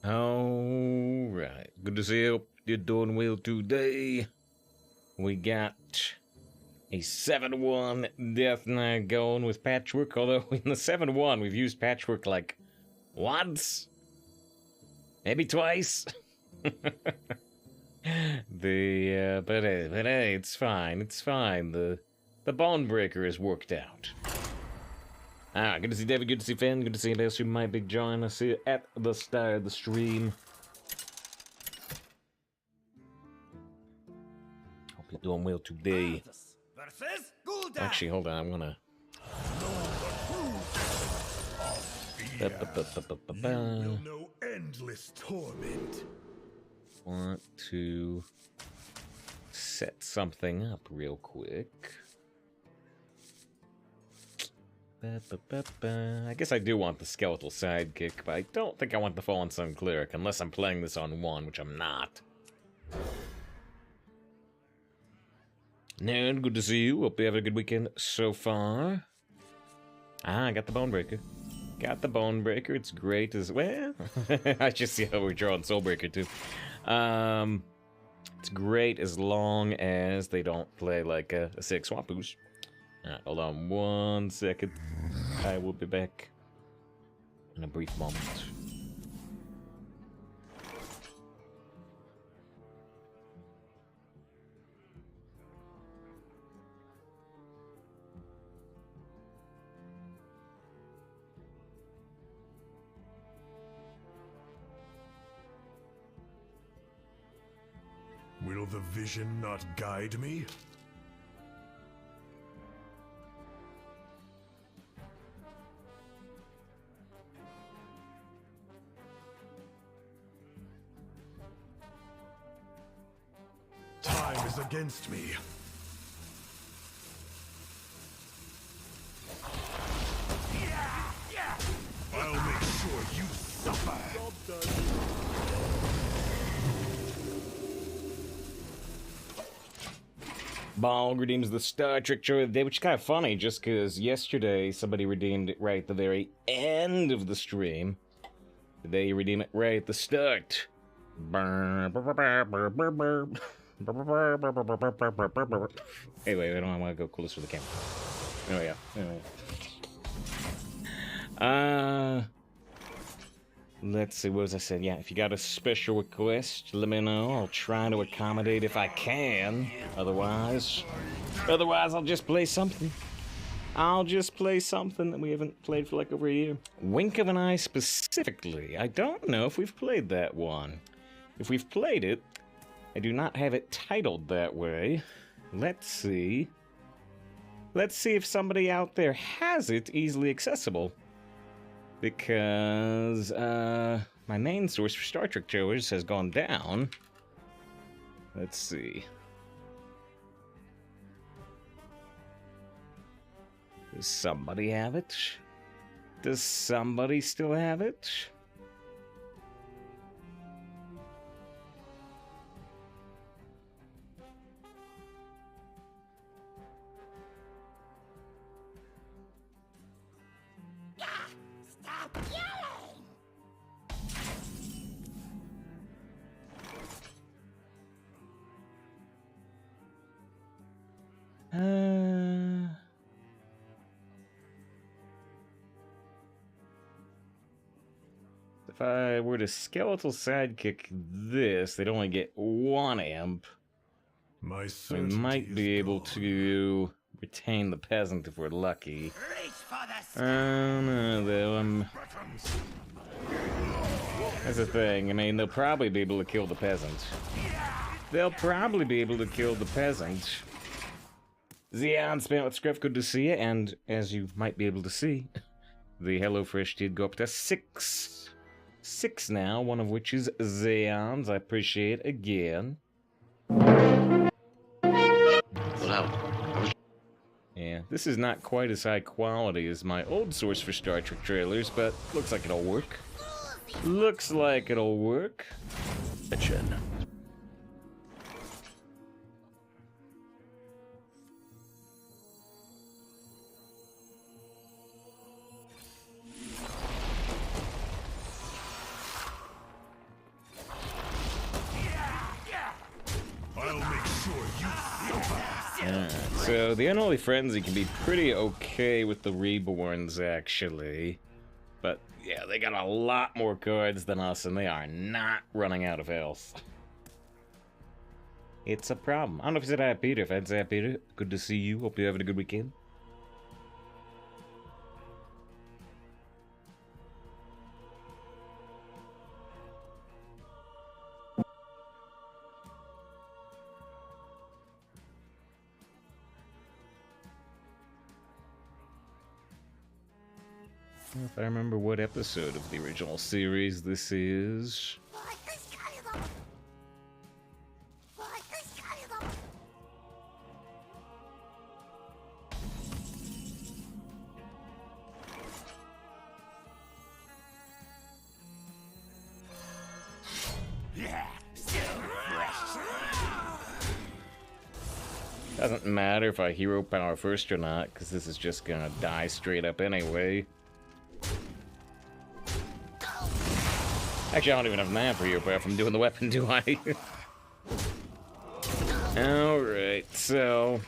All right. Good to see you. You're doing well today. We got a 7-1 Death Knight going with Patchwerk, although in the 7-1 we've used Patchwerk like once, maybe twice. But hey, it's fine. It's fine. The Bone Breaker is worked out. Good to see David, good to see Finn, good to see anybody else who might be joining us here at the start of the stream. Hope you're doing well today. Actually, hold on, I'm gonna... You'll know endless torment. Want to set something up real quick. I guess I do want the skeletal sidekick, but I don't think I want the Fallen Sun Cleric, unless I'm playing this on 1, which I'm not. Ned, good to see you. Hope you have a good weekend so far. I got the Bone Breaker. Got the Bone Breaker. It's great as well. I just see how we're drawing Soulbreaker too. It's great as long as they don't play like a 6 Swampus. Alright, hold on 1 second. I will be back in a brief moment. Will the vision not guide me? Time is against me. I'll make sure you suffer. Ball redeems the Star Trek Joy of the Day, which is kind of funny, just because yesterday somebody redeemed it right at the very end of the stream. Today you redeem it right at the start. Anyway, I don't want to go closer to the camera. Oh yeah. Let's see, what was I said? Yeah, if you got a special request, let me know. I'll try to accommodate if I can. Otherwise I'll just play something. I'll just play something that we haven't played for like over a year. Wink of an Eye specifically. I don't know if we've played that one. If we've played it, I do not have it titled that way. Let's see. Let's see if somebody out there has it easily accessible. Because, my main source for Star Trek trailers has gone down. Let's see. Does somebody have it? Does somebody still have it? Stop yelling! If I were to skeletal sidekick this, they'd only get 1 amp. My We might be able to retain the peasant if we're lucky. I don't know, though. That's the thing. I mean, they'll probably be able to kill the peasant. They'll probably be able to kill the peasant. Zeon spent with Script, good to see you. And as you might be able to see, the HelloFresh did go up to 6 now, one of which is Zeon's. I appreciate it again. Yeah, this is not quite as high quality as my old source for Star Trek trailers, but looks like it'll work. Looks like it'll work. Attention. So the Unholy Frenzy can be pretty okay with the Reborns, actually. But yeah, they got a lot more cards than us, and they are not running out of health. It's a problem. I don't know if you said hi, Peter. If I had said hi, Peter, good to see you. Hope you're having a good weekend. If I remember what episode of the original series this is. Doesn't matter if I hero power first or not, because this is just gonna die straight up anyway. Actually, I don't even have mana for hero power from doing the weapon, do I? Alright, so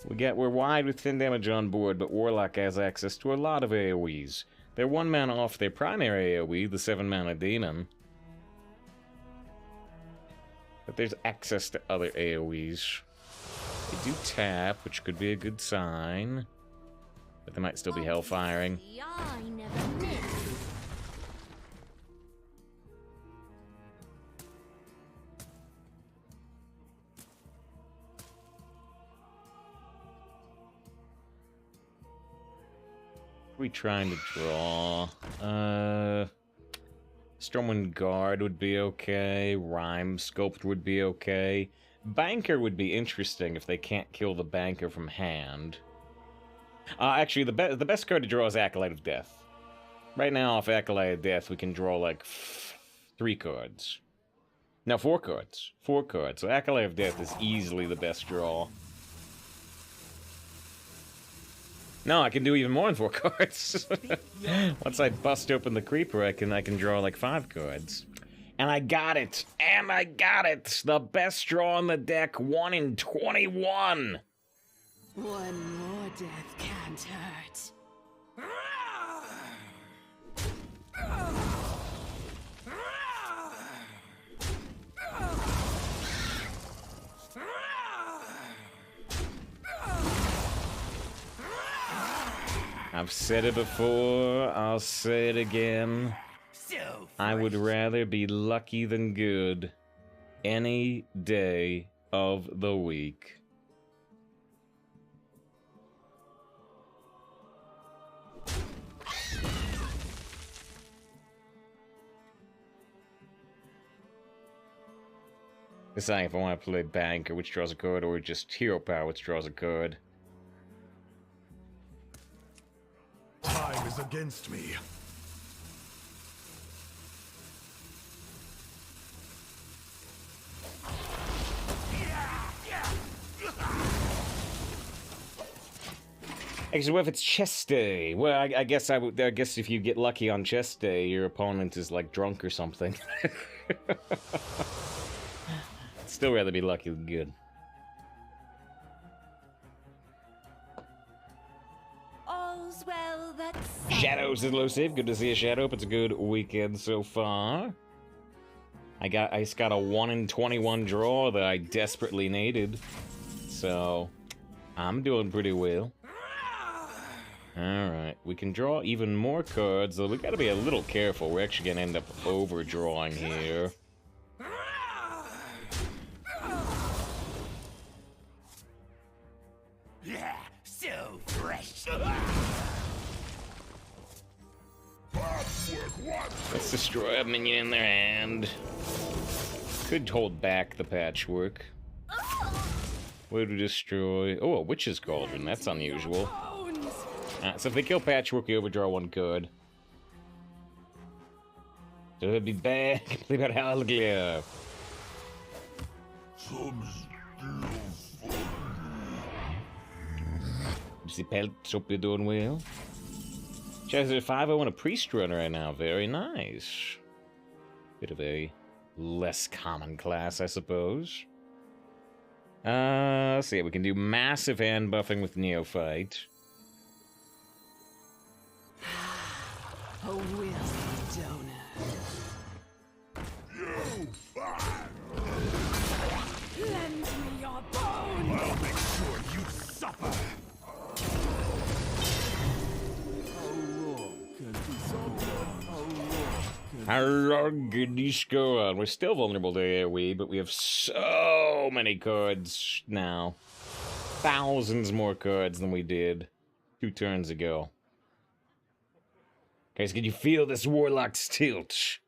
we're wide with 10 damage on board, but Warlock has access to a lot of AoEs. They're 1 mana off their primary AoE, the 7 mana demon. But there's access to other AoEs. They do tap, which could be a good sign. But they might still be hellfiring. What are we trying to draw? Stormwind Guard would be okay. Rhyme Sculpt would be okay. Banker would be interesting if they can't kill the Banker from hand. Actually, the best card to draw is Acolyte of Death. Right now, off Acolyte of Death, we can draw like 3 cards. No, 4 cards. 4 cards. So Acolyte of Death is easily the best draw. No, I can do even more than 4 cards. Once I bust open the Creeper, I can draw like 5 cards. And I got it! And I got it! The best draw on the deck, 1 in 21! One more death can't hurt. I've said it before, I'll say it again. I would rather be lucky than good any day of the week. Deciding if I want to play Banker, which draws a card, or just Hero Power, which draws a card. Time is against me. Actually, what if it's chest day? Well, I guess I guess if you get lucky on chest day, your opponent is like drunk or something. Still rather be lucky than good. All's well that's Shadows is low save. Good to see a Shadow. It's a good weekend so far. I just got a 1 in 21 draw that I desperately needed. So, I'm doing pretty well. Alright, we can draw even more cards, though we gotta be a little careful. We're actually gonna end up overdrawing here. Yeah, so fresh. Let's destroy a minion in their hand. Could hold back the Patchwerk. Way to destroy... Oh, a Witch's Cauldron. That's unusual. So if they kill Patchwerk, we overdraw 1 card. So it'd be bad. Complete about Hallelujah. See, Pelts, hope you're doing well. Chaz at 5, I want a Priest Runner right now. Very nice. Bit of a less common class, I suppose. Let's see. We can do massive hand buffing with Neophyte. A willing donor. Lend me your bone. I'll make sure you suffer. How long can this go on? We're still vulnerable to AoE, but we have so many cards now. Thousands more cards than we did 2 turns ago. Guys, can you feel this Warlock's tilt?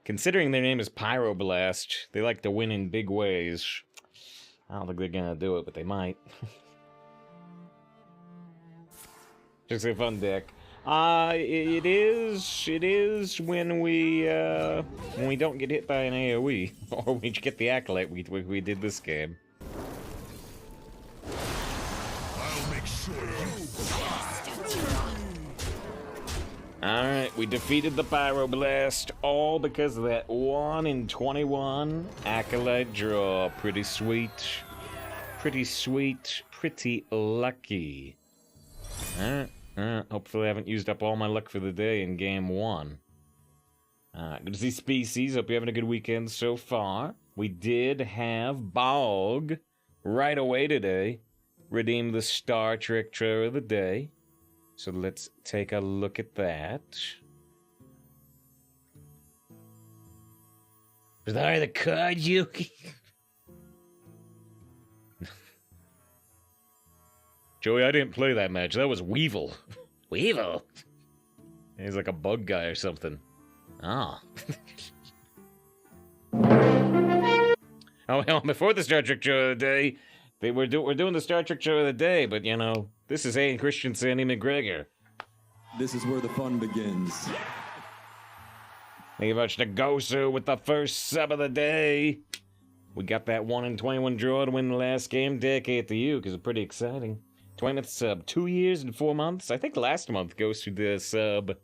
Considering their name is Pyroblast, they like to win in big ways. I don't think they're gonna do it, but they might. Just a fun deck. It is when we don't get hit by an AoE, or we get the Acolyte we did this game. I'll make sure you Alright, we defeated the Pyroblast, all because of that 1 in 21 Acolyte draw. Pretty sweet. Pretty sweet. Pretty lucky. Alright. Hopefully I haven't used up all my luck for the day in game 1. Good to see Species. Hope you're having a good weekend so far. We did have Bog right away today. Redeem the Star Trek trailer of the day. So let's take a look at that. Was that the card, Yuki? Joey, I didn't play that match. That was Weevil. Weevil? He's like a bug guy or something. Ah. Oh, before the Star Trek show of the day, we're doing the Star Trek show of the day, but, you know, this is Hayden Christensen, Sandy McGregor. This is where the fun begins. Thank you very much to Gosu with the first sub of the day. We got that 1 in 21 draw to win the last game. Dedicate to you, because it's pretty exciting. 20th sub, 2 years and 4 months. I think last month Gosu did a sub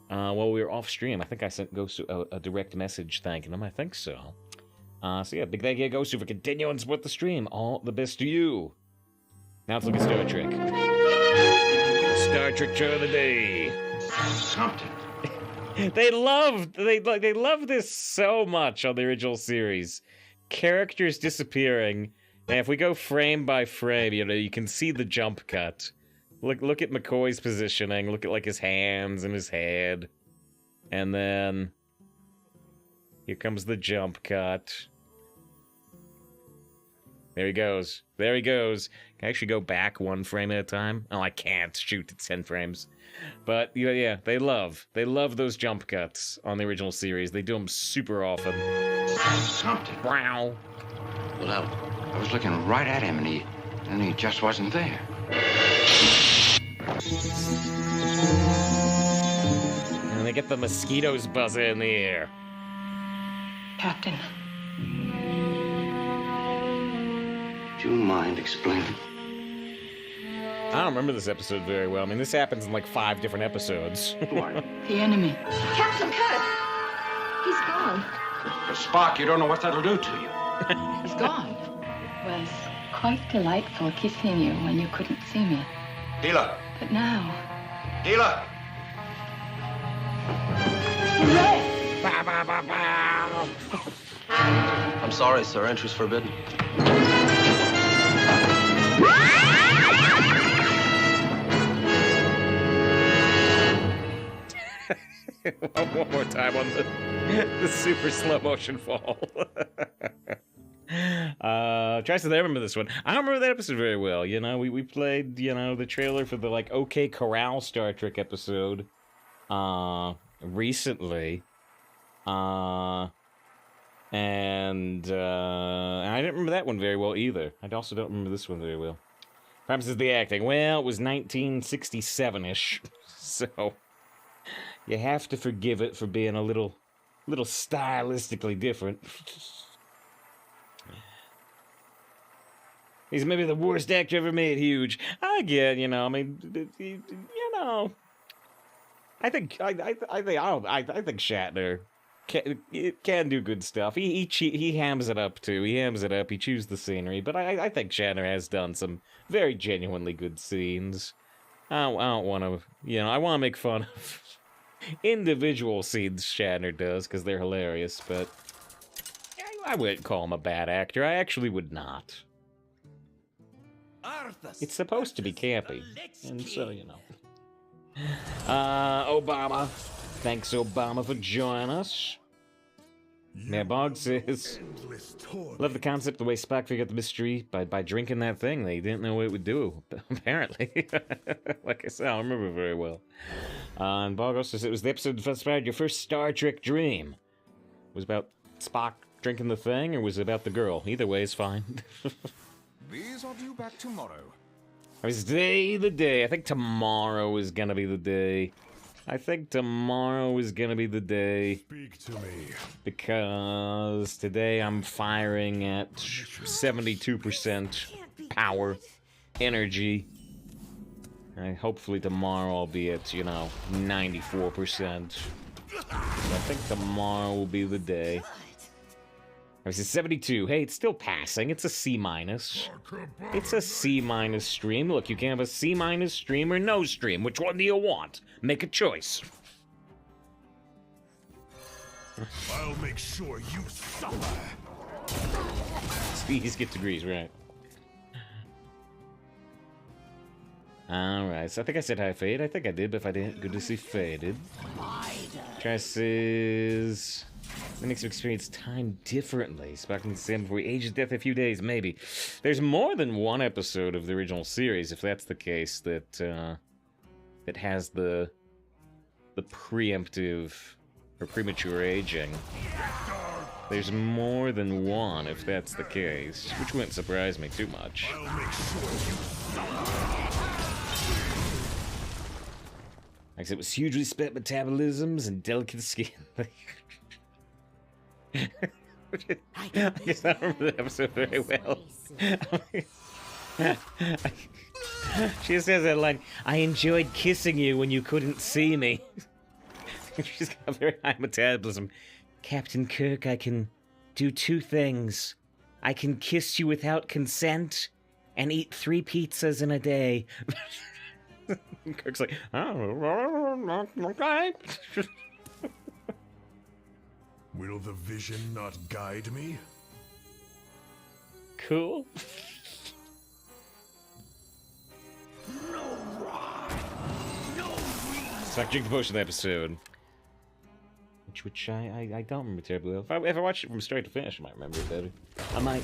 while we were off stream. I think I sent Gosu a direct message thanking him. I think so. So yeah, big thank you to Gosu for continuing to support the stream. All the best to you. Now let's look at Star Trek. Star Trek show of the day. Something. They love this so much on the original series. Characters disappearing. And if we go frame by frame, you know, you can see the jump cut. Look at McCoy's positioning. Look at like his hands and his head. And then here comes the jump cut. There he goes. There he goes. Can I actually go back 1 frame at a time? Oh, I can't. Shoot, it's 10 frames. But yeah, they love those jump cuts on the original series. They do them super often. Something. Wow. Well, I was looking right at him, and he just wasn't there. And they get the mosquitoes buzzing in the air. Captain. Do you mind explaining? I don't remember this episode very well. I mean, this happens in like 5 different episodes. Who are you? The enemy. Captain Kirk! He's gone. Spock, you don't know what that'll do to you. He's gone. It was quite delightful kissing you when you couldn't see me. Dila! But now... Dila! Bow, bow, bow, bow. I'm sorry, sir. Entry's forbidden. One more time on the super slow motion fall. Try to remember this one. I don't remember that episode very well. You know, we played, you know, the trailer for the like OK Corral Star Trek episode recently. And I didn't remember that one very well either. I also don't remember this one very well. Perhaps it's the acting. Well, it was 1967-ish, so you have to forgive it for being a little stylistically different. He's maybe the worst actor ever made, huge. Again, you know, I mean, you know, I think Shatner can do good stuff. He hams it up too. He hams it up. He chews the scenery. But I think Shatner has done some very genuinely good scenes. I don't want to, I want to make fun of individual scenes Shatner does because they're hilarious. But I wouldn't call him a bad actor. I actually would not. It's supposed to be campy, and so Obama. Thanks, Obama, for joining us. Bog says, love the concept, the way Spock figured out the mystery by drinking that thing. They didn't know what it would do, apparently. Like I said, I don't remember very well. And Bog also says, it was the episode that inspired your first Star Trek dream. It was about Spock drinking the thing, or was it about the girl? Either way is fine. These are due back tomorrow. It was the day. I think tomorrow is gonna be the day. Speak to me. Because today I'm firing at 72% power, energy. And hopefully tomorrow I'll be at, 94%. So I think tomorrow will be the day. This is 72. Hey, it's still passing. It's a C-. It's a C- stream. Look, you can have a C- stream or no stream. Which one do you want? Make a choice. I'll make sure you suffer. Speeds get degrees, right? Alright, so I think I said hi, Fade. I think I did, but if I didn't, good to see Faded. Traces. That makes him experience time differently. Spock needs to stand before he ages death in a few days, maybe. There's more than one episode of the original series, if that's the case, that has the preemptive or premature aging. There's more than one, if that's the case, which wouldn't surprise me too much. I'll make sure you suffer. Like I said, it was hugely spent metabolisms and delicate skin. I guess I don't remember the episode very well. She says that line, I enjoyed kissing you when you couldn't see me. She's got very high metabolism. Captain Kirk, I can do two things. I can kiss you without consent and eat 3 pizzas in a day. Kirk's like, oh, okay. Will the vision not guide me? Cool. Spock drink the potion episode. Which I don't remember terribly well. If I watched it from start to finish, I might remember it better. I might.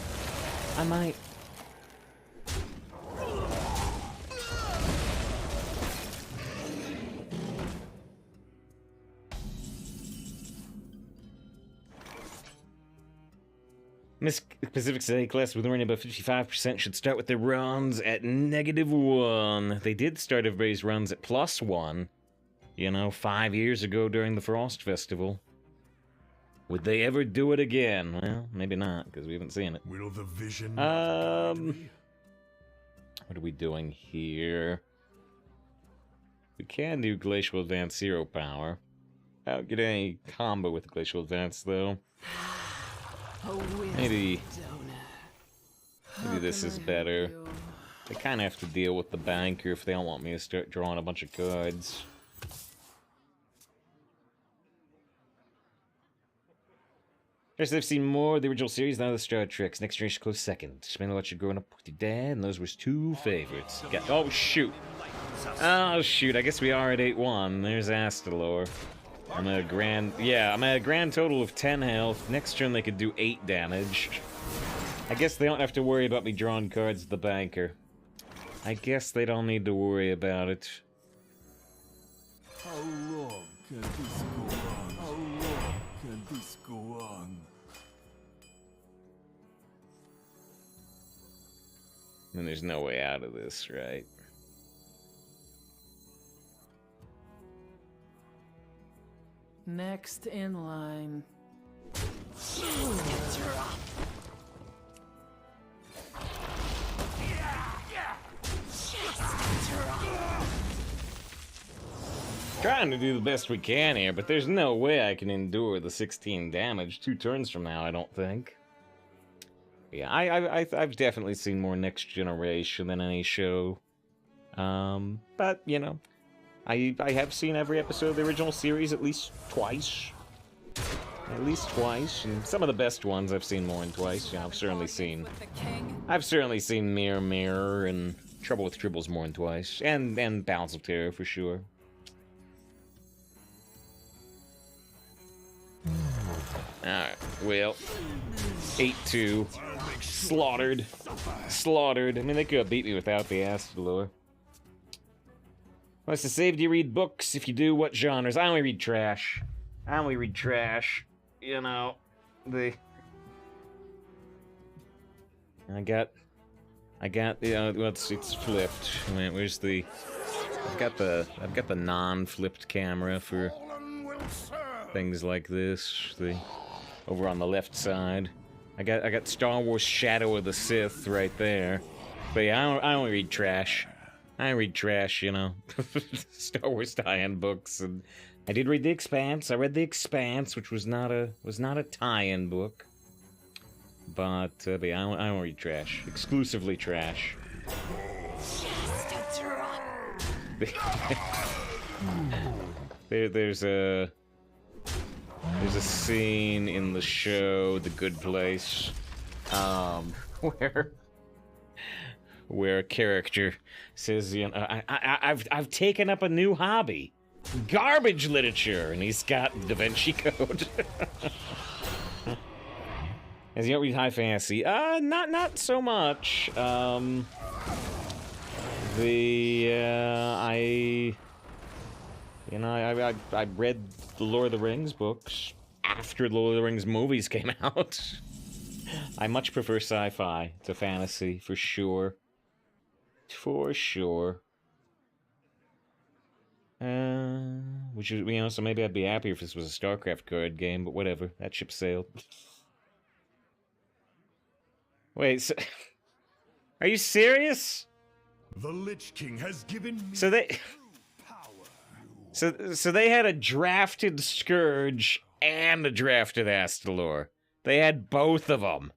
Miss Pacific City class with running about 55% should start with their runs at -1. They did start everybody's runs at +1. 5 years ago during the Frost Festival. Would they ever do it again? Well, maybe not, because we haven't seen it. Will the vision not guide me? What are we doing here? We can do Glacial Advance 0 power. I don't get any combo with Glacial Advance, though. Maybe this is better. They kind of have to deal with the banker if they don't want me to start drawing a bunch of cards. First, I've seen more of the original series than the Star Treks. Next Generation close second. Spent a lot of growing up with your dad, and those were 2 favorites. Oh, shoot. Oh, shoot. I guess we are at 8-1. There's Astalor. I'm at a grand total of 10 health. Next turn they could do 8 damage. I guess they don't have to worry about me drawing cards at the banker. I guess they don't need to worry about it. How long can this go on? How long can this go on? And there's no way out of this, right? Next in line. trying to do the best we can here, but there's no way I can endure the 16 damage 2 turns from now, I don't think. Yeah, I've definitely seen more Next Generation than any show. But, you know, I have seen every episode of the original series at least twice. At least twice, and some of the best ones I've seen more than twice. Yeah, I've certainly seen Mirror Mirror and Trouble with Tribbles more than twice, and Balance of Terror for sure. Alright, well, 8-2, slaughtered. I mean, they could have beat me without the Astalor. What's the save? Do you read books? If you do, what genres? I only read trash. You know, I got, well, it's flipped. I mean, where's the, I've got the non-flipped camera for things like this. Over on the left side. I got Star Wars Shadow of the Sith right there. But yeah, I only read trash. You know. Star Wars tie-in books, and I did read The Expanse. I read The Expanse, which was not a tie-in book. But yeah, I don't read trash. Exclusively trash. There's a scene in the show The Good Place, where a character says, you know, I've taken up a new hobby, garbage literature, and he's got Da Vinci Code. Has he not read high fantasy? Not so much. I read the Lord of the Rings books after the Lord of the Rings movies came out. I much prefer sci-fi to fantasy, for sure. For sure. Which is, you know, so maybe I'd be happier if this was a StarCraft card game, but whatever. That ship sailed. Wait, so, are you serious? The Lich King has given me So they... power. So they had a drafted Scourge and a drafted Astalor. They had both of them.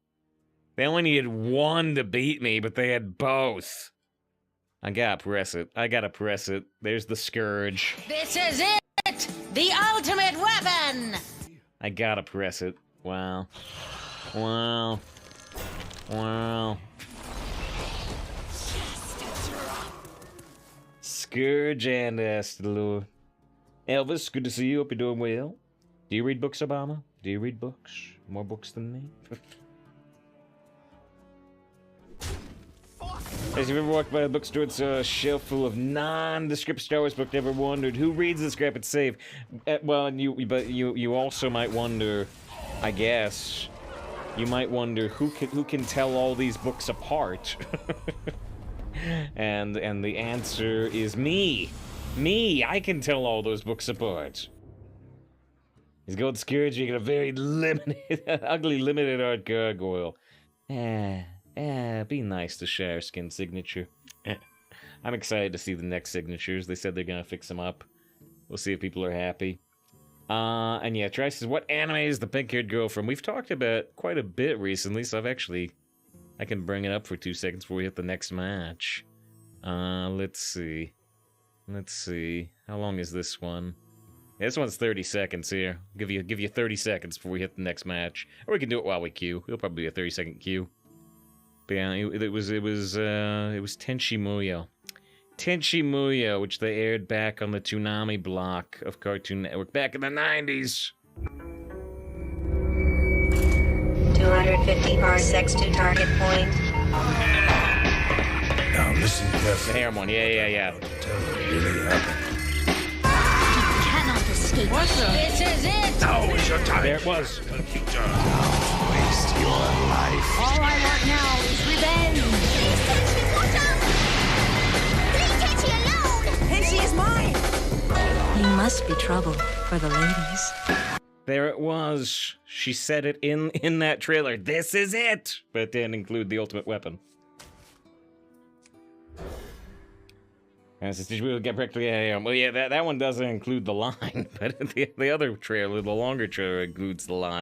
They only needed one to beat me, but they had both. I gotta press it. There's the Scourge. This is it! The ultimate weapon! I gotta press it. Wow. Scourge and Astalor. Elvis, good to see you. Hope you're doing well. Do you read books, Obama? Do you read books? More books than me? As you've ever walked by a bookstore and saw a shelf full of nondescript Star Wars books, ever wondered who reads this crap and save? Well, you also might wonder, I guess, you might wonder who can tell all these books apart. and the answer is me. I can tell all those books apart. He's Gold Scourge, you get a very limited, ugly limited art gargoyle. Be nice to Shareskin signature. I'm excited to see the next signatures. They said they're gonna fix them up. We'll see if people are happy. And yeah, Trice says, what anime is the pink-haired girl from? We've talked about quite a bit recently, so I can bring it up for 2 seconds before we hit the next match. Let's see. How long is this one? Yeah, this one's 30 seconds here. Give you 30 seconds before we hit the next match. Or we can do it while we queue. It'll probably be a 30-second queue. But yeah, it was Tenchi Muyo. Tenchi Muyo, which they aired back on the Toonami block of Cartoon Network back in the 90s. 250 parsecs to target point. Now listen carefully. The harem one, yeah. Tell what really happened. You cannot escape. This is it! Now is your time. There it was. Computer. Waste your life. All I want now is revenge! Please, Tenchi, watch out! Leave Tenchi alone! Tenchi is mine! He must be trouble for the ladies. There it was. She said it in that trailer. This is it! But it didn't include the ultimate weapon. And since we get back to well, yeah, that one doesn't include the line, but the other trailer, the longer trailer, includes the line.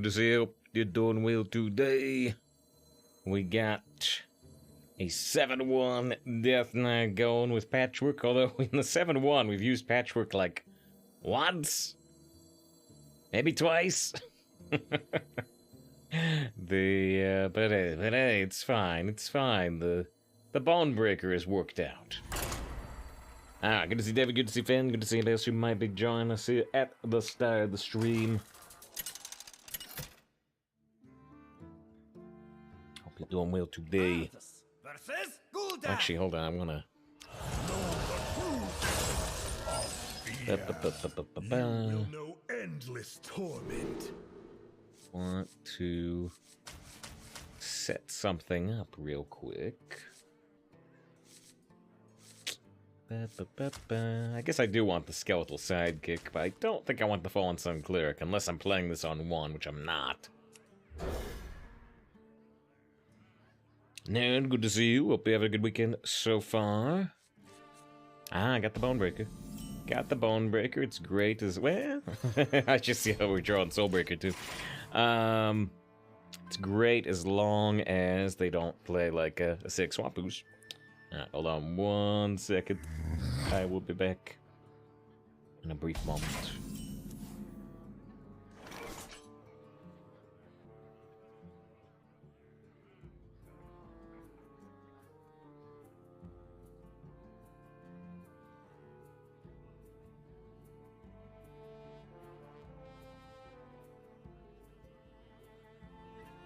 good to see you. You're doing well today. We got a 7-1 Death Knight going with Patchwerk, although in the 7-1 we've used Patchwerk like once, maybe twice. But hey, it's fine. It's fine. The Bone Breaker is worked out. Good to see David. Good to see Finn. Good to see you guys who might be joining us here at the start of the stream. Hope you're doing well today. Actually, hold on. I'm gonna. You'll know endless torment. Want to set something up real quick. I guess I do want the skeletal sidekick, but I don't think I want the Fallen Sun Cleric unless I'm playing this on 1, which I'm not. Ned, good to see you. Hope you have a good weekend so far. I got the Bone Breaker. Got the Bone Breaker. It's great as well. I just see how we're drawing Soul Breaker too. It's great as long as they don't play like a 6 Swampus. Alright, hold on 1 second. I will be back in a brief moment.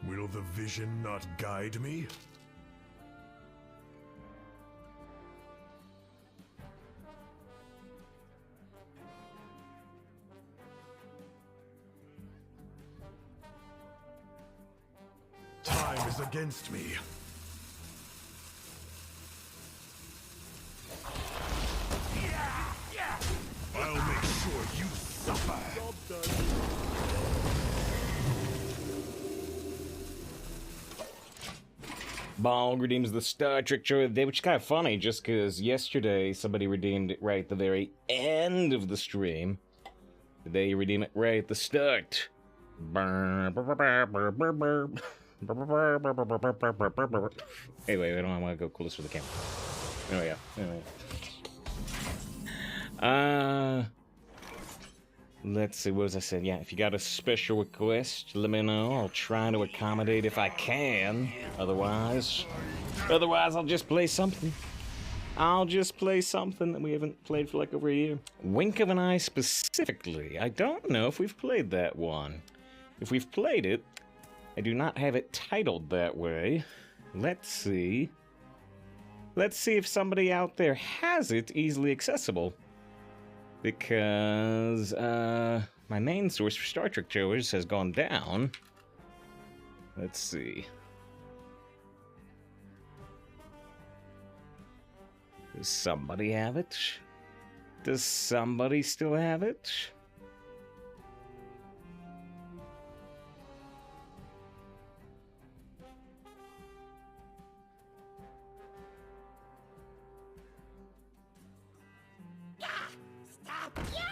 Will the vision not guide me? Time is against me. I'll make sure you suffer. Ball redeems the Star Trek show of the day, which is kind of funny, just because yesterday somebody redeemed it right at the very end of the stream. Today you redeem it right at the start. Anyway, I don't want to go close for the camera. Anyway. Let's see, what was I said? Yeah, if you got a special request, let me know. I'll try to accommodate if I can. Otherwise I'll just play something. I'll just play something that we haven't played for like over a year. Wink of an Eye specifically. I don't know if we've played that one. If we've played it, I do not have it titled that way. Let's see. Let's see if somebody out there has it easily accessible. Because, my main source for Star Trek shows has gone down. Let's see. Does somebody have it? Does somebody still have it? Stop yelling!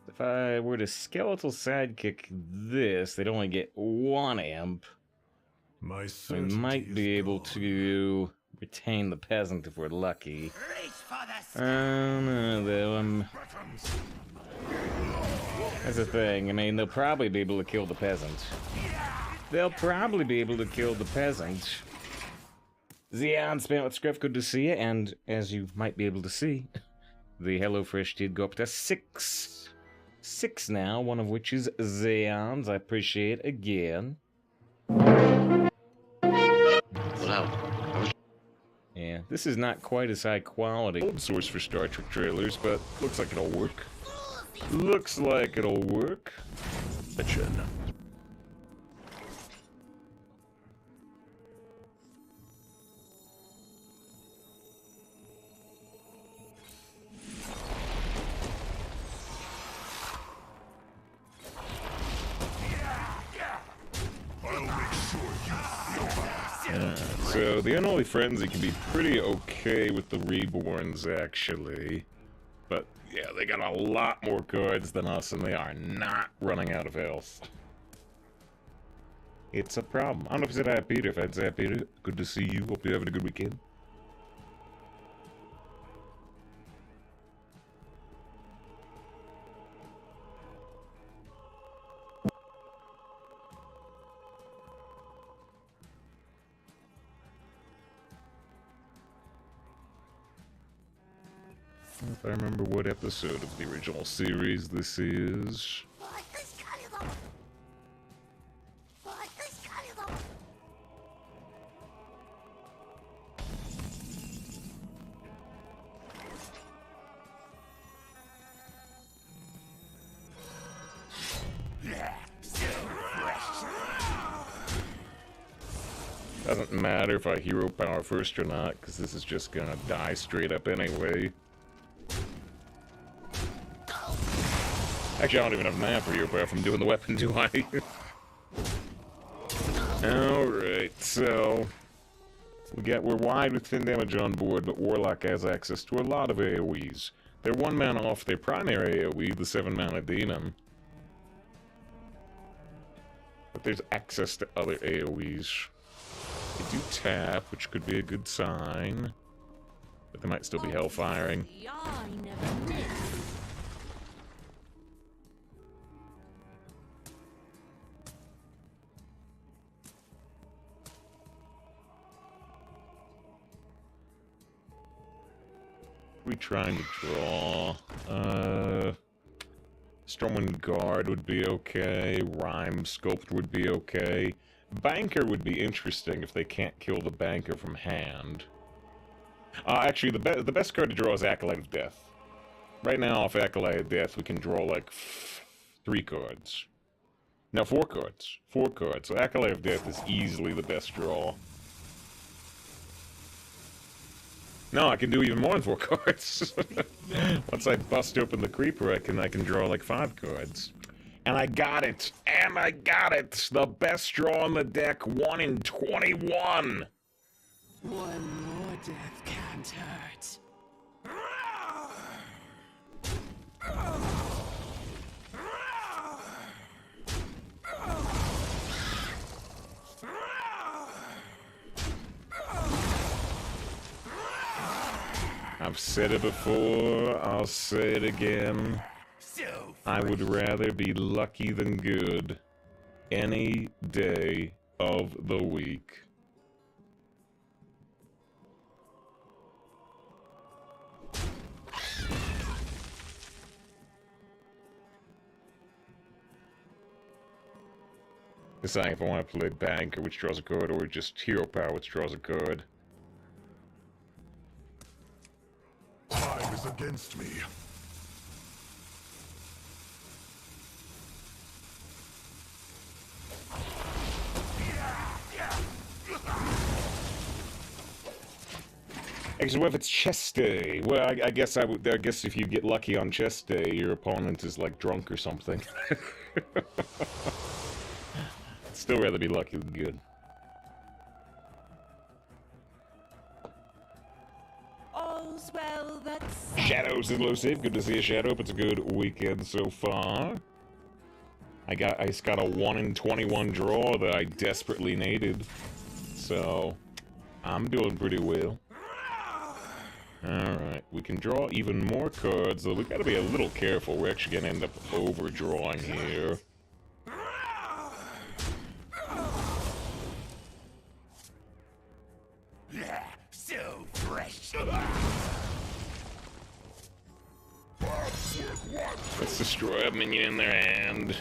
If I were to skeletal sidekick this, they'd only get 1 amp. My We might be able to retain the peasant if we're lucky. I don't know, though. That's the thing. I mean, they'll probably be able to kill the peasant. They'll probably be able to kill the peasant. Zeon spent with Script, good to see you. And as you might be able to see, the HelloFresh did go up to 6 now, one of which is Zeon's. I appreciate it again. Yeah, this is not quite as high quality old source for Star Trek trailers, but looks like it'll work. Looks like it'll work. Betcha. So the Unholy Frenzy can be pretty okay with the Reborns, actually. But yeah, they got a lot more cards than us, and they are not running out of health. It's a problem. I don't know if I said hi, Peter. If I said hi, Peter, good to see you. Hope you're having a good weekend. If I remember what episode of the original series this is. Doesn't matter if I hero power first or not, because this is just gonna die straight up anyway. Actually, I don't even have mana for hero power from doing the weapon, do I? Alright, so we're wide with thin damage on board, but Warlock has access to a lot of AoEs. They're 1 mana off their primary AoE, the 7 mana Demon. But there's access to other AoEs. They do tap, which could be a good sign. But they might still be hellfiring. We trying to draw? Stormwind Guard would be okay. Rhyme Sculpt would be okay. Banker would be interesting if they can't kill the Banker from hand. Actually, the best card to draw is Acolyte of Death. Right now, off Acolyte of Death, we can draw like 3 cards. No, 4 cards. 4 cards. So Acolyte of Death is easily the best draw. No, I can do even more than 4 cards. Once I bust open the Creeper, I can draw like 5 cards. And I got it! And I got it! The best draw on the deck, 1 in 21! One more death can't hurt. I've said it before, I'll say it again. I would rather be lucky than good any day of the week. Deciding if I want to play Banker, which draws a card, or just Hero Power, which draws a card. Time is against me. Actually, what if it's chest day? Well, I guess I guess if you get lucky on chest day, your opponent is like drunk or something. Still rather be lucky than good. All's well that's... Shadow's elusive. Good to see a Shadow. It's a good weekend so far. I just got a 1 in 21 draw that I desperately needed. So, I'm doing pretty well. Alright, we can draw even more cards, though we gotta be a little careful. We're actually gonna end up overdrawing here. So fresh. Let's destroy a minion in their hand.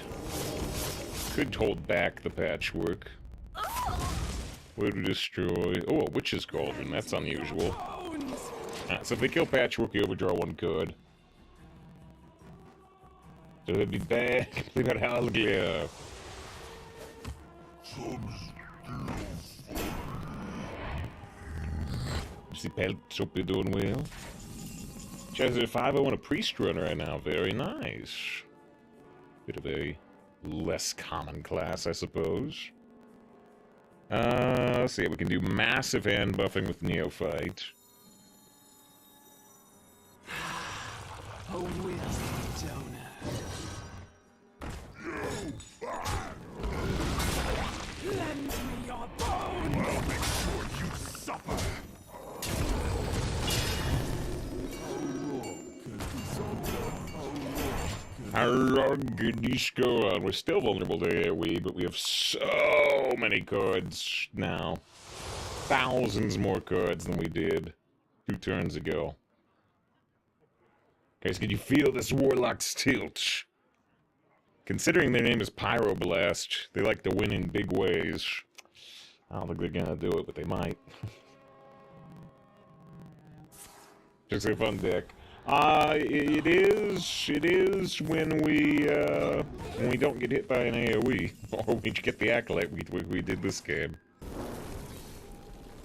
Could hold back the Patchwerk. Would destroy... Oh, a Witch's Cauldron. That's unusual. So if they kill Patchwerk, you overdraw 1 card. So it'd be bad. Complete out Hallgear. See, Pelt's hope you're doing well. Chazzer 501 a Priest Runner right now. Very nice. Bit of a less common class, I suppose. Let's see, we can do massive hand buffing with Neophyte. A wisdom donut. Lend me your bone. I'll make sure you suffer. We're still vulnerable to AoE, but we have so many cards now. Thousands more cards than we did 2 turns ago. Guys, can you feel this Warlock's tilt? Considering their name is Pyroblast, they like to win in big ways. I don't think they're gonna do it, but they might. Just a fun deck. It is when we don't get hit by an AoE, or we get the Acolyte we did this game.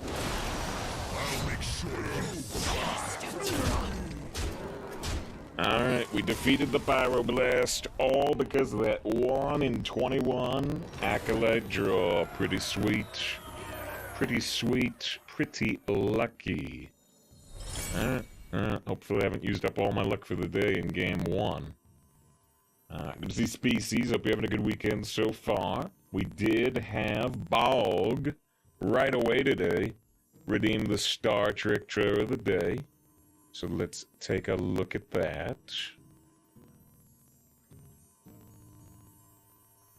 I'll make sure you Alright, we defeated the Pyroblast, all because of that 1 in 21 Acolyte draw. Pretty sweet. Pretty sweet. Pretty lucky. Alright. Hopefully I haven't used up all my luck for the day in game 1. Good to see Species. Hope you're having a good weekend so far. We did have Bog right away today. Redeem the Star Trek trailer of the day. So let's take a look at that.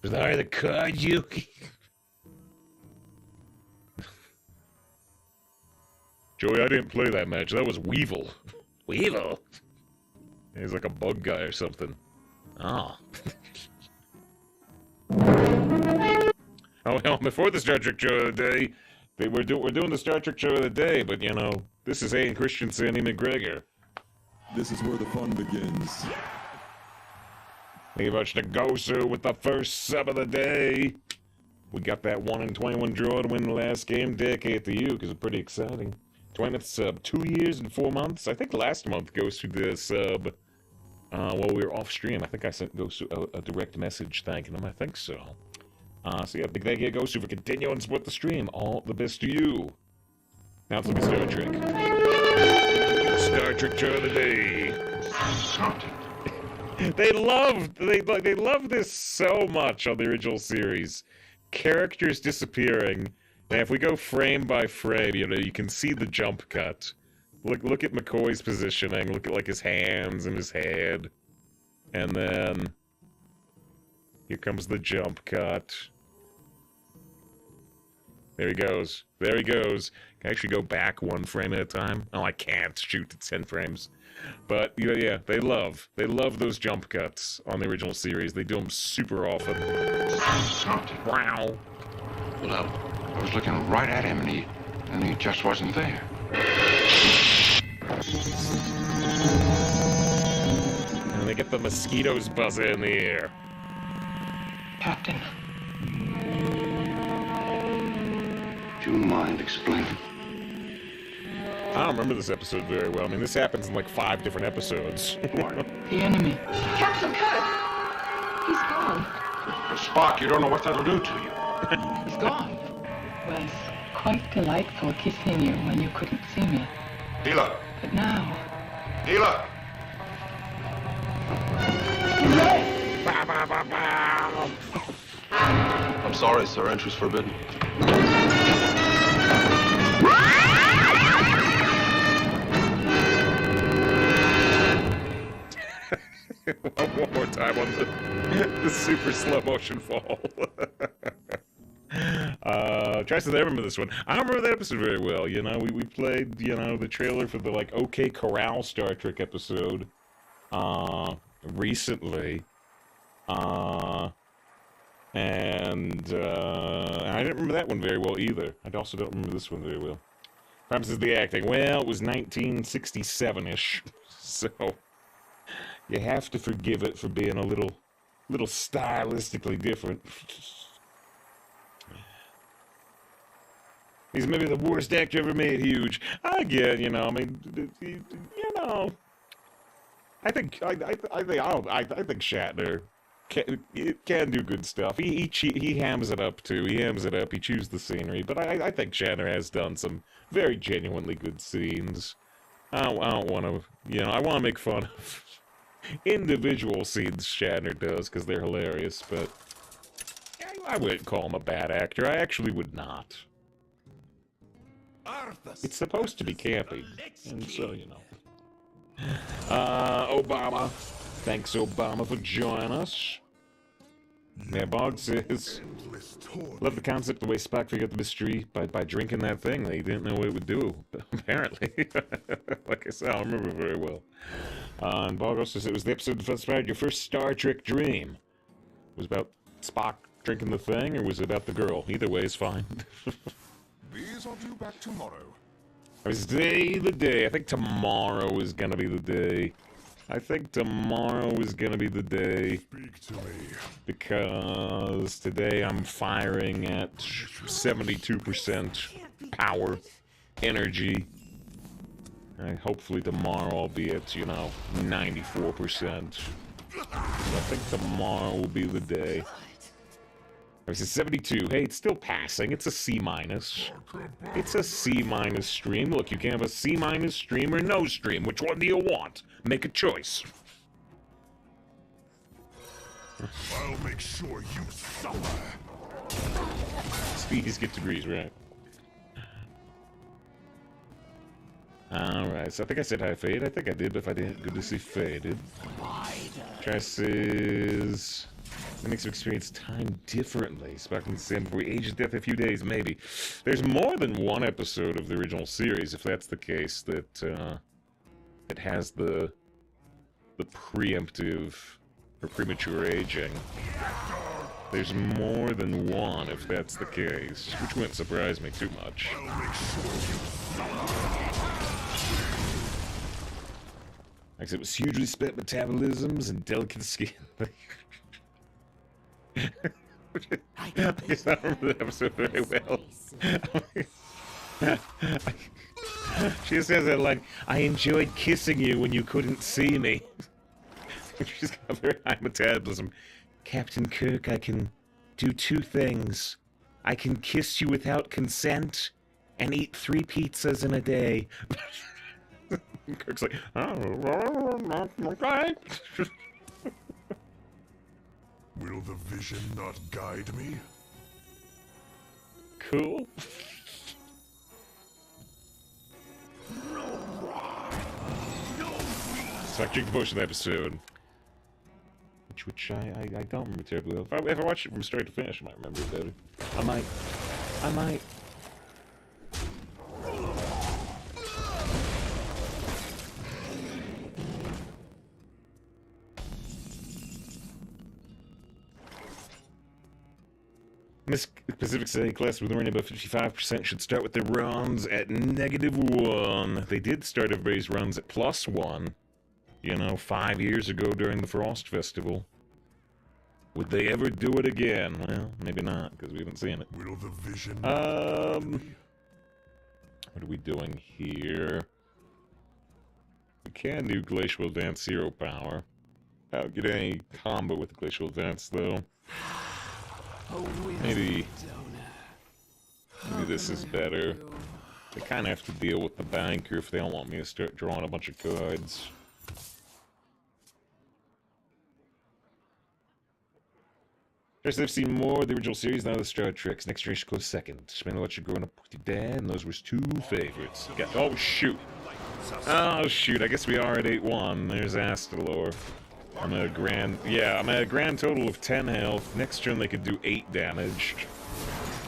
Was that the card, Yuki? Joey, I didn't play that match. That was Weevil. Weevil? He's like a bug guy or something. Oh. Oh, hell, before the Star Trek show of the day, we're doing the Star Trek show of the day, but, you know, this is Hayden Christensen, Sandy McGregor. This is where the fun begins. Thank you very much to Gosu with the first sub of the day. We got that 1 in 21 draw to win the last game. Dedicate to you, because it's pretty exciting. 20th sub, 2 years and 4 months. I think last month Gosu did a sub while we were off stream. I think I sent Gosu a direct message thanking him. I think so. So yeah, big thank you to Gosu for continuing to support the stream. All the best to you. Now let's look at Star Trek. Star Trek show of the day. They love this so much on the original series. Characters disappearing. And if we go frame by frame, you know, you can see the jump cut. Look at McCoy's positioning. Look at like his hands and his head. And then here comes the jump cut. There he goes. There he goes. Can I actually go back 1 frame at a time? Oh, I can't shoot to 10 frames. But, yeah, they love those jump cuts on the original series. They do them super often. Wow. Well, I was looking right at him, and he just wasn't there. And they get the mosquitoes buzzing in the air. Captain. Do you mind explaining? I don't remember this episode very well. I mean, this happens in like 5 different episodes. The enemy. Captain Kirk! He's gone. Spock, you don't know what that'll do to you. He's gone. It was quite delightful kissing you when you couldn't see me. Hila! But now... Hila! I'm sorry, sir. Entry's forbidden. One more time on the super slow motion fall. Try to remember this one. I don't remember that episode very well. You know, we played, you know, the trailer for the like OK Corral Star Trek episode recently. And I didn't remember that one very well either. I also don't remember this one very well. Perhaps it's the acting. Well, it was 1967-ish, so you have to forgive it for being a little stylistically different. He's maybe the worst actor ever made huge. Again, you know, I mean, you know, I think Shatner can do good stuff. He hams it up too. He hams it up. He chews the scenery. But I think Shatner has done some very genuinely good scenes. I don't want to, you know, I want to make fun of individual scenes Shatner does because they're hilarious. But I wouldn't call him a bad actor. I actually would not. It's supposed to be campy, and so you know. Obama. Thanks, Obama, for joining us. Bog says, love the concept, the way Spock figured out the mystery by drinking that thing. They didn't know what it would do, apparently. Like I said, I don't remember very well. And Bog also says, it was the episode that inspired your first Star Trek dream. Was it about Spock drinking the thing, or was it about the girl? Either way is fine. These are due back tomorrow. Is the day. I think tomorrow is gonna be the day. I think tomorrow is gonna be the day. Speak to me. Because today I'm firing at 72% power, energy. Hopefully tomorrow I'll be at, you know, 94%. So I think tomorrow will be the day. It's a 72. Hey, it's still passing. It's a C-. It's a C- stream. Look, you can have a C- stream or no stream. Which one do you want? Make a choice. I'll make sure you suffer. Speedies get degrees, right? Alright, so I think I said hi, Fade. I think I did, but if I didn't, good to see Faded. Try says... It makes you experience time differently. Spock and Sam before we age to death a few days, maybe. There's more than one episode of the original series, if that's the case, that it has the preemptive or premature aging. There's more than one, if that's the case, which wouldn't surprise me too much. Like I said, it was hugely spent metabolisms and delicate skin. I remember the episode very well. She says that like, I enjoyed kissing you when you couldn't see me. She's got a very high metabolism. Captain Kirk, I can do two things. I can kiss you without consent and eat 3 pizzas in a day. Kirk's like, oh, okay. Will the vision not guide me? Cool. So I drink most of the episode. Which I don't remember terribly well. If I watch it from start to finish, I might remember it better. I might. Miss Pacific City class with running about 55% should start with their runs at -1. They did start everybody's runs at +1. You know, 5 years ago during the Frost Festival. Would they ever do it again? Well, maybe not, because we haven't seen it. Will the vision What are we doing here? We can do Glacial Dance 0 power. I don't get any combo with Glacial Dance, though. Maybe this is better. They kind of have to deal with the banker if they don't want me to start drawing a bunch of cards. First, I've seen more of the original series, now the Star Treks. Next Generation close second. Spent a lot of growing up with your dad, and those were his 2 favorites. Oh, shoot. Oh, shoot. I guess we are at 8-1. There's Astalor. I'm at a grand total of 10 health. Next turn they could do 8 damage.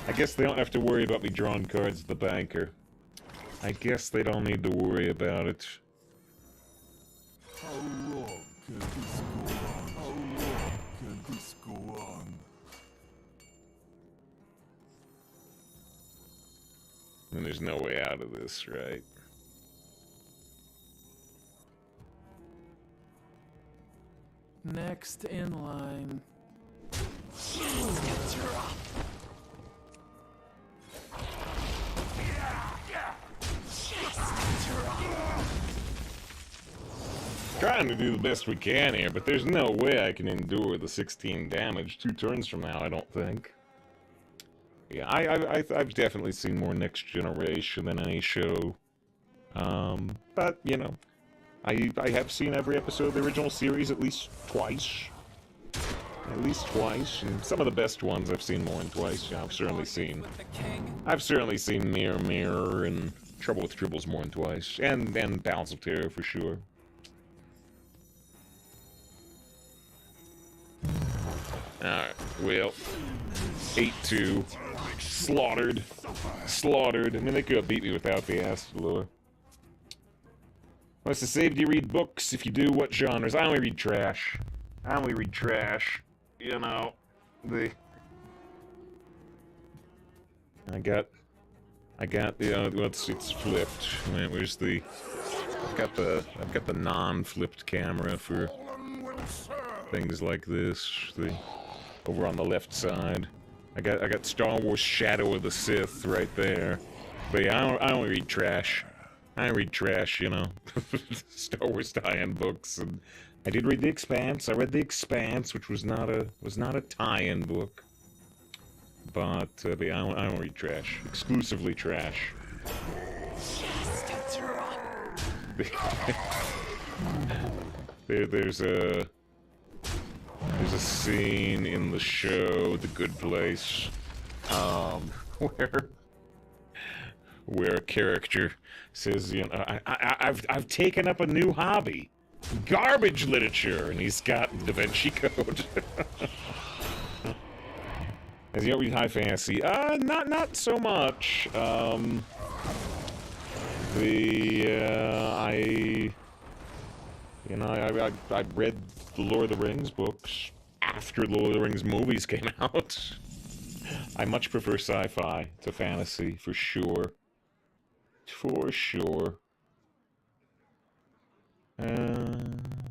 I guess they don't have to worry about me drawing cards at the banker. I guess they don't need to worry about it. How long can this go on? How long can this go on? And there's no way out of this, right? Next in line. trying to do the best we can here, but there's no way I can endure the 16 damage 2 turns from now, I don't think. Yeah, I've definitely seen more Next Generation than any show. But, you know, I have seen every episode of the original series at least twice. At least twice, and some of the best ones I've seen more than twice. Yeah, I've certainly seen Mirror Mirror and Trouble with Tribbles more than twice, and Balance of Terror for sure. Alright, well, 8-2, slaughtered. I mean, they could have beat me without the Astalor. What's to say, do you read books? If you do, what genres? I only read trash. You know, I got, well, it's flipped. Right, where's the, I've got the non-flipped camera for things like this. Over on the left side. I got Star Wars Shadow of the Sith right there. But yeah, I don't read trash. I read trash, you know. Star Wars tie-in books, and I did read The Expanse. I read The Expanse, which was not a tie-in book. But yeah, I don't read trash. Exclusively trash. There's a scene in the show The Good Place, where a character says, you know, I've taken up a new hobby. Garbage literature, and he's got Da Vinci Code. Has he read high fantasy? Not so much. I read the Lord of the Rings books after the Lord of the Rings movies came out. I much prefer sci-fi to fantasy, for sure. For sure.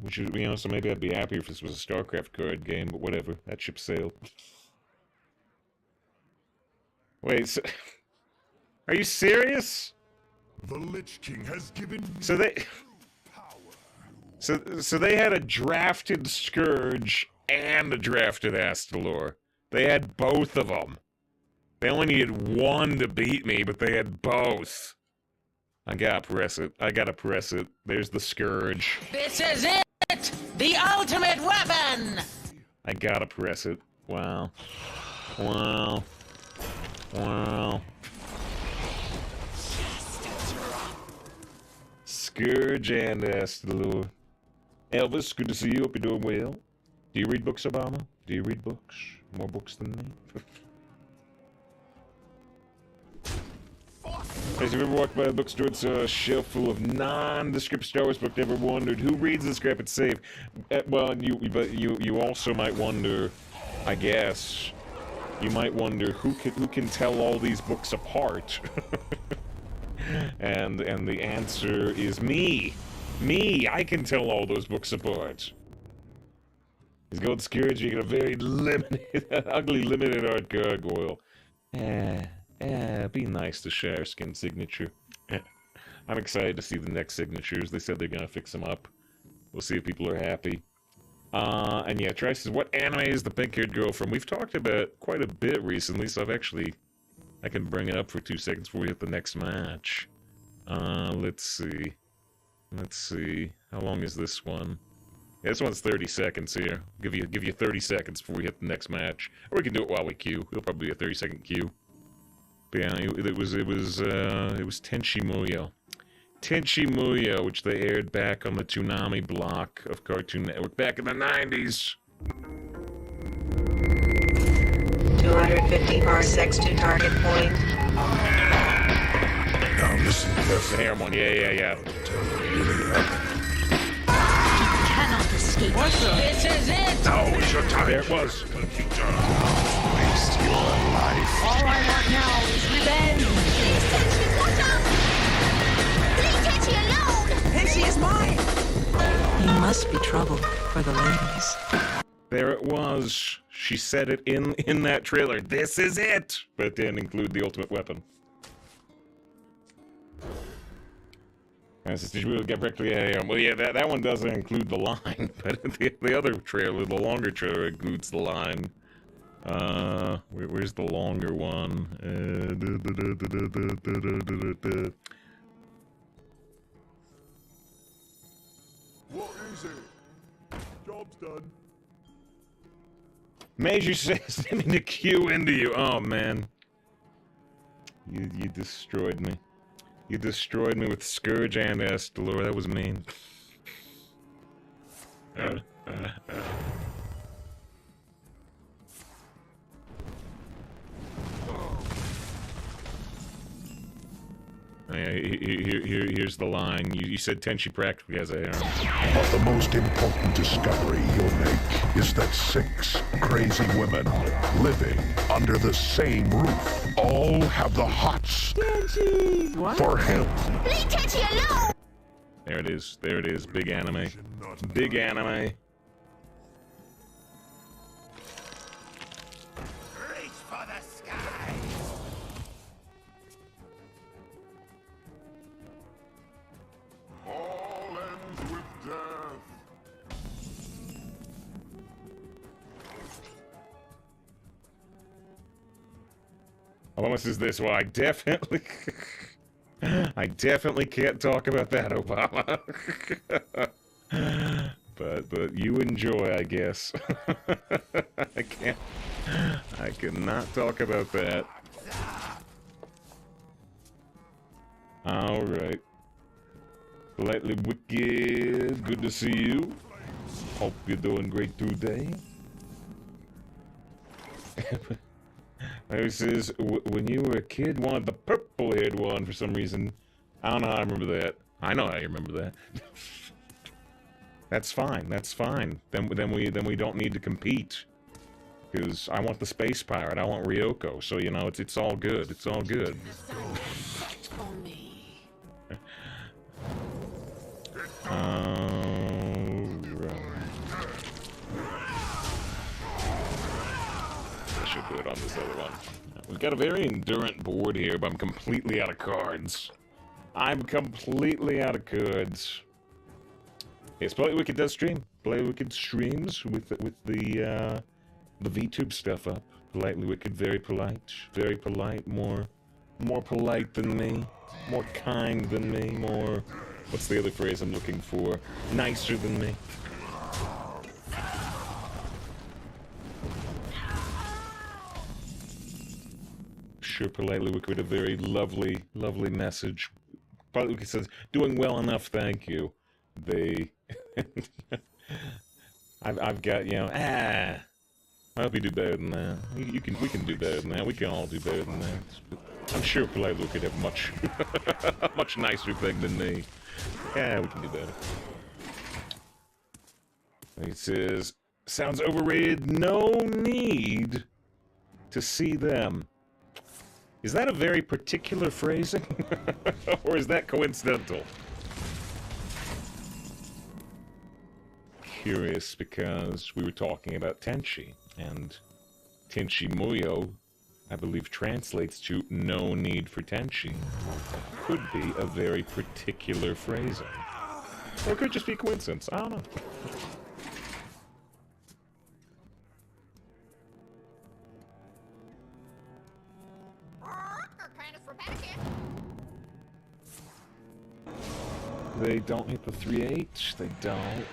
Which is, you know, so maybe I'd be happier if this was a StarCraft card game, but whatever. That ship sailed. Wait, so, are you serious? The Lich King has given me so they power. So they had a drafted Scourge and a drafted Astalor. They had both of them. They only needed one to beat me, but they had both. I gotta press it. There's the Scourge. This is it! The ultimate weapon! I gotta press it. Wow. Scourge and Astalor. Elvis, good to see you. Hope you're doing well. Do you read books, Obama? Do you read books? More books than me? Has you ever walked by a bookstore and saw a shelf full of nondescript Star Wars books? Ever wondered who reads this crap? It's safe. Well, you also might wonder, I guess, you might wonder who can tell all these books apart. and the answer is me. I can tell all those books apart. These Gold Scourge, you get a very limited, ugly limited art gargoyle. Be nice to Sharskin's signature. I'm excited to see the next signatures. They said they're gonna fix them up. We'll see if people are happy. And yeah, Trice says, what anime is the pink-haired girl from? We've talked about quite a bit recently, so I can bring it up for 2 seconds before we hit the next match. Let's see. How long is this one? Yeah, this one's 30 seconds here. Give you 30 seconds before we hit the next match. Or we can do it while we queue. It'll probably be a 30-second queue. But yeah, it was Tenchi Muyo. Tenchi Muyo, which they aired back on the Toonami block of Cartoon Network back in the 90s. 250 parsecs to target point. Now listen The carefully. hair one, yeah. Cannot escape. This is it! Now is your time. There it was. Waste your life. All I want now is revenge! Please, Tenchi, watch out! Leave Tenchi alone! Tenchi is mine! He must be trouble for the ladies. There it was. She said it in that trailer. This is it! But it didn't include the ultimate weapon. Did you really get wrecked? Yeah. Well, yeah, that one doesn't include the line, but the other trailer, the longer trailer, includes the line. Where's the longer one? What is it? Job's done. Major says I'm in the queue into you. Oh man, you destroyed me. You destroyed me with Scourge and Estalor. That was mean. Here's the line. You said Tenchi practically has a harem. But the most important discovery you'll make is that 6 crazy women living under the same roof all have the hots for him. Leave Tenchi alone! There it is. There it is. Big anime. Big anime. Reach for the sky. All ends with death. Almost is this. Well, I definitely can't talk about that, Obama. but you enjoy, I guess. I cannot talk about that. All right. Politely Wicked, good to see you. Hope you're doing great today. He says, when you were a kid, wanted the purple-haired one for some reason. I don't know how I remember that. I know how you remember that. That's fine. That's fine. Then we don't need to compete. Because I want the space pirate. I want Ryoko. So you know, it's all good. It's all good. I should do it on this other one. We've got a very endurant board here, but I'm completely out of cards. I'm completely out of cards. Yes, Polite Wicked does stream. Polite Wicked streams with the VTube stuff up. Politely Wicked, very polite, more polite than me, more kind than me, more. What's the other phrase I'm looking for? Nicer than me. Sure, Politely Wicked, a very lovely message. Politely Wicked says, doing well enough, thank you. They... I've got, you know, I hope you do better than that. We can do better than that. We can all do better than that. But I'm sure Politely Wicked have much, much nicer thing than me. Yeah, we can do better. He says, sounds overrated, no need to see them. Is that a very particular phrasing? Or is that coincidental? Curious, because we were talking about Tenchi, and Tenchi Muyo, I believe, translates to no need for Tenchi. Could be a very particular phrasing. Or it could just be coincidence. I don't know. They don't hit the 3/8. They don't.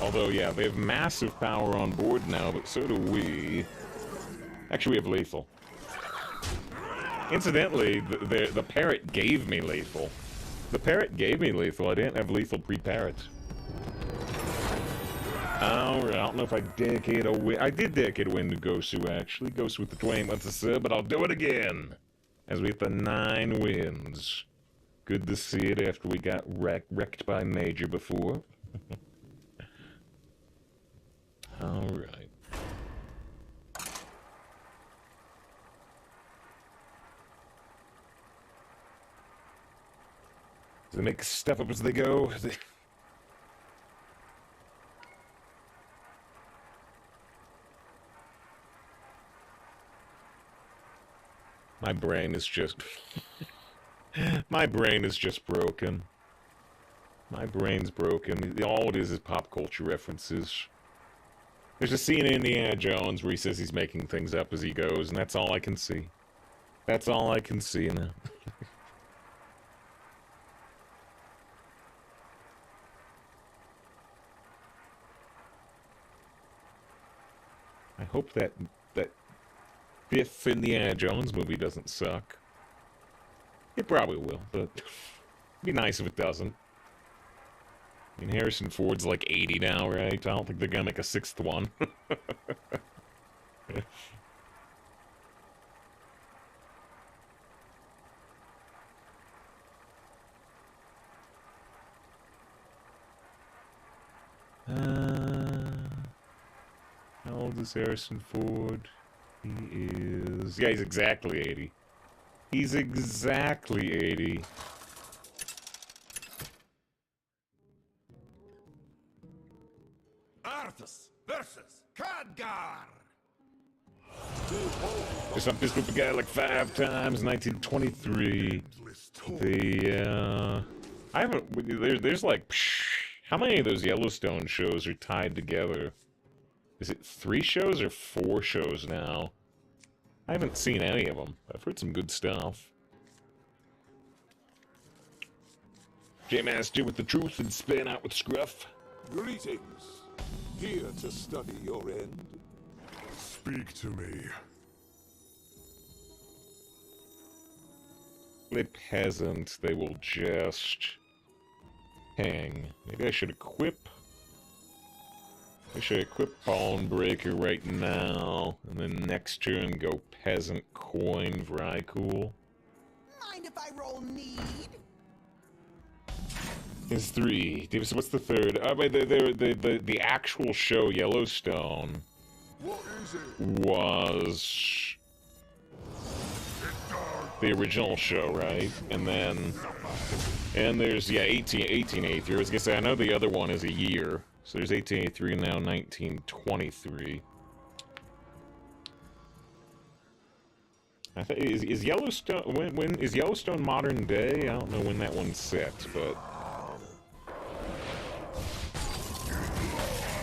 Although, yeah, they have massive power on board now, but so do we. Actually, we have lethal. Incidentally, the parrot gave me lethal. The parrot gave me lethal. I didn't have lethal pre-parrot. Alright, I don't know if I dedicate a win. I did dedicate a win to Gosu, actually. Gosu with the 20 months of sub, but I'll do it again. As we hit the 9 wins. Good to see it after we got wrecked by Major before. Alright. Do they make stuff up as they go? My brain is just... My brain is just broken. My brain's broken. All it is pop culture references. There's a scene in Indiana Jones where he says he's making things up as he goes, and that's all I can see. That's all I can see now. I hope that Biff Indiana Jones movie doesn't suck. It probably will, but it'd be nice if it doesn't. I mean, Harrison Ford's like 80 now, right? I don't think they're gonna make a 6th one. How old is Harrison Ford? He is... Yeah, he's exactly 80. He's exactly 80. Arthas versus Khadgar. Just up this stupid guy like 5 times, 1923. I haven't... There's like... How many of those Yellowstone shows are tied together? Is it 3 shows or 4 shows now? I haven't seen any of them. I've heard some good stuff. J-Master with the truth and spin out with scruff. Greetings. Here to study your end. Speak to me. The peasant, they will just hang. Maybe I should equip. I should equip Bonebreaker right now, and then next turn go Peasant Coin, very cool. Mind if I roll need? Is 3. Davis, what's the 3rd? Oh, wait, the actual show Yellowstone What is it? was the original show, right? And there's, yeah, 1883. I was gonna say, I know the other one is a year. So there's 1883 and now 1923. I think is Yellowstone when is Yellowstone modern day? I don't know when that one's set, but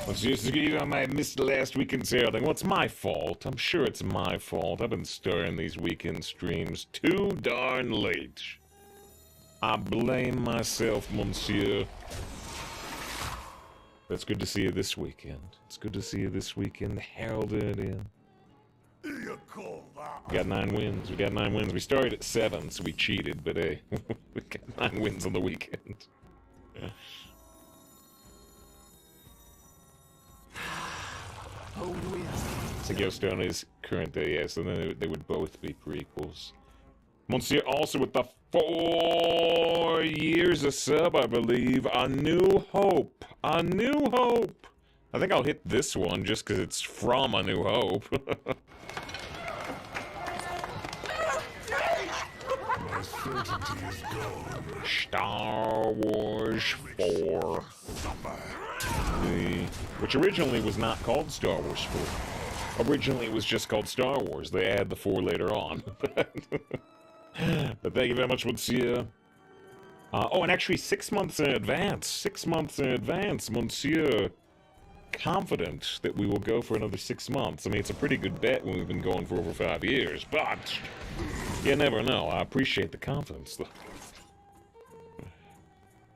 let's just get on my missed last weekend sale thing. Well, it's my fault. I'm sure it's my fault. I've been starting these weekend streams too darn late. I blame myself, monsieur. But it's good to see you this weekend. It's good to see you this weekend. Heralded it in. You call that? We got 9 wins. We got 9 wins. We started at 7, so we cheated, but hey, we got 9 wins on the weekend. Yeah. So Yellowstone is current day, yes, and then they would both be prequels. Monsieur also with the 4 years of sub, I believe. A New Hope. A New Hope. I think I'll hit this one just because it's from A New Hope. My certainty is gone. Star Wars 4. Which originally was not called Star Wars 4. Originally it was just called Star Wars. They add the 4 later on. But thank you very much, monsieur. Oh, and actually 6 months in advance. 6 months in advance, monsieur. Confident that we will go for another 6 months. I mean, it's a pretty good bet when we've been going for over 5 years, but you never know. I appreciate the confidence, though.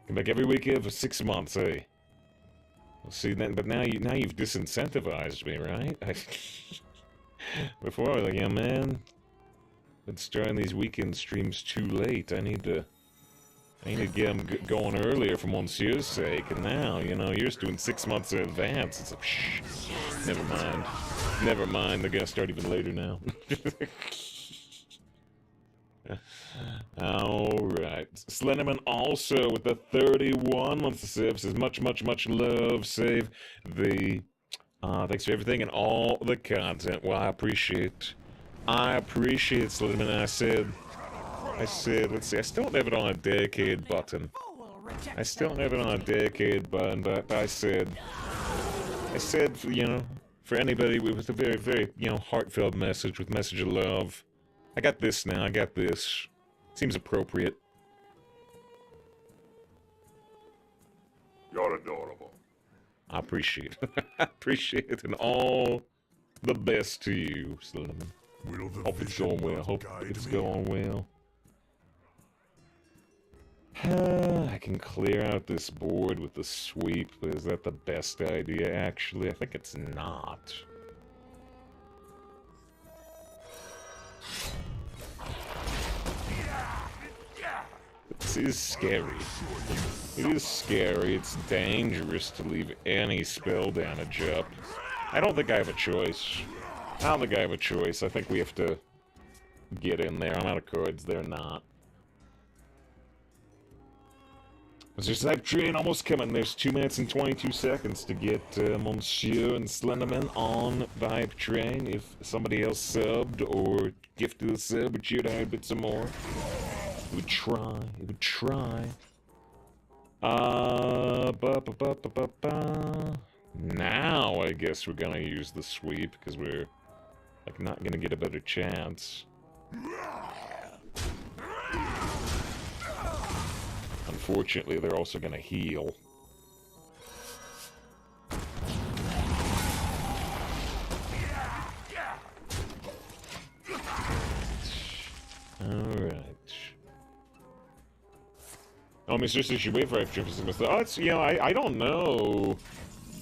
Come back every weekend for 6 months, eh? Well, see, then, but now you've disincentivized me, right? Before I was like, yeah, man, been starting these weekend streams too late. I need to get them going earlier for Monsieur's sake. And now, you know, you're just doing 6 months in advance. It's like, shh, never mind. Never mind. They're gonna start even later now. Alright. Slenderman also with the 31 months of sub says much love. Save the thanks for everything and all the content. Well, I appreciate Slenderman. I said let's see, I still don't have it on a dedicated button. I still don't have it on a dedicated button, but I said you know, for anybody with a very, very, you know, heartfelt message with message of love. I got this now. I got this. Seems appropriate. You're adorable. I appreciate it. I appreciate it, and all the best to you, Slim. Hope it's going well. Hope it's going well. I can clear out this board with the sweep, but is that the best idea, actually? I think it's not. This is scary. It is scary. It's dangerous to leave any spell damage up. I don't think I have a choice. I don't think I have a choice. I think we have to get in there. I'm out of cards. They're not. There's that train almost coming. There's 2 minutes and 22 seconds to get Monsieur and Slenderman on the hype train. If somebody else subbed or gifted a sub or cheered out a bit some more, it would try. It would try. Now I guess we're gonna use the sweep because we're like not gonna get a better chance. Unfortunately, they're also gonna heal. Alright. Oh, Mr. Sushi, wait for extra. Oh, it's, you know, I don't know.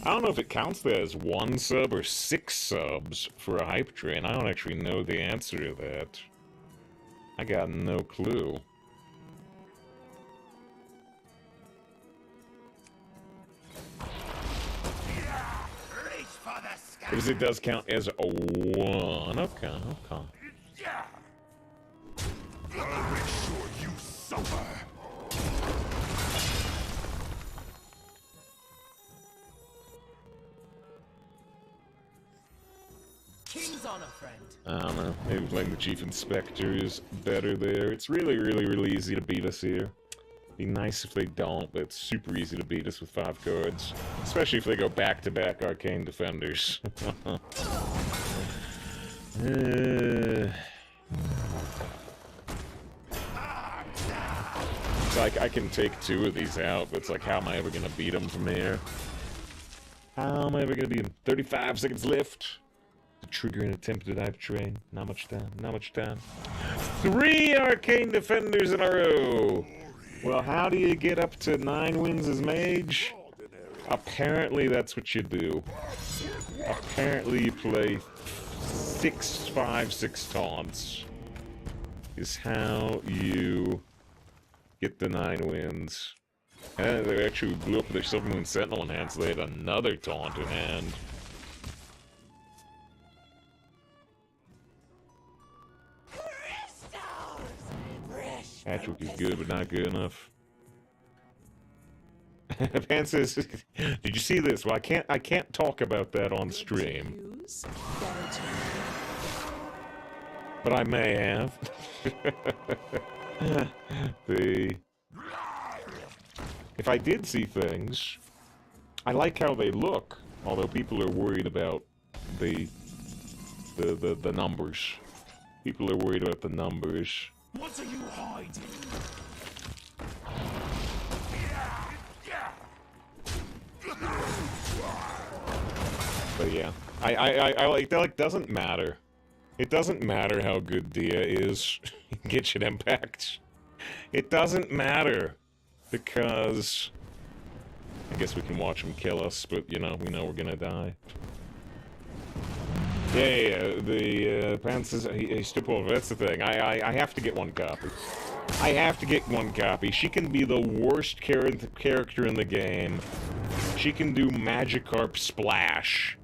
I don't know if it counts that as 1 sub or 6 subs for a hype train. I don't actually know the answer to that. I got no clue. Because it does count as a 1. Okay, okay. I'll make sure you suffer. King's honor, friend. I don't know. Maybe playing the Chief Inspector is better there. It's really easy to beat us here. Be nice if they don't, but it's super easy to beat us with 5 cards. Especially if they go back-to-back Arcane Defenders. It's like, I can take 2 of these out, but it's like, how am I ever gonna beat them from here? How am I ever gonna beat them? 35 seconds left. To trigger an attempted hype train. Not much time, not much time. 3 Arcane Defenders in a row! Well, how do you get up to 9 wins as mage? Apparently that's what you do. Apparently you play 6, 5, 6 taunts. Is how you get the 9 wins. And they actually blew up their Silver Moon Sentinel in hand, so they had another taunt in hand. Patchwerk is good, but not good enough. Pan says, "Did you see this? Well, I can't talk about that on stream, but I may have." If I did see things, I like how they look. Although people are worried about the numbers. People are worried about the numbers. What are you hiding? But yeah, I like that. Like, doesn't matter. It doesn't matter how good Dia is in Genshin Impact. It doesn't matter because I guess we can watch him kill us, but you know, we know we're gonna die. Yeah, the Pants is he's too poor. That's the thing. I have to get 1 copy. I have to get 1 copy. She can be the worst character in the game. She can do Magikarp Splash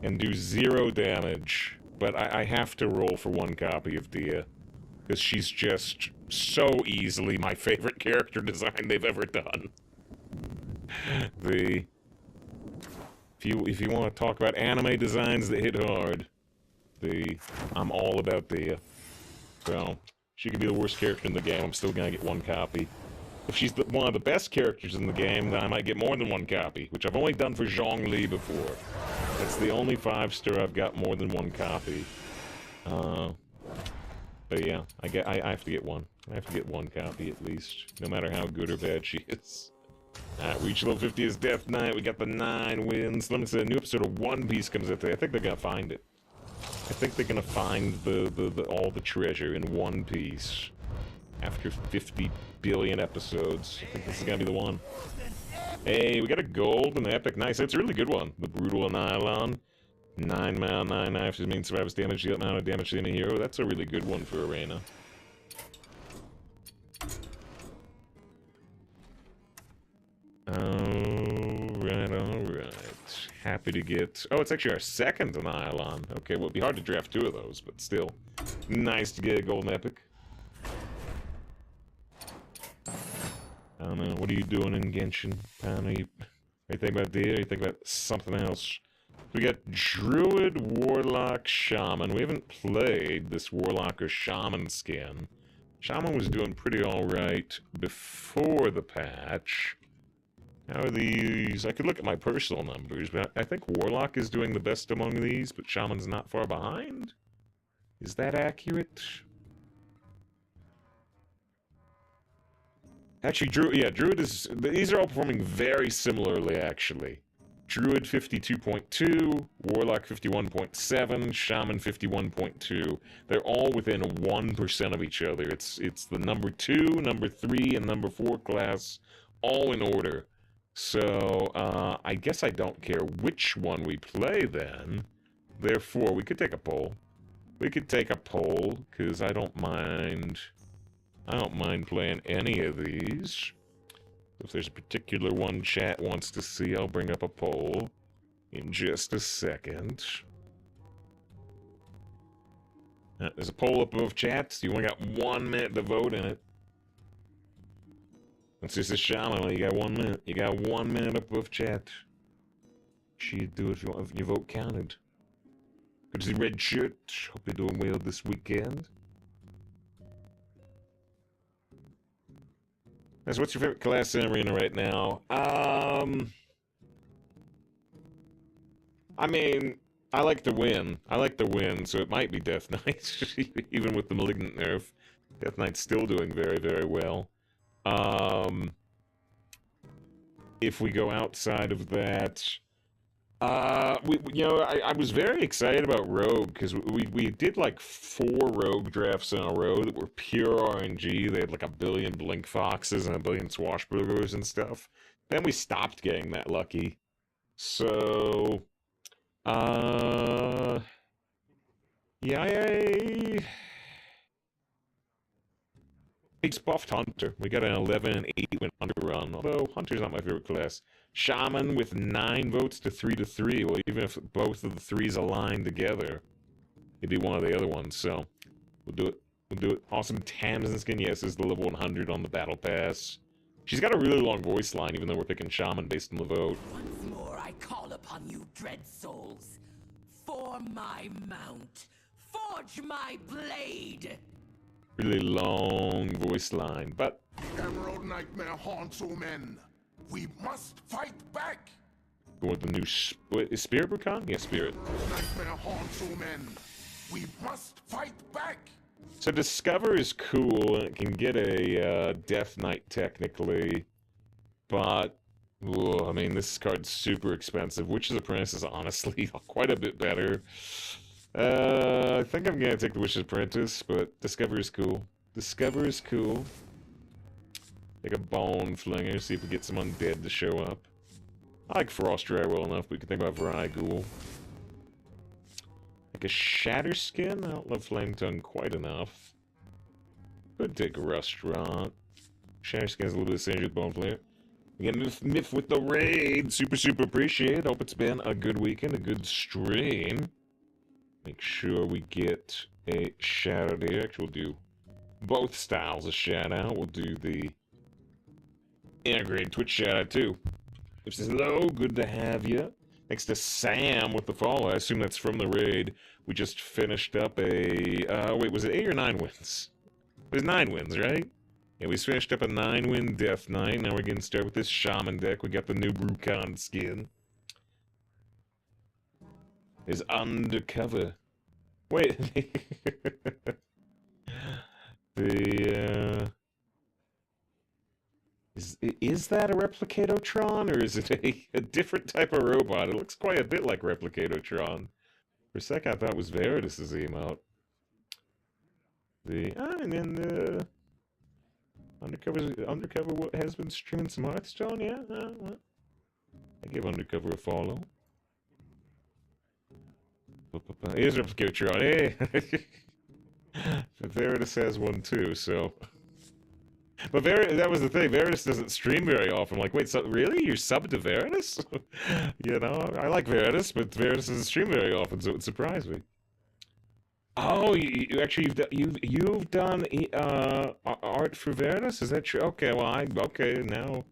and do 0 damage. But I have to roll for 1 copy of Dia. Because she's just so easily my favorite character design they've ever done. If you want to talk about anime designs that hit hard, I'm all about Dia. So, she could be the worst character in the game, I'm still gonna get 1 copy. If she's one of the best characters in the game, then I might get more than 1 copy, which I've only done for Zhongli before. That's the only 5-star I've got more than 1 copy. But yeah, I have to get 1. I have to get 1 copy at least, no matter how good or bad she is. Alright, reach level 50 is Death Knight. We got the 9 wins. Let me say a new episode of One Piece comes out today. I think they're gonna find it. I think they're gonna find all the treasure in One Piece. After 50 billion episodes. I think this is gonna be the one. Hey, we got a gold and epic. Nice. It's a really good one. The Brutal Nylon. 9 mana, 9 knives, which means survives damage, deal amount of damage to any hero. That's a really good one for Arena. Alright. Happy to get... Oh, it's actually our second Nylon. Okay, well, it'd be hard to draft 2 of those, but still. Nice to get a golden epic. I don't know. What are you doing in Genshin? Are you thinking about there? Are you thinking about something else? We got Druid, Warlock, Shaman. We haven't played this Warlock or Shaman skin. Shaman was doing pretty alright before the patch. How are these? I could look at my personal numbers, but I think Warlock is doing the best among these, but Shaman's not far behind? Is that accurate? Actually, Druid is... These are all performing very similarly, actually. Druid 52.2, Warlock 51.7, Shaman 51.2. They're all within 1% of each other. It's the number 2, number 3, and number 4 class, all in order. So, I guess I don't care which one we play then. Therefore, we could take a poll. We could take a poll, because I don't mind playing any of these. If there's a particular one chat wants to see, I'll bring up a poll in just a second. There's a poll up above chat. You only got 1 minute to vote in it. It's just a Shaman. You got 1 minute. You got 1 minute up above chat. You do it if you want your vote counted. Good to see Red Shirt. Hope you're doing well this weekend. Guys, what's your favorite class in Arena right now? I mean, I like to win. So it might be Death Knight, even with the Malignant nerf. Death Knight's still doing very, very well. If we go outside of that... I was very excited about Rogue, because we did like 4 Rogue drafts in a row that were pure RNG. They had like 1 billion Blink Foxes and 1 billion Swashbucklers and stuff. Then we stopped getting that lucky. So, we buffed Hunter. We got an 11 and 8 win underrun, although Hunter's not my favorite class. Shaman with 9 votes to 3-3. Well, even if both of the 3s align together, it'd be one of the other ones, so we'll do it. Awesome Tamsin skin, yes, is the level 100 on the Battle Pass. She's got a really long voice line, even though we're picking Shaman based on the vote. Once more I call upon you, dread souls. Form my mount. Forge my blade. Really long voice line, but... Emerald Nightmare haunts all men. We must fight back! Go with the new... Is Spirit Brucon? Yeah, Spirit. Nightmare haunts all men. We must fight back! So Discover is cool, and it can get a Death Knight technically, but... I mean, this card's super expensive. Witch's Apprentice is honestly quite a bit better. I think I'm gonna take the Witch's Apprentice, but Discover is cool. Take a Bone Flinger, see if we get some undead to show up. I like Frost Dry well enough, but we can think about Vryghoul. Like a Shatter Skin? I don't love Flame Tongue quite enough. Could take Restaurant. Shatter Skin is a little bit synergy with Bone Flinger. Again, Myth with the raid. Super appreciate. Hope it's been a good weekend, a good stream. Make sure we get a shout out here. Actually, we'll do both styles of shout out. We'll do the integrated Twitch shout out too. Which is hello, good to have you. Thanks to Sam with the follow. I assume that's from the raid. We just finished up a wait, was it 8 or 9 wins? It was 9 wins, right? Yeah, we finished up a 9-win Death Knight. Now we're getting started with this Shaman deck. We got the new Brucon skin. Is undercover. Wait. Is Is that a Replicatotron, or is it a different type of robot? It looks quite a bit like Replicatotron. For a second, I thought it was Veritas' emote. And then Undercover has been streaming some Hearthstone, yeah? Well, I give Undercover a follow. Here's Replicatotron, hey! Veritas has one too, so... But that was the thing, Veritas doesn't stream very often. I'm like, wait, so really? You're subbed to Veritas? You know, I like Veritas, but Veritas doesn't stream very often, so it would surprise me. Oh, you actually you've done art for Veritas? Is that true? Okay, well okay now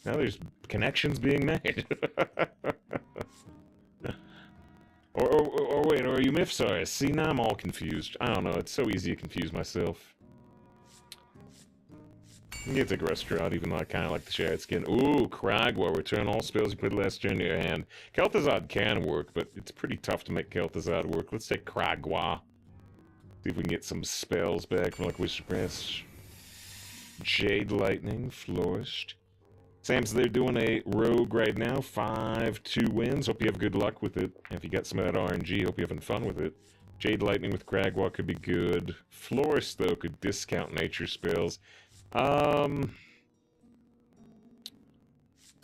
there's connections being made. or wait, or are you Mythsaurus? See, now I'm all confused. I don't know. It's so easy to confuse myself. You can take a restaurant, even though I kind of like the shared skin. Ooh, Kragwa. Return all spells you put last turn to your hand. Kel'Thuzad can work, but it's pretty tough to make Kel'Thuzad work. Let's take Kragwa. See if we can get some spells back from like Wizard Press. Jade Lightning, Florist. Sam's there doing a rogue right now. 5-2 wins. Hope you have good luck with it. And if you got some of that RNG, hope you're having fun with it. Jade Lightning with Kragwa could be good. Florist, though, could discount nature spells.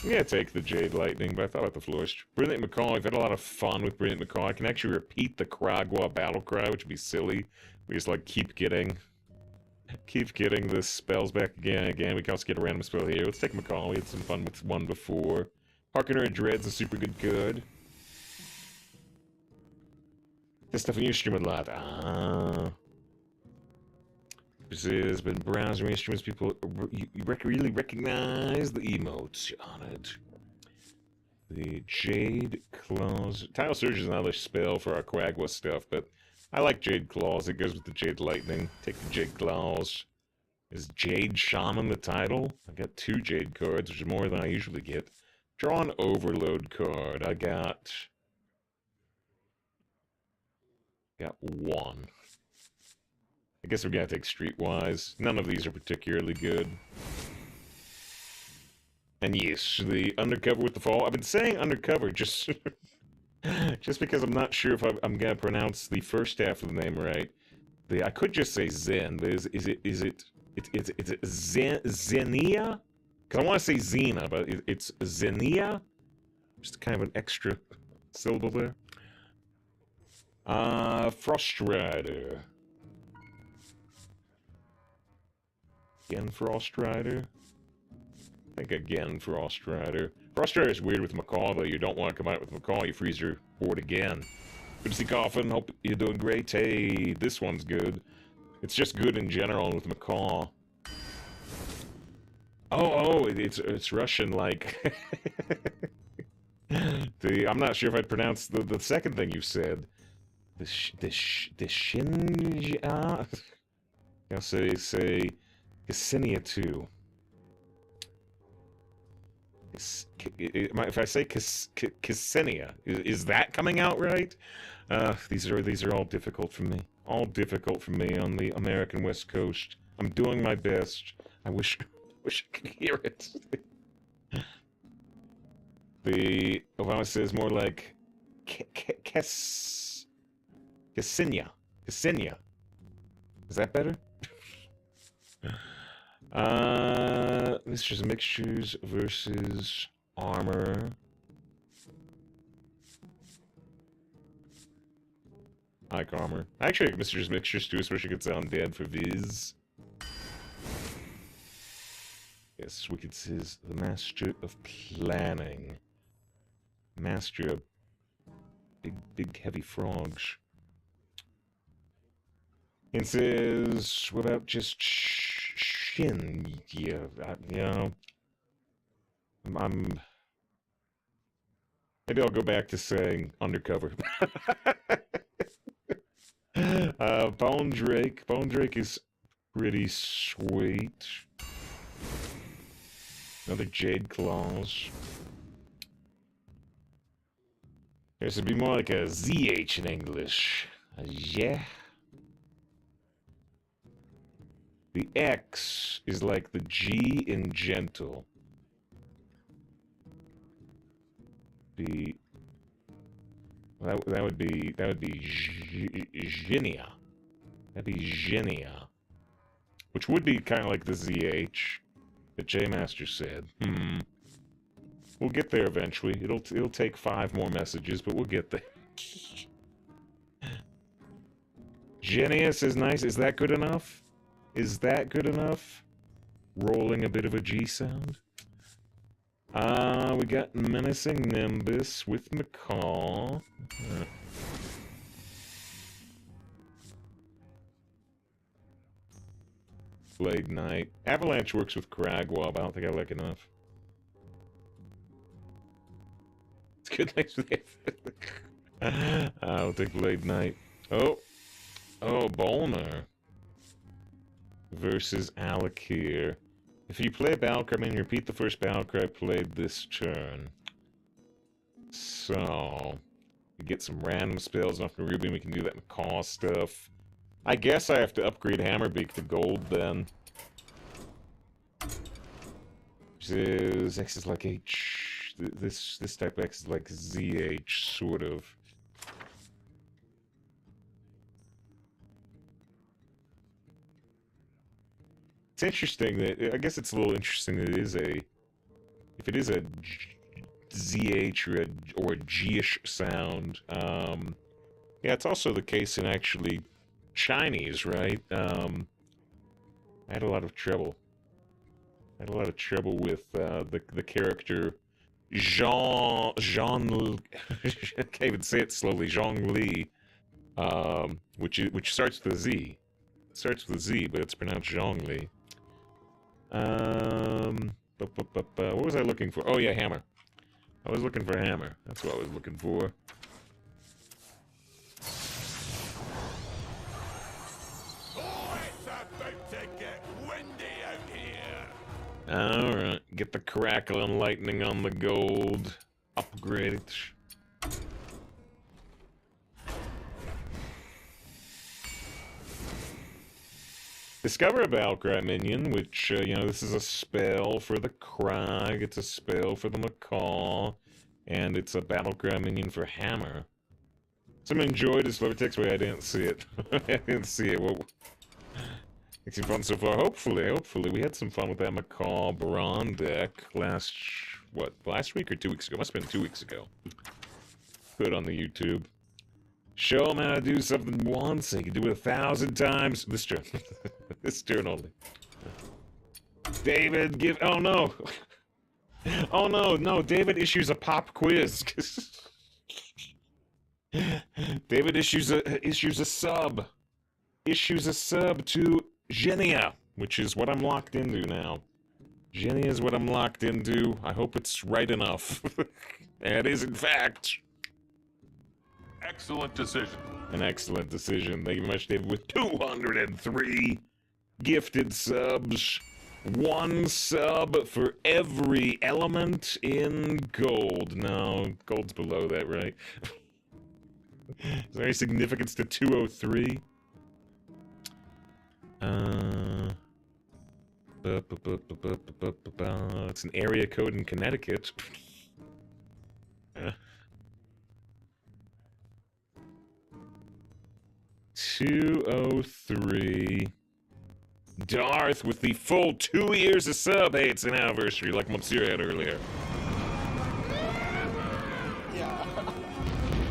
Yeah, take the Jade Lightning, but I thought about the Florist. Brilliant Macaw, I've had a lot of fun with Brilliant Macaw. I can actually repeat the Kragwa battle cry, which would be silly. We just, like, keep getting the spells back again and again. We can also get a random spell here. Let's take Macaw. We had some fun with one before. Harkener and Dread's a super good card. This stuff when you stream a lot. This has been browsing instruments. People really recognize the emotes. You're honored. The Jade Claws. Tidal Surge is another spell for our Kragwa stuff, but I like Jade Claws. It goes with the Jade Lightning. Take the Jade Claws. Is Jade Shaman the title? I got 2 Jade cards, which is more than I usually get. Draw an Overload card. I got 1. I guess we're gonna take Streetwise. None of these are particularly good. And yes, the Undercover with the Fall. I've been saying Undercover just just because I'm not sure if I'm gonna pronounce the first half of the name right. I could just say Zen, but is it Xenia? Because I want to say Xena, but it's Xenia. Just kind of an extra syllable there. Frost Rider. Again, Frost Rider. I think again, Frost Rider. Frost Rider is weird with Macaw, though. You don't want to come out with Macaw. You freeze your board again. Good to see Coffin. Hope you're doing great. Hey, this one's good. It's just good in general with Macaw. Oh, it's Russian, like... I'm not sure if I'd pronounce the second thing you said. The Shinja... I'll say... Ksenia 2. If I say Ksenia, is that coming out right? These are all difficult for me. All difficult for me on the American West Coast. I'm doing my best. I wish I could hear it. The Obama says more like Ksenia. Ksenia. Is that better? Mixtures and Mixtures versus Armor. I like Armor. I actually like Mixtures and Mixtures too, especially if it's Undead for Viz. Yes, Wicked says the Master of Planning. Master of big heavy frogs. It says, what about just Shin? Yeah, you know, maybe I'll go back to saying Undercover. Bone Drake. Bone Drake is pretty sweet. Another Jade Claws. This would be more like a ZH in English. Yeah. The X is like the G in gentle. be... That would be Genia. That'd be Genia. Which would be kind of like the ZH that J-Master said. We'll get there eventually. It'll take 5 more messages, but we'll get there. Genius is nice. Is that good enough? Is that good enough? Rolling a bit of a G sound. We got Menacing Nimbus with McCall. Blade Knight. Avalanche works with Cragwab. I don't think I like enough. It's good next to I'll take Blade Knight. Oh, Bolner versus Alakir. If you play a battle cry, you repeat the first battle cry played this turn. So, we get some random spells off the Ruby. We can do that McCall stuff. I guess I have to upgrade Hammerbeak to gold then. X is like H. This type X is like ZH, sort of. It's interesting that, I guess it's a little interesting that it is if it is a ZH or a G-ish sound, yeah, it's also the case in actually Chinese, right? I had a lot of trouble. With the character Jean I can't even say it slowly. Zhongli, which starts with a Z. It starts with a Z, but it's pronounced Zhongli. What was I looking for? Oh yeah, hammer. I was looking for hammer. That's what I was looking for. Alright, get the crackle and lightning on the gold. Upgrade it. Discover a Battlecry minion, which, you know, this is a spell for the Krag, it's a spell for the Macaw, and it's a Battlecry minion for Hammer. Someone enjoyed this flavor text. Wait, I didn't see it. I didn't see it. Well, it's been fun so far. Hopefully. We had some fun with that Macaw Baron deck last week or 2 weeks ago? Must have been 2 weeks ago. Put it on the YouTube. Show him how to do something once, he can do it 1,000 times. This turn. This turn only. David, oh no! Oh no, David issues a pop quiz. David issues a sub. Issues a sub to Genia, which is what I'm locked into now. Genia is what I'm locked into. I hope it's right enough. And it is, in fact. Excellent decision. An excellent decision. Thank you very much, David, with 203 gifted subs. 1 sub for every element in gold. No, gold's below that, right? Is there any significance to 203? It's an area code in Connecticut. 203. Darth with the full 2 years of sub. Hey, it's an anniversary like Monsieur had earlier.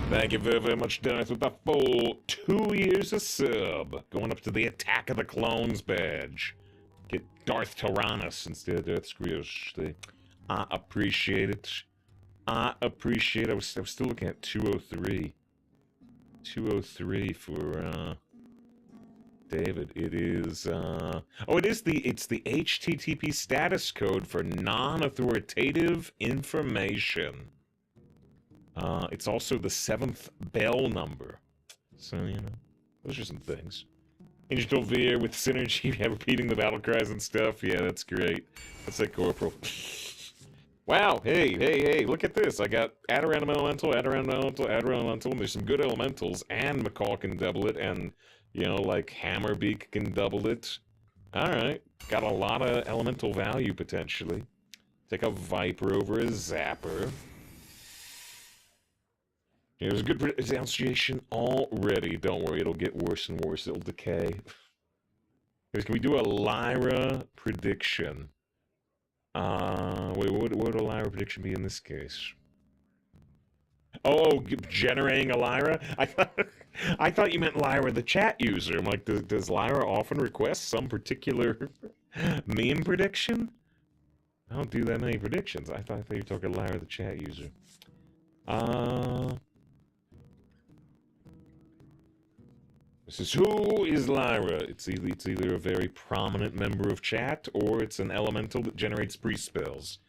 Thank you very, very much, Darth, with the full 2 years of sub. Going up to the Attack of the Clones badge. Get Darth Tyrannus instead of Darth Skriosh. I appreciate it. I was still looking at 203. 203 for, David. It is, it's the HTTP status code for non-authoritative information. It's also the 7th bell number. So, you know, those are some things. Angel Veer with synergy, yeah, repeating the battle cries and stuff. Yeah, that's great. That's like Corporal. Wow, hey, look at this. I got Adirandom Elemental, and there's some good elementals, and Macaw can double it, and, you know, like Hammerbeak can double it. Alright, got a lot of elemental value, potentially. Take a Viper over a Zapper. It was a good pronunciation already. Don't worry, it'll get worse and worse. It'll decay. Can we do a Lyra prediction? Wait, what would a Lyra prediction be in this case? Oh, generating a Lyra? I thought you meant Lyra, the chat user. I'm like, does Lyra often request some particular meme prediction? I don't do that many predictions. I thought you were talking Lyra, the chat user. This is who is Lyra? It's either a very prominent member of chat, or it's an elemental that generates priest spells.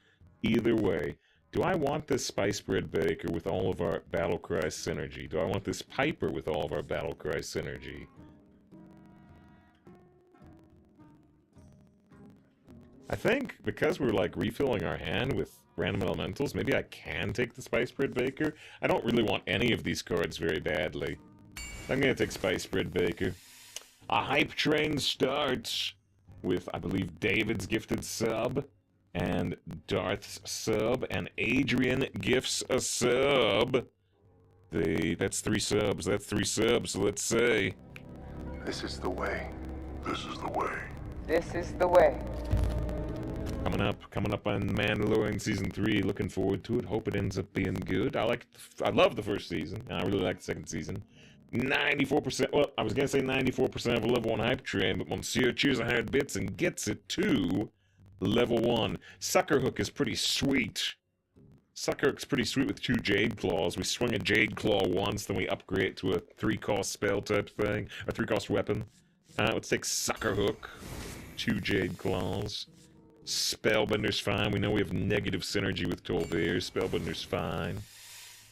Either way. Do I want this Spice Bread Baker with all of our Battlecry synergy? Do I want this Piper with all of our Battlecry synergy? I think, because we're, like, refilling our hand with random elementals, maybe I can take the Spice Bread Baker. I don't really want any of these cards very badly. I'm gonna take Spice Bread Baker. A hype train starts with, I believe, David's gifted sub, and Darth's sub, and Adrian gifts a sub. That's 3 subs. That's 3 subs, let's say. This is the way. This is the way. This is the way. Coming up on Mandalorian Season 3. Looking forward to it. Hope it ends up being good. I love the first season, and I really like the second season. 94%, well, I was gonna say 94% of a level 1 hype train, but Monsieur cheers 100 bits and gets it to level 1. Sucker Hook is pretty sweet. Sucker Hook's pretty sweet with 2 Jade Claws. We swing a Jade Claw once, then we upgrade it to a 3-cost spell type thing, or 3-cost weapon. Let's take Sucker Hook. 2 Jade Claws. Spellbender's fine. We know we have negative synergy with Tolvair. Spellbender's fine.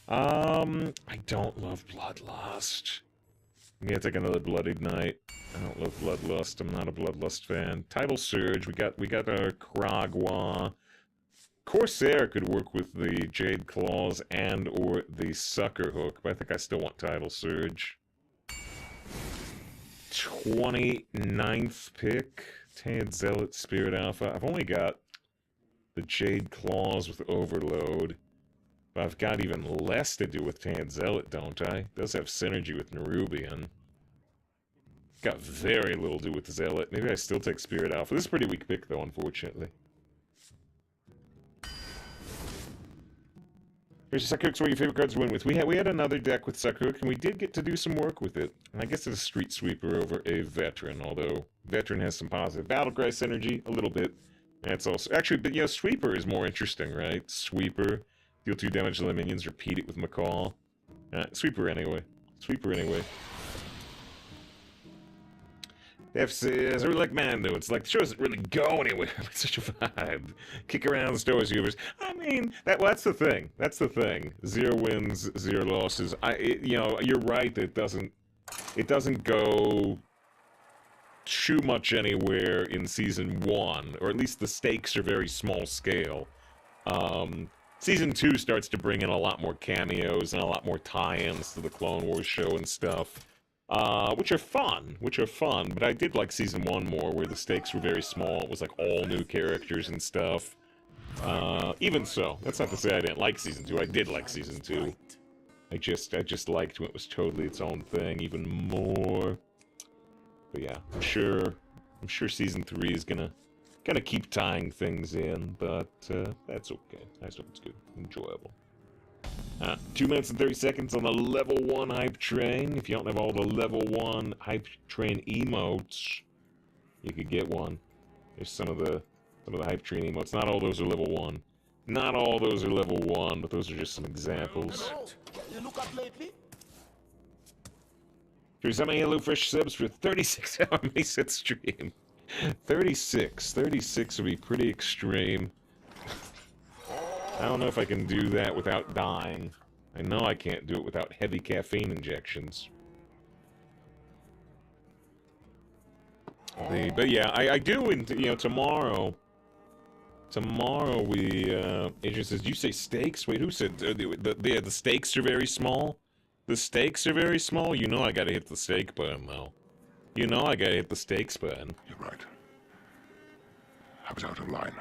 I don't love Bloodlust. I'm gonna take another Bloodied Knight. I don't love Bloodlust. I'm not a Bloodlust fan. Tidal Surge. We got our Kragwa. Corsair could work with the Jade Claws and or the Sucker Hook, but I think I still want Tidal Surge. 29th pick. Tad Zealot, Spirit Alpha. I've only got the Jade Claws with Overload. But I've got even less to do with Tad Zealot, don't I? It does have synergy with Nerubian. Got very little to do with the Zealot. Maybe I still take Spirit Alpha. This is a pretty weak pick, though, unfortunately. Here's Sucker Hook's where your favorite cards win with. We had another deck with Sucker Hook, and we did get to do some work with it. And I guess it's a Street Sweeper over a Veteran, although Veteran has some positive Battlecry synergy, a little bit. And it's also... Actually, but yeah, Sweeper is more interesting, right? Sweeper. Deal 2 damage to the minions, repeat it with Macaw. Sweeper anyway. Sweeper anyway. F says, I really like Mando. It's like the show doesn't really go anywhere. It's such a vibe. Kick around the Star Wars universe. I mean, that's the thing. That's the thing. 0 wins, 0 losses. You know, you're right that it doesn't go too much anywhere in Season 1, or at least the stakes are very small scale. Season 2 starts to bring in a lot more cameos and a lot more tie-ins to the Clone Wars show and stuff, which are fun, but I did like Season 1 more, where the stakes were very small. It was like all new characters and stuff. Even so, that's not to say I didn't like Season 2. I did like Season 2. I just liked when it was totally its own thing even more. But yeah, I'm sure Season 3 is gonna keep tying things in, but that's okay. I hope it's good. Enjoyable. 2 minutes and 30 seconds on the level 1 hype train. If you don't have all the level 1 hype train emotes, you could get one. There's some of the hype train emotes. Not all those are level 1. Not all those are level 1, but those are just some examples. Here's how many HelloFresh subs for 36-hour Mesa stream. 36 would be pretty extreme. I don't know if I can do that without dying. I know I can't do it without heavy caffeine injections. But yeah, I do, you know, tomorrow we, Adrian says, you say stakes? Wait, who said, the stakes are very small? The stakes are very small? You know I gotta hit the stake button, though. You know I gotta hit the stakes button. You're right. I was out of line.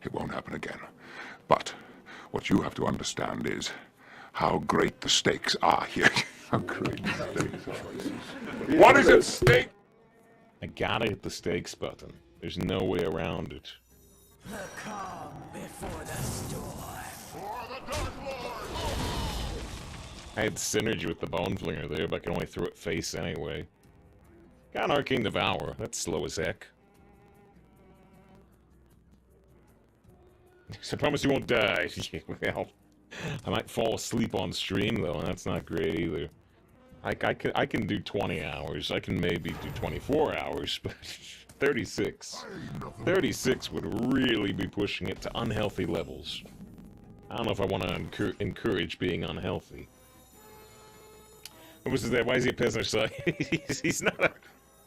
It won't happen again. But what you have to understand is how great the stakes are here. How great the stakes are. What is at stake? I gotta hit the stakes button. There's no way around it. The calm before the storm. I had synergy with the Bone Flinger there, but I can only throw it face anyway. Got an Arcane Devour. That's slow as heck. So I promise you won't die. Well, I might fall asleep on stream, though, and that's not great either. I can do 20 hours. I can maybe do 24 hours, but 36. 36 would really be pushing it to unhealthy levels. I don't know if I want to encourage being unhealthy. What was that? Why is he a peasant? So he's not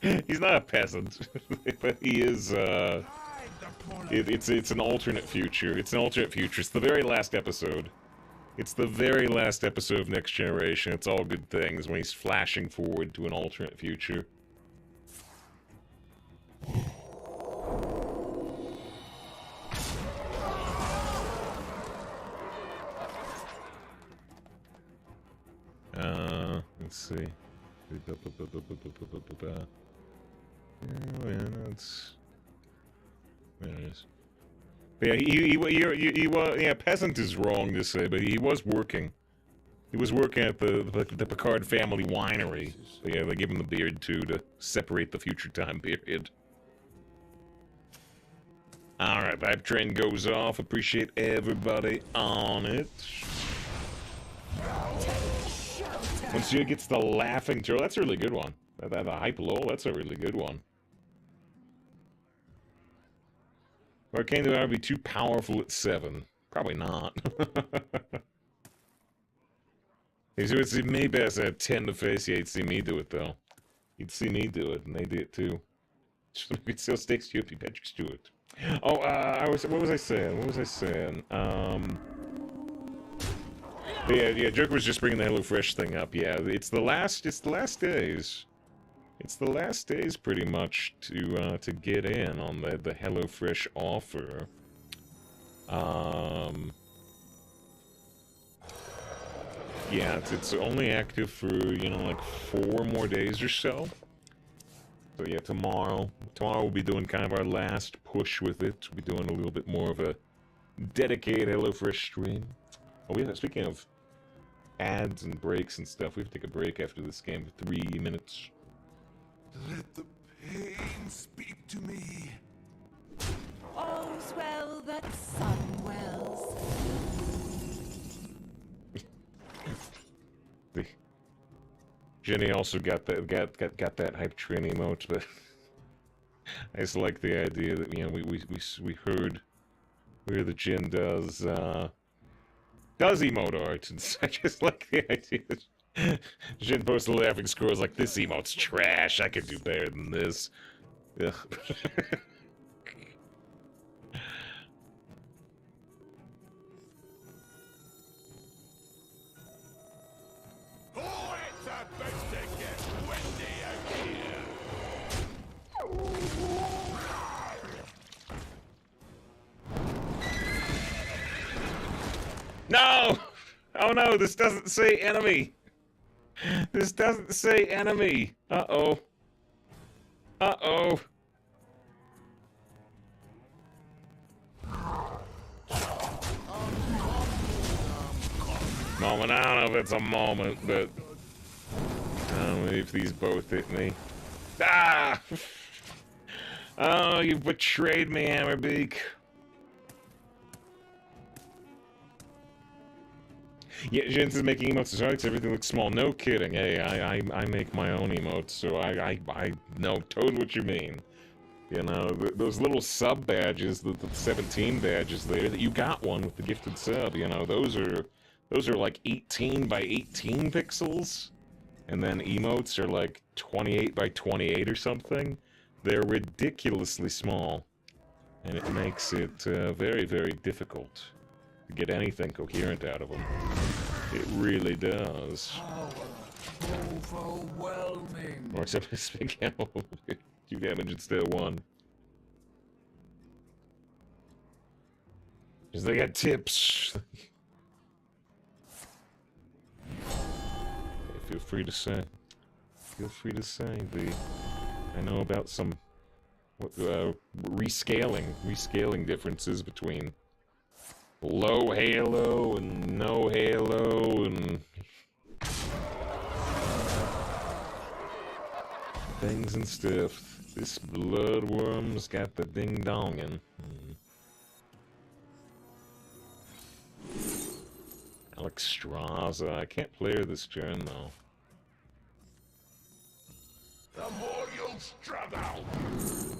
a peasant, but he is. It's an alternate future. It's an alternate future. It's the very last episode. It's the very last episode of Next Generation. It's all good things when he's flashing forward to an alternate future. Let's see. Oh, yeah, that's... There it is. But yeah, yeah, peasant is wrong to say, but he was working. He was working at the Picard family winery. So yeah, they give him the beard too to separate the future time period. Alright, Vibe Train goes off. Appreciate everybody on it. Once you gets the laughing turtle, that's a really good one. That hype low, that's a really good one. Arcane Devour would be too powerful at 7. Probably not. So it's me best at 10 to face. Yeah, you'd see me do it though. You'd see me do it, and they did it too. It still stakes to you if you Patchwerk do it. Oh, what was I saying? Yeah, Joker was just bringing the HelloFresh thing up. Yeah, it's the last days. It's the last days, pretty much, to get in on the HelloFresh offer. Yeah, it's only active for, you know, like 4 more days or so. So yeah, tomorrow we'll be doing kind of our last push with it. We'll be doing a little bit more of a dedicated HelloFresh stream. Oh, yeah, speaking of ads and breaks and stuff, we have to take a break after this game for 3 minutes. Let the pain speak to me. All's well that sun wells. Jenny also got that hype train emote, but I just like the idea that, you know, we heard that Jen does emote art, and I just like the idea that Jen posted laughing scrolls like, this emote's trash, I could do better than this. Ugh. No! Oh no, this doesn't say enemy! This doesn't say enemy! Uh-oh. Uh-oh. Moment, I don't know if it's a moment, but... maybe if these both hit me. Ah! Oh, you betrayed me, Hammerbeak. Yeah, Jens is making emotes. Sorry, everything looks small. No kidding. Hey, I make my own emotes, so I know totally what you mean. You know, those little sub badges, the 17 badges there, that you got one with the gifted sub. You know, those are like 18 by 18 pixels, and then emotes are like 28 by 28 or something. They're ridiculously small, and it makes it very, very difficult to get anything coherent out of them. It really does. Overwhelming. Or except for big ammo, 2 damage instead of 1. Because they got tips. Feel free to say. Feel free to say. I know about some rescaling differences between low halo and no halo and things and stuff. This bloodworm's got the ding dongin'. Alexstrasza. I can't play her this turn though. The more you'll struggle,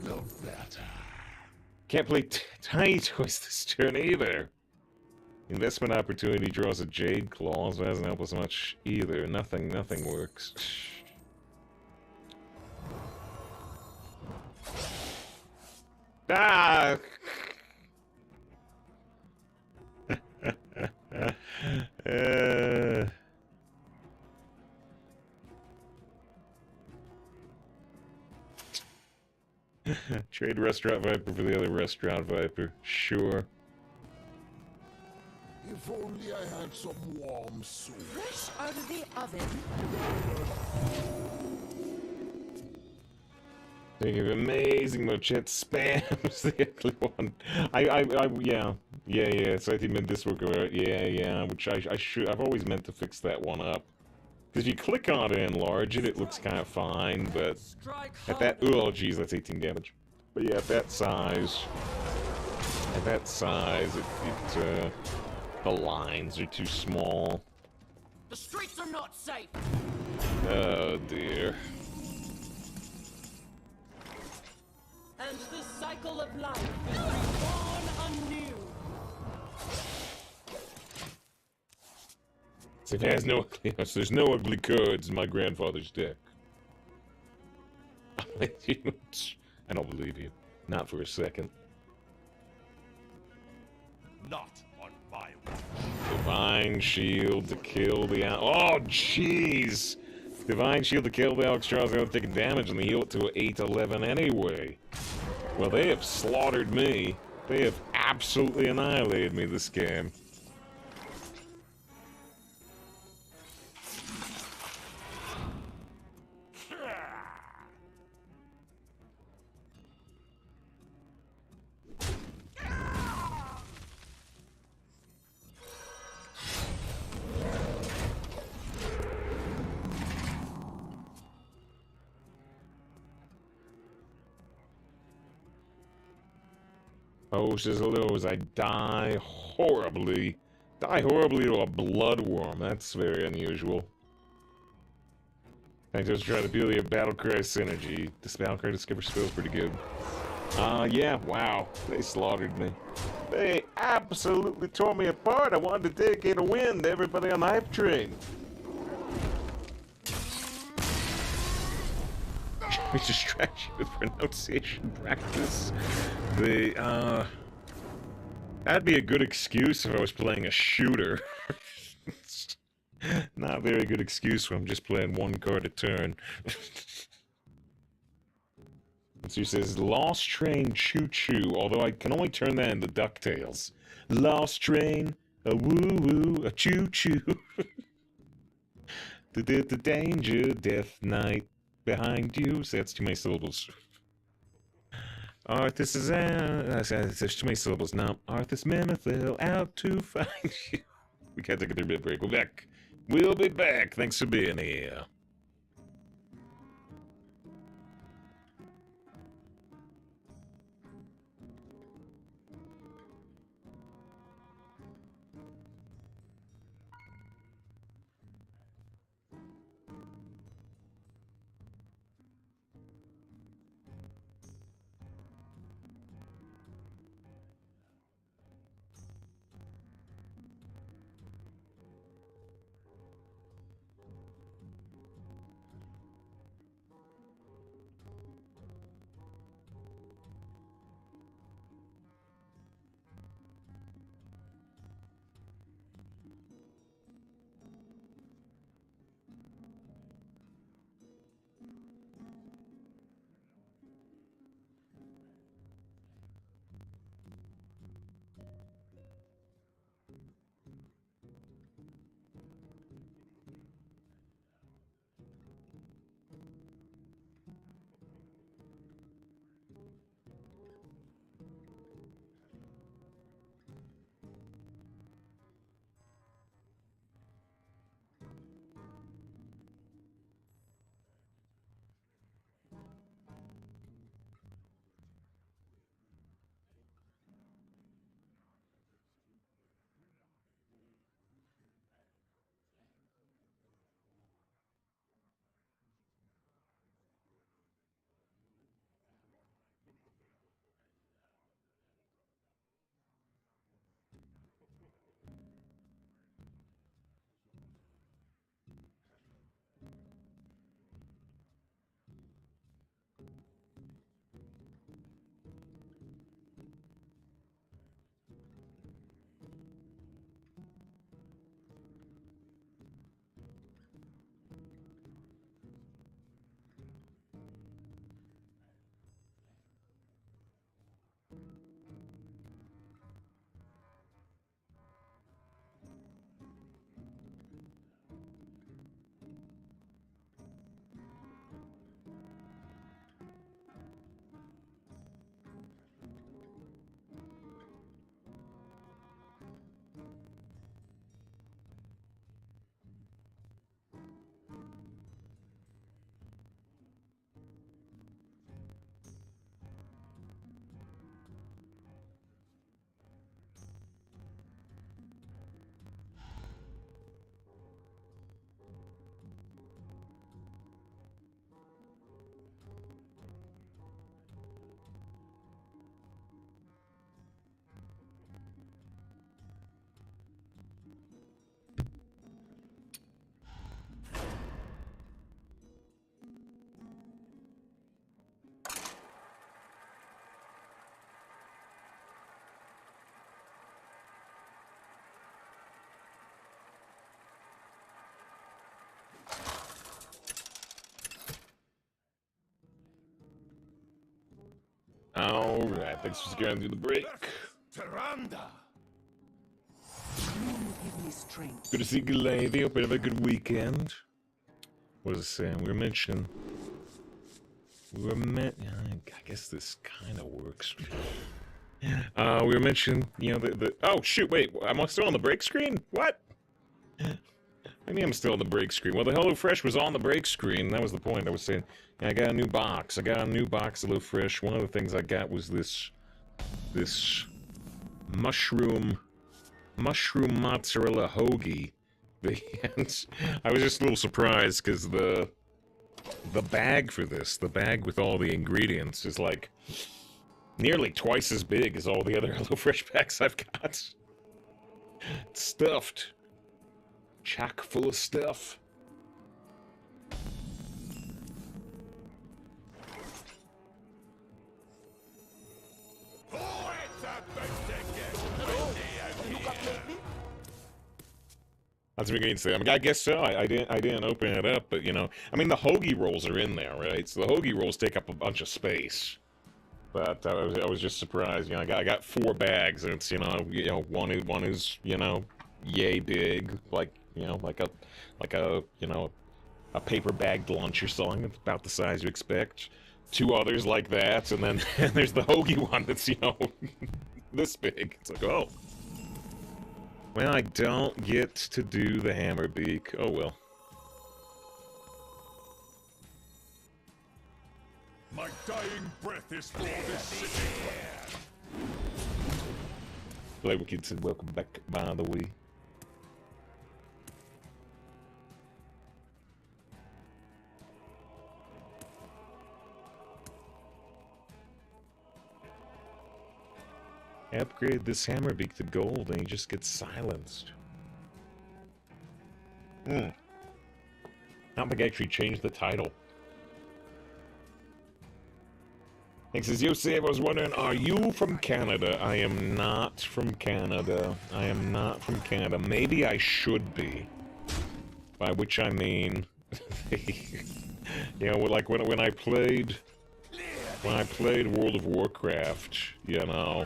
the better. Can't play Tiny Toys this turn either. Investment opportunity draws a Jade Claw, so it doesn't help us much either. Nothing works. Ah! Trade Restaurant Viper for the other Restaurant Viper. Sure. If only I had some warm soup. Fresh out of the oven. Thinking of amazing Mochet spams the ugly one. Yeah. So I think meant this work out. Yeah. Which I've always meant to fix that one up. Because if you click on it and enlarge it, it looks kind of fine, but at that, oh geez, that's 18 damage. But yeah, at that size, the lines are too small. The streets are not safe. Oh dear. And the cycle of life is reborn anew. So there's no ugly cards in my grandfather's deck. I don't believe you. Not for a second. Not on my watch. Divine Shield to kill the oh jeez! Divine Shield to kill the Alexstrasza without taking damage and they heal it to 8-11 anyway. Well, they have slaughtered me. They have absolutely annihilated me this game. Oh, says hello as I die horribly. Die horribly to a bloodworm. That's very unusual. I just try to feel the Battlecry synergy. This Battlecry Discover spell's pretty good. Yeah, wow. They slaughtered me. They absolutely tore me apart. I wanted to dedicate a win to everybody on the hype train. We distract you with pronunciation practice. That'd be a good excuse if I was playing a shooter. Not a very good excuse when I'm just playing one card a turn. So he says, Lost Train Choo Choo, although I can only turn that into DuckTales. Lost Train, a woo woo, a choo choo. The danger, death night behind you. So that's too many syllables. Arthas is out. There's too many syllables now. Arthas Menethil out to find you. We can't take a 3-minute break. We're back. We'll be back. Thanks for being here. Thanks for scaring through the break. Tyranda. Good to see you, lady. Hope you have a good weekend. What is it saying? We were mentioning. I guess this kind of works. We were mentioning, you know, the. Oh shoot! Wait, am I still on the break screen? What? Maybe I'm still on the break screen. Well, the HelloFresh was on the break screen. That was the point. I was saying, yeah, I got a new box. I got a new box of HelloFresh. One of the things I got was this mushroom mozzarella hoagie. And I was just a little surprised because the bag for this, the bag with all the ingredients, is like nearly twice as big as all the other HelloFresh packs I've got. It's stuffed. Chock full of stuff. That's what I'm saying. I mean, I guess so. I didn't open it up, but you know, I mean, the hoagie rolls are in there, right? So the hoagie rolls take up a bunch of space. But I was just surprised. You know, I got 4 bags, and it's you know one is you know yay big, like you know like a you know a paper bagged lunch or something. It's about the size you expect. 2 others like that, and then and there's the hoagie one that's you know this big. It's like oh. Well, I don't get to do the hammer beak. Oh well. My dying breath is for this city. Like Kid said, welcome back, by the way. Upgrade this hammer beak to gold and he just gets silenced. I don't think I actually changed the title. Thanks, as you say, I was wondering, are you from Canada? I am not from Canada. I am not from Canada. Maybe I should be. By which I mean, you know, like when I played World of Warcraft, you know,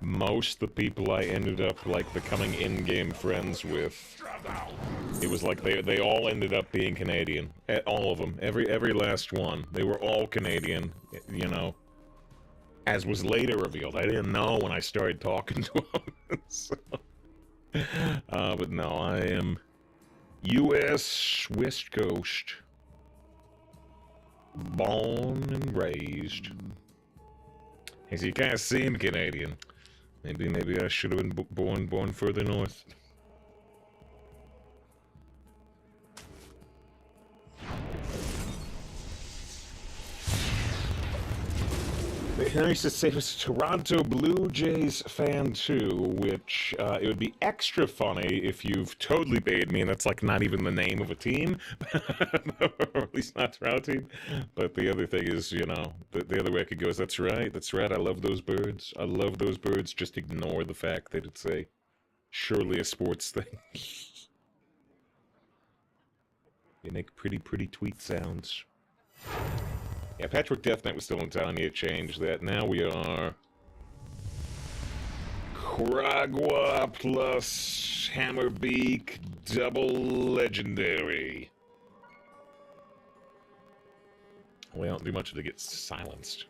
most of the people I ended up like becoming in-game friends with, it was like they all ended up being Canadian. All of them, every last one. They were all Canadian, you know. As was later revealed, I didn't know when I started talking to them. So, but no, I am U.S. West Coast, born and raised. And so you kind of seem Canadian. Maybe I should have been born further north. Henry used to say he was a Toronto Blue Jays fan too, which it would be extra funny if you've totally paid me, and that's like not even the name of a team, or at least not Toronto team. But the other thing is, you know, the other way I could go is that's right, I love those birds. I love those birds. Just ignore the fact that it's surely a sports thing. They make pretty tweet sounds. Yeah, Patchwerk Death Knight was still in town. I need to change that. Now we are Kragwa plus Hammerbeak double legendary. We don't do much if they get silenced.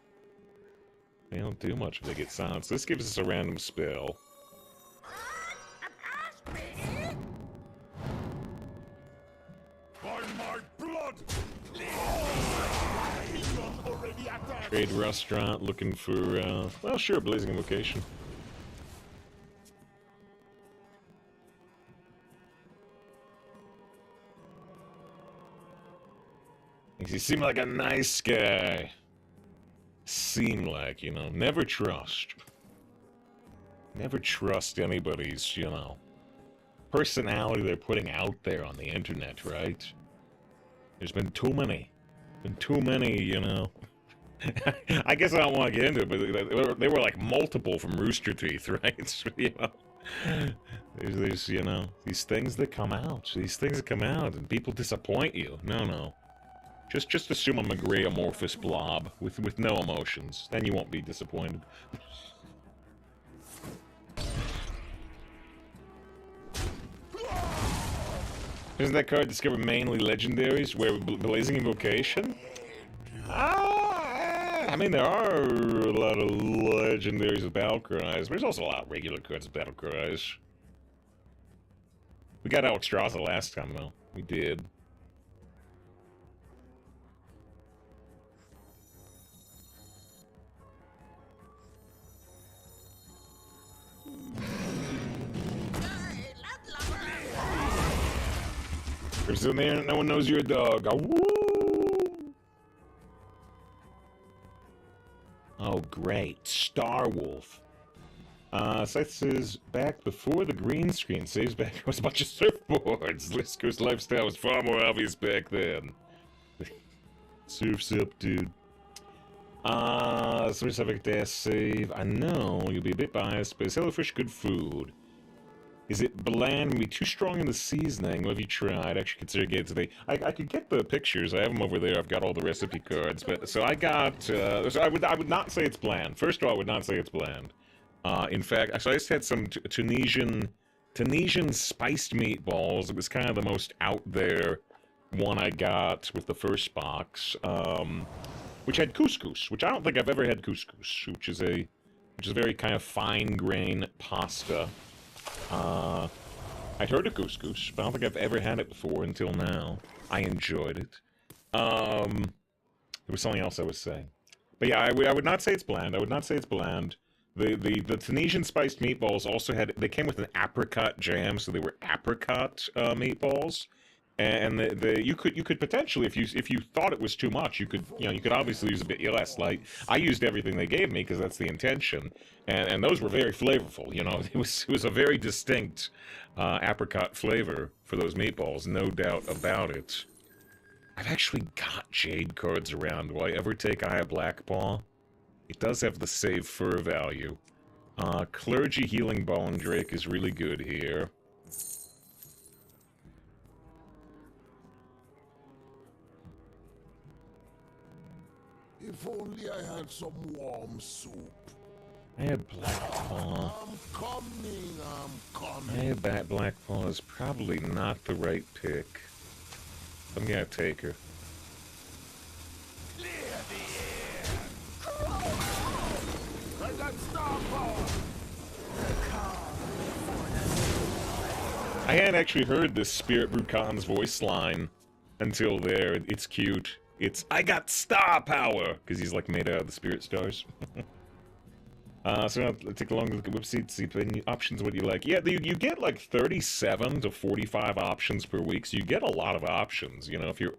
They don't do much if they get silenced. This gives us a random spell. By my blood! Trade restaurant, looking for, well, sure, Blazing Invocation. He seemed like a nice guy. Seem like, you know, never trust. Never trust anybody's, you know, personality they're putting out there on the internet, right? There's been too many. You know. I guess I don't want to get into it, but they were like multiple from Rooster Teeth, right? You know, there's you know, these things that come out, and people disappoint you. No. Just assume I'm a gray amorphous blob with no emotions. Then you won't be disappointed. Isn't that card discover mainly legendaries? Where Blazing Invocation? I mean, there are a lot of legendaries with battle cries. There's also a lot of regular cards with battle cries. We got Alexstrasza last time, though. We did. There's in there, no one knows you're a dog. Oh, great. Star Wolf. Seth is back before the green screen. Saves back was a bunch of surfboards. Lisker's lifestyle was far more obvious back then. Surf's up, dude. Somebody's having a dash save. I know you'll be a bit biased, but is HelloFresh good food? Is it bland and be too strong in the seasoning? What have you tried? Actually, consider getting today. I could get the pictures. I have them over there. I've got all the recipe cards. But so I got. So I would not say it's bland. First of all, I would not say it's bland. In fact, so I just had some Tunisian spiced meatballs. It was kind of the most out there one I got with the first box, which had couscous, which I don't think I've ever had couscous, which is a very kind of fine grain pasta. I'd heard of couscous, but I don't think I've ever had it before until now. I enjoyed it. There was something else I was saying. But yeah, I would not say it's bland. I would not say it's bland. The Tunisian spiced meatballs also they came with an apricot jam, so they were apricot meatballs. And you could potentially, if you thought it was too much, you could obviously use a bit less. Like I used everything they gave me because that's the intention, and those were very flavorful. You know, it was a very distinct apricot flavor for those meatballs, no doubt about it. I've actually got Jade cards around. Will I ever take Eye of Blackpaw? It does have the save fur value. Clergy Healing Bone Drake is really good here. If only I had some warm soup. I had Blackpaw. I'm coming. I had that Blackpaw is probably not the right pick. I'm gonna take her. Clear the air. Let that star power. I hadn't actually heard this Spirit Brucon's voice line until there. It's cute. I got star power! Because he's like made out of the spirit stars. So I'll take a long look at website, see if any options, what you like. Yeah, you get like 37 to 45 options per week, so you get a lot of options. You know, if you're,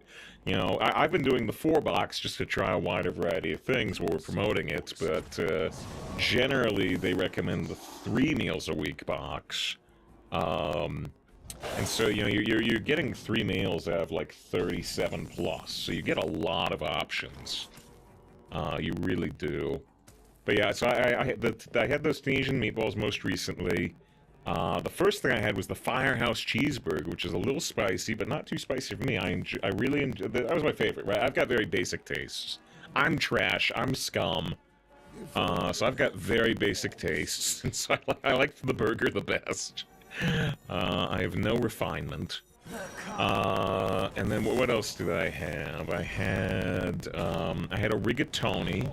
I've been doing the 4-box just to try a wider variety of things while we're promoting it, but generally they recommend the 3 meals a week box. And so, you're getting 3 meals out of like 37 plus, so you get a lot of options. You really do. But yeah, so I had those Tunisian meatballs most recently. The first thing I had was the Firehouse Cheeseburger, which is a little spicy, but not too spicy for me. I really enjoy that. Was my favorite, right? I've got very basic tastes. I'm trash. I'm scum. So I've got very basic tastes, and so I like the burger the best. I have no refinement. And then what else did I have? I had a rigatoni.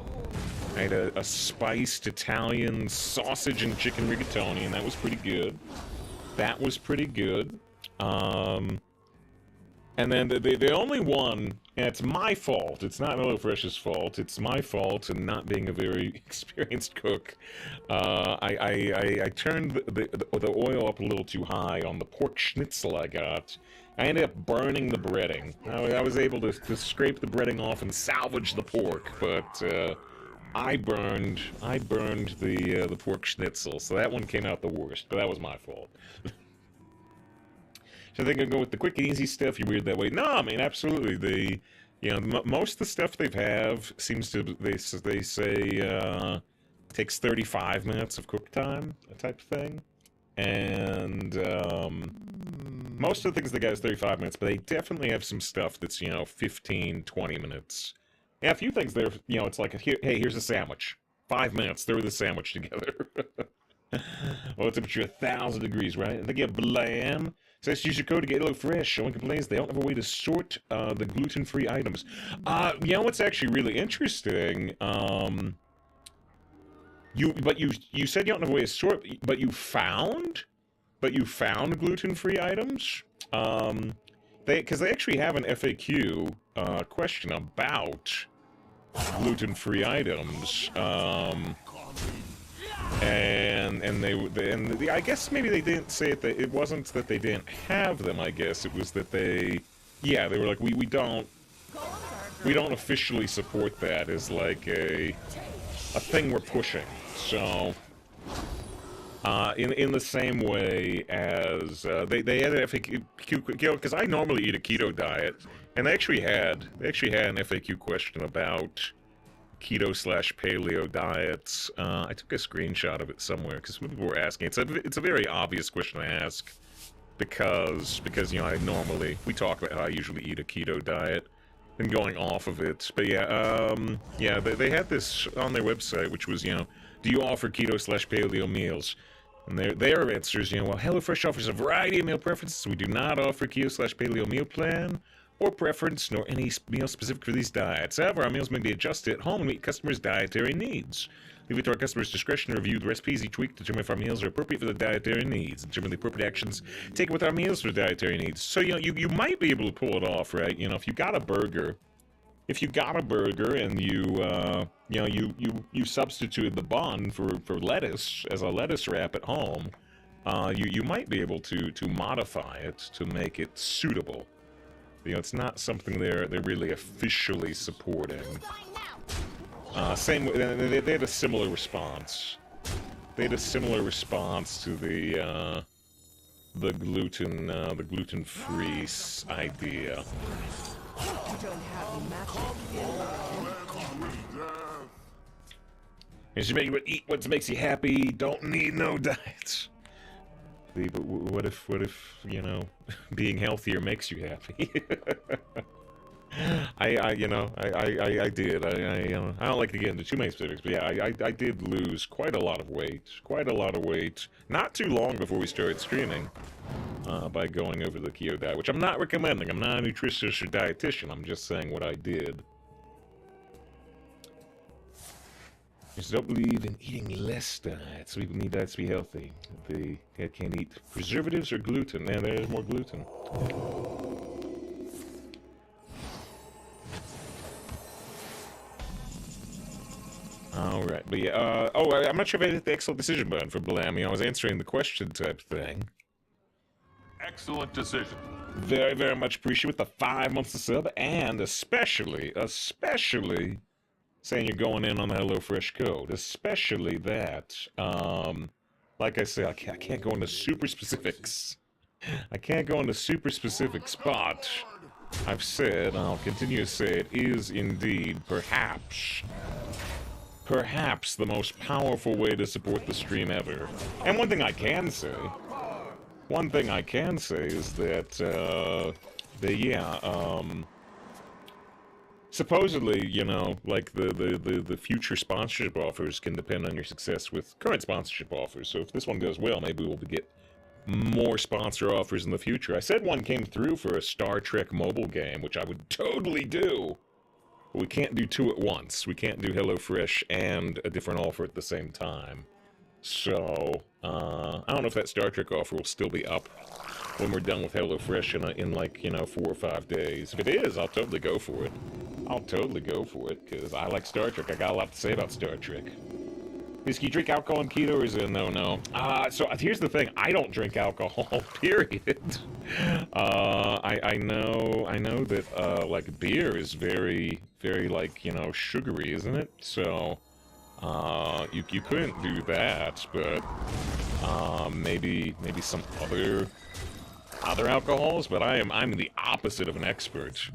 I had a spiced Italian sausage and chicken rigatoni, and that was pretty good. And then the only one, and it's my fault, it's not HelloFresh's fault, it's my fault in not being a very experienced cook. I turned the oil up a little too high on the pork schnitzel I got. I ended up burning the breading. I was able to scrape the breading off and salvage the pork, but I burned the pork schnitzel, so that one came out the worst, but that was my fault. So I think I'll go with the quick and easy stuff. You're weird that way. No, I mean, absolutely. Most of the stuff they have seems to, they say, takes 35 minutes of cook time, type thing. And Most of the things they got is 35 minutes, but they definitely have some stuff that's, 15, 20 minutes. Yeah, a few things there, it's like, hey, here's a sandwich. 5 minutes, throw the sandwich together. Well, temperature 1,000 degrees, right? I think you have Blam. Says use your code to get HelloFresh. Someone complains they don't have a way to sort the gluten-free items. What's actually really interesting? You said you don't have a way to sort, but you found gluten-free items. Because they actually have an FAQ question about gluten-free items. And I guess maybe they didn't say it. It wasn't that they didn't have them. I guess it was that they were like, we don't officially support that as like a thing we're pushing. So in the same way as they had an FAQ, because I normally eat a keto diet, and they actually had an FAQ question about keto/paleo diets. I took a screenshot of it somewhere because people were asking. It's a very obvious question to ask because we talk about how I usually eat a keto diet and going off of it. But they had this on their website, which was do you offer keto/paleo meals? And their answers, well, HelloFresh offers a variety of meal preferences. We do not offer keto/paleo meal plan or preference, nor any meal specific for these diets. However, our meals may be adjusted at home and meet customers' dietary needs. Leave it to our customers' discretion to review the recipes each week to determine if our meals are appropriate for the dietary needs, and determine the appropriate actions taken with our meals for the dietary needs. So, you might be able to pull it off, right? If you got a burger, and you substituted the bun for lettuce as a lettuce wrap at home, you might be able to modify it to make it suitable. It's not something they're really officially supporting. They had a similar response. They had a similar response to the gluten-free idea. You should eat what makes you happy. Don't need no diets. But what if being healthier makes you happy? I did. I don't like to get into too many specifics, but yeah, I did lose quite a lot of weight. Not too long before we started streaming, by going over the keto diet, which I'm not recommending. I'm not a nutritionist or dietitian. I'm just saying what I did. I just don't believe in eating less diets. People need diets to be healthy. They can't eat preservatives or gluten. Man, there's more gluten. Alright, but yeah, I'm not sure if I hit the excellent decision button for Blammy. I was answering the question type thing. Excellent decision. Very, very much appreciate the 5 months of sub, and especially saying you're going in on the HelloFresh code. Especially that. Like I say, I can't go into super specifics. But I've said, and I'll continue to say, it is indeed perhaps the most powerful way to support the stream ever. And one thing I can say is that, supposedly, like the future sponsorship offers can depend on your success with current sponsorship offers. So if this one goes well, maybe we'll get more sponsor offers in the future. I said one came through for a Star Trek mobile game, which I would totally do. But we can't do two at once. We can't do HelloFresh and a different offer at the same time. So, I don't know if that Star Trek offer will still be up when we're done with HelloFresh in like, 4 or 5 days. If it is, I'll totally go for it. Because I like Star Trek. I got a lot to say about Star Trek. Can you drink alcohol in keto, or is it a no-no? So here's the thing. I don't drink alcohol, period. I know that, like, beer is very, very, like, sugary, isn't it? So, you couldn't do that, but, maybe some other alcohols, but I'm the opposite of an expert.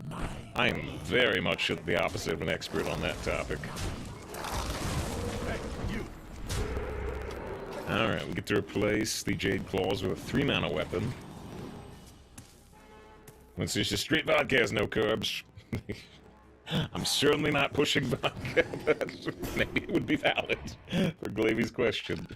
I am very much the opposite of an expert on that topic. Alright, we get to replace the Jade Claws with a 3-mana weapon. It's just a straight vodka has no carbs. I'm certainly not pushing vodka, but maybe it would be valid for Glavy's question.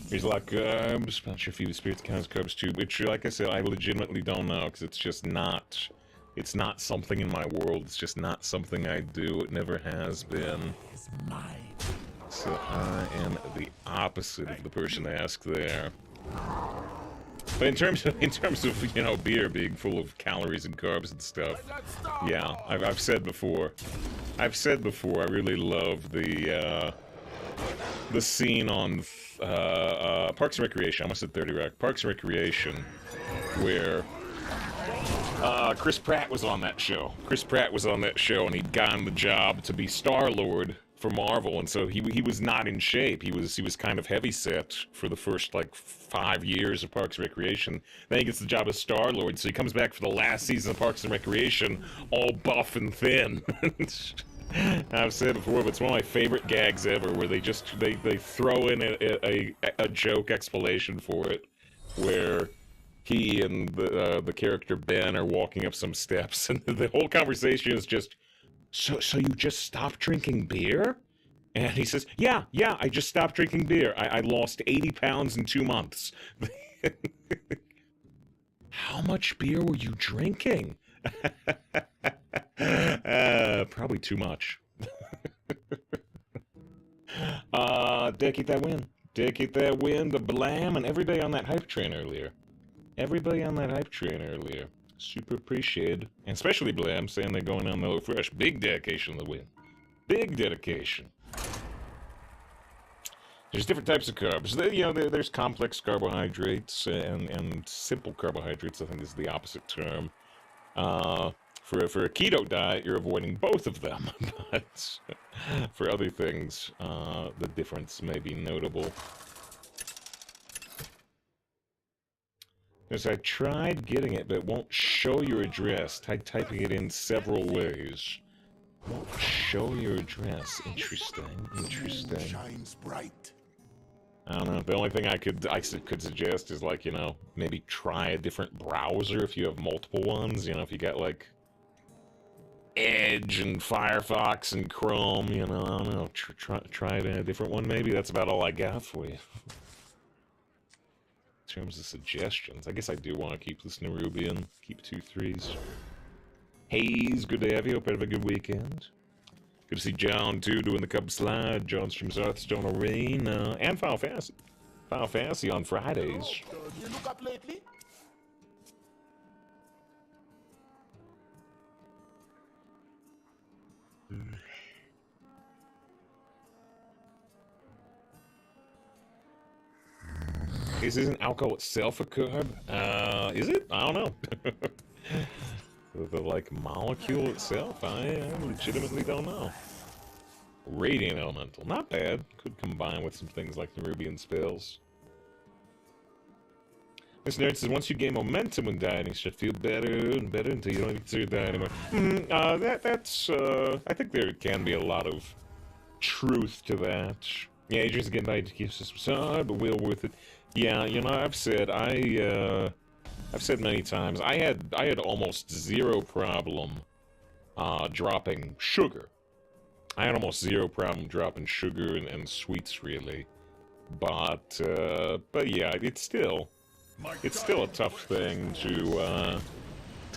Here's a lot of carbs. Not sure if the spirits count as carbs too, which, like I said, I legitimately don't know, because it's just not... It's not something in my world. It's just not something I do. It never has been. So I am the opposite of the person asked there. But in terms of, you know, beer being full of calories and carbs and stuff, yeah, I've said before. I really love the scene on Parks and Recreation. I almost said 30 Rock. Parks and Recreation, where Chris Pratt was on that show. And he'd gotten the job to be Star-Lord for Marvel, and so he was not in shape. He was kind of heavy-set for the first, like, 5 years of Parks and Recreation. Then he gets the job as Star-Lord, so he comes back for the last season of Parks and Recreation, all buff and thin. I've said before, but it's one of my favorite gags ever, where they throw in a joke explanation for it, where he and the character Ben are walking up some steps, and the whole conversation is just, so you just stopped drinking beer? And he says, yeah, I just stopped drinking beer. I lost 80 pounds in 2 months. How much beer were you drinking? Probably too much. Dedicate that win. Dedicate that win to Blam and everybody on that hype train earlier. Super appreciated. And especially Blam saying they're going on HelloFresh. Big dedication to the win. Big dedication. There's different types of carbs. There's complex carbohydrates and simple carbohydrates, I think is the opposite term. For a keto diet, you're avoiding both of them. But for other things, the difference may be notable. Because I tried getting it, but it won't show your address. Tried typing it in several ways. Won't show your address. Interesting. Shines bright. I don't know. The only thing I could suggest is, like, you know, maybe try a different browser if you have multiple ones. You know, if you got, like, Edge and Firefox and Chrome, you know, I don't know. Try a different one, maybe. That's about all I got for you. In terms of suggestions, I guess I do want to keep this Nerubian. Keep 2 3s. Hayes, good to have you. Hope you have a good weekend. Good to see John, too, doing the Cub Slide. John streams Hearthstone Arena and Final Fantasy. Final Fantasy on Fridays. You look up lately? Isn't alcohol itself a carb? Is it? I don't know. The like molecule itself? I legitimately don't know. Radiant Elemental, not bad. Could combine with some things like Nerubian spells. This nerd says once you gain momentum when dieting, you should feel better and better until you don't even consider diet anymore. That's I think there can be a lot of truth to that. Yeah, Adrian's getting by to keep us aside, but well worth it. Yeah, you know, I've said many times, I had almost zero problem dropping sugar. I had almost zero problem dropping sugar and sweets, really. But yeah, it's still a tough thing to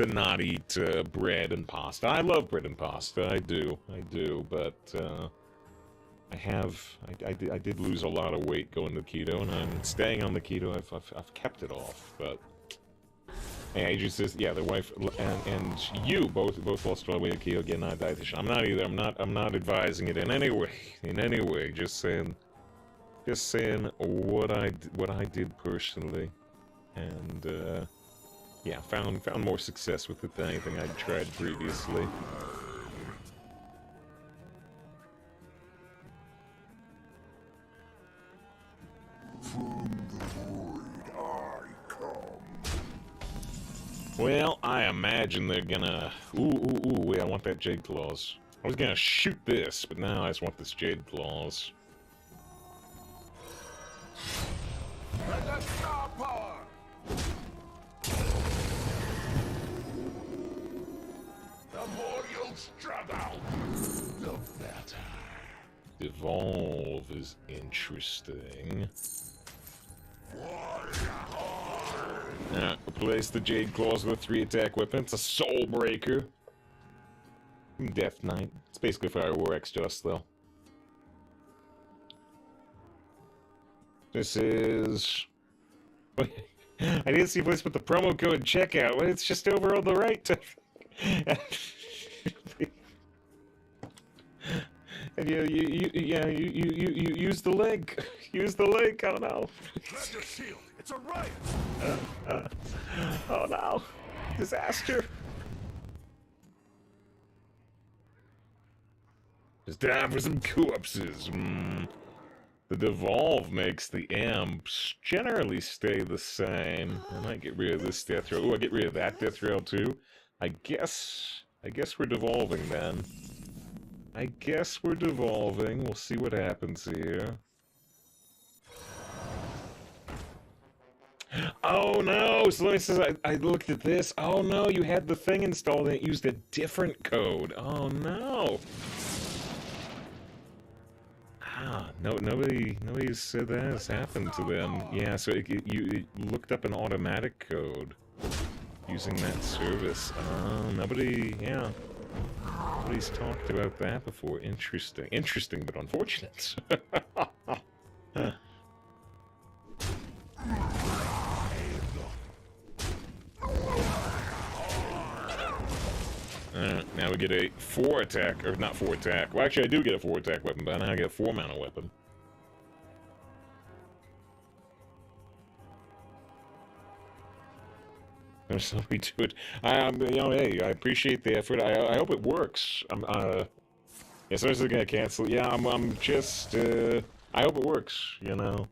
not eat bread and pasta. I love bread and pasta, I do, but I did lose a lot of weight going to keto, and I'm staying on the keto. I've kept it off, but hey, Adrian says, yeah, the wife and you both lost a lot of weight to keto. Again, not a dietitian. I'm not either. I'm not advising it in any way. Just saying what I did personally, and yeah, found more success with it than anything I'd tried previously. From the void I come. Well, I imagine they're gonna... Ooh, wait, I want that Jade Claws. I was gonna shoot this, but now I just want this Jade Claws. And the star power. Devolve is interesting. Replace the Jade Claws with a 3-attack weapon. It's a Soul Breaker. Death Knight. It's basically Fireworks just, though. This is... I didn't see this with the promo code checkout. It's just over on the right. And you use the link. Use the link. Oh no. Grab your shield. It's a riot. Oh no. Disaster. It's time for some corpses. The Devolve makes the amps generally stay the same. I might get rid of this death rail. Oh, I get rid of that death rail too. I guess we're devolving then. I guess we're devolving. We'll see what happens here. Oh no! So let me say, I looked at this. Oh no, you had the thing installed and it used a different code. Oh no! Ah, nobody said that has happened to them. Yeah, so it looked up an automatic code using that service. Nobody's talked about that before. Interesting. Interesting, but unfortunate. Now we get a 4-attack, or not 4-attack. Well, actually, I do get a 4-attack weapon, but now I get a 4-mana weapon. There's somebody to it. Hey, I appreciate the effort. I hope it works. As soon as they're gonna cancel, yeah, I'm just, I hope it works, you know.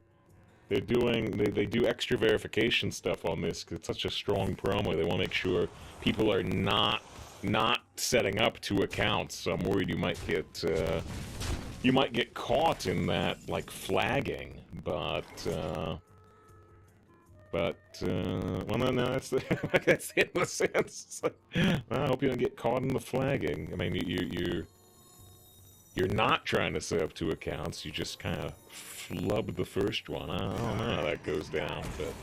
They're doing, they do extra verification stuff on this, because it's such a strong promo. They want to make sure people are not setting up 2 accounts. So I'm worried you might get caught in that, like, flagging, well, no, that's the, that's the endless sense. Like, I hope you don't get caught in the flagging. I mean, you're not trying to set up 2 accounts. You just kind of flub the first one. I don't know how that goes down, but...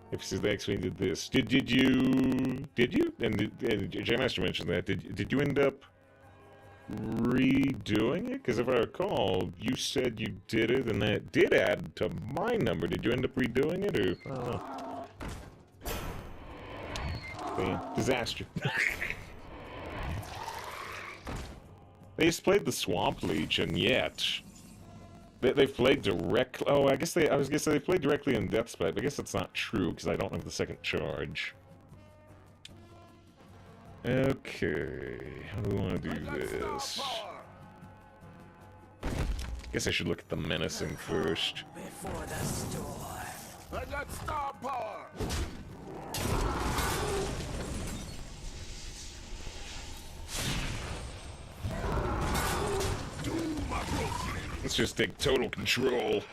If she actually did this, did you? And J-Master mentioned that. Did you end up redoing it? Because if I recall, you said you did it, and that did add to my number. Did you end up redoing it, or? I don't know. Damn, disaster. They just played the Swamp Leech, and yet. They've played directly. Oh, I was gonna say they played directly in Death Spite, but I guess that's not true because I don't have the second charge. Okay, how do we want to do this? Guess I should look at the menacing first. Before the storm. I got star power. Let's just take total control.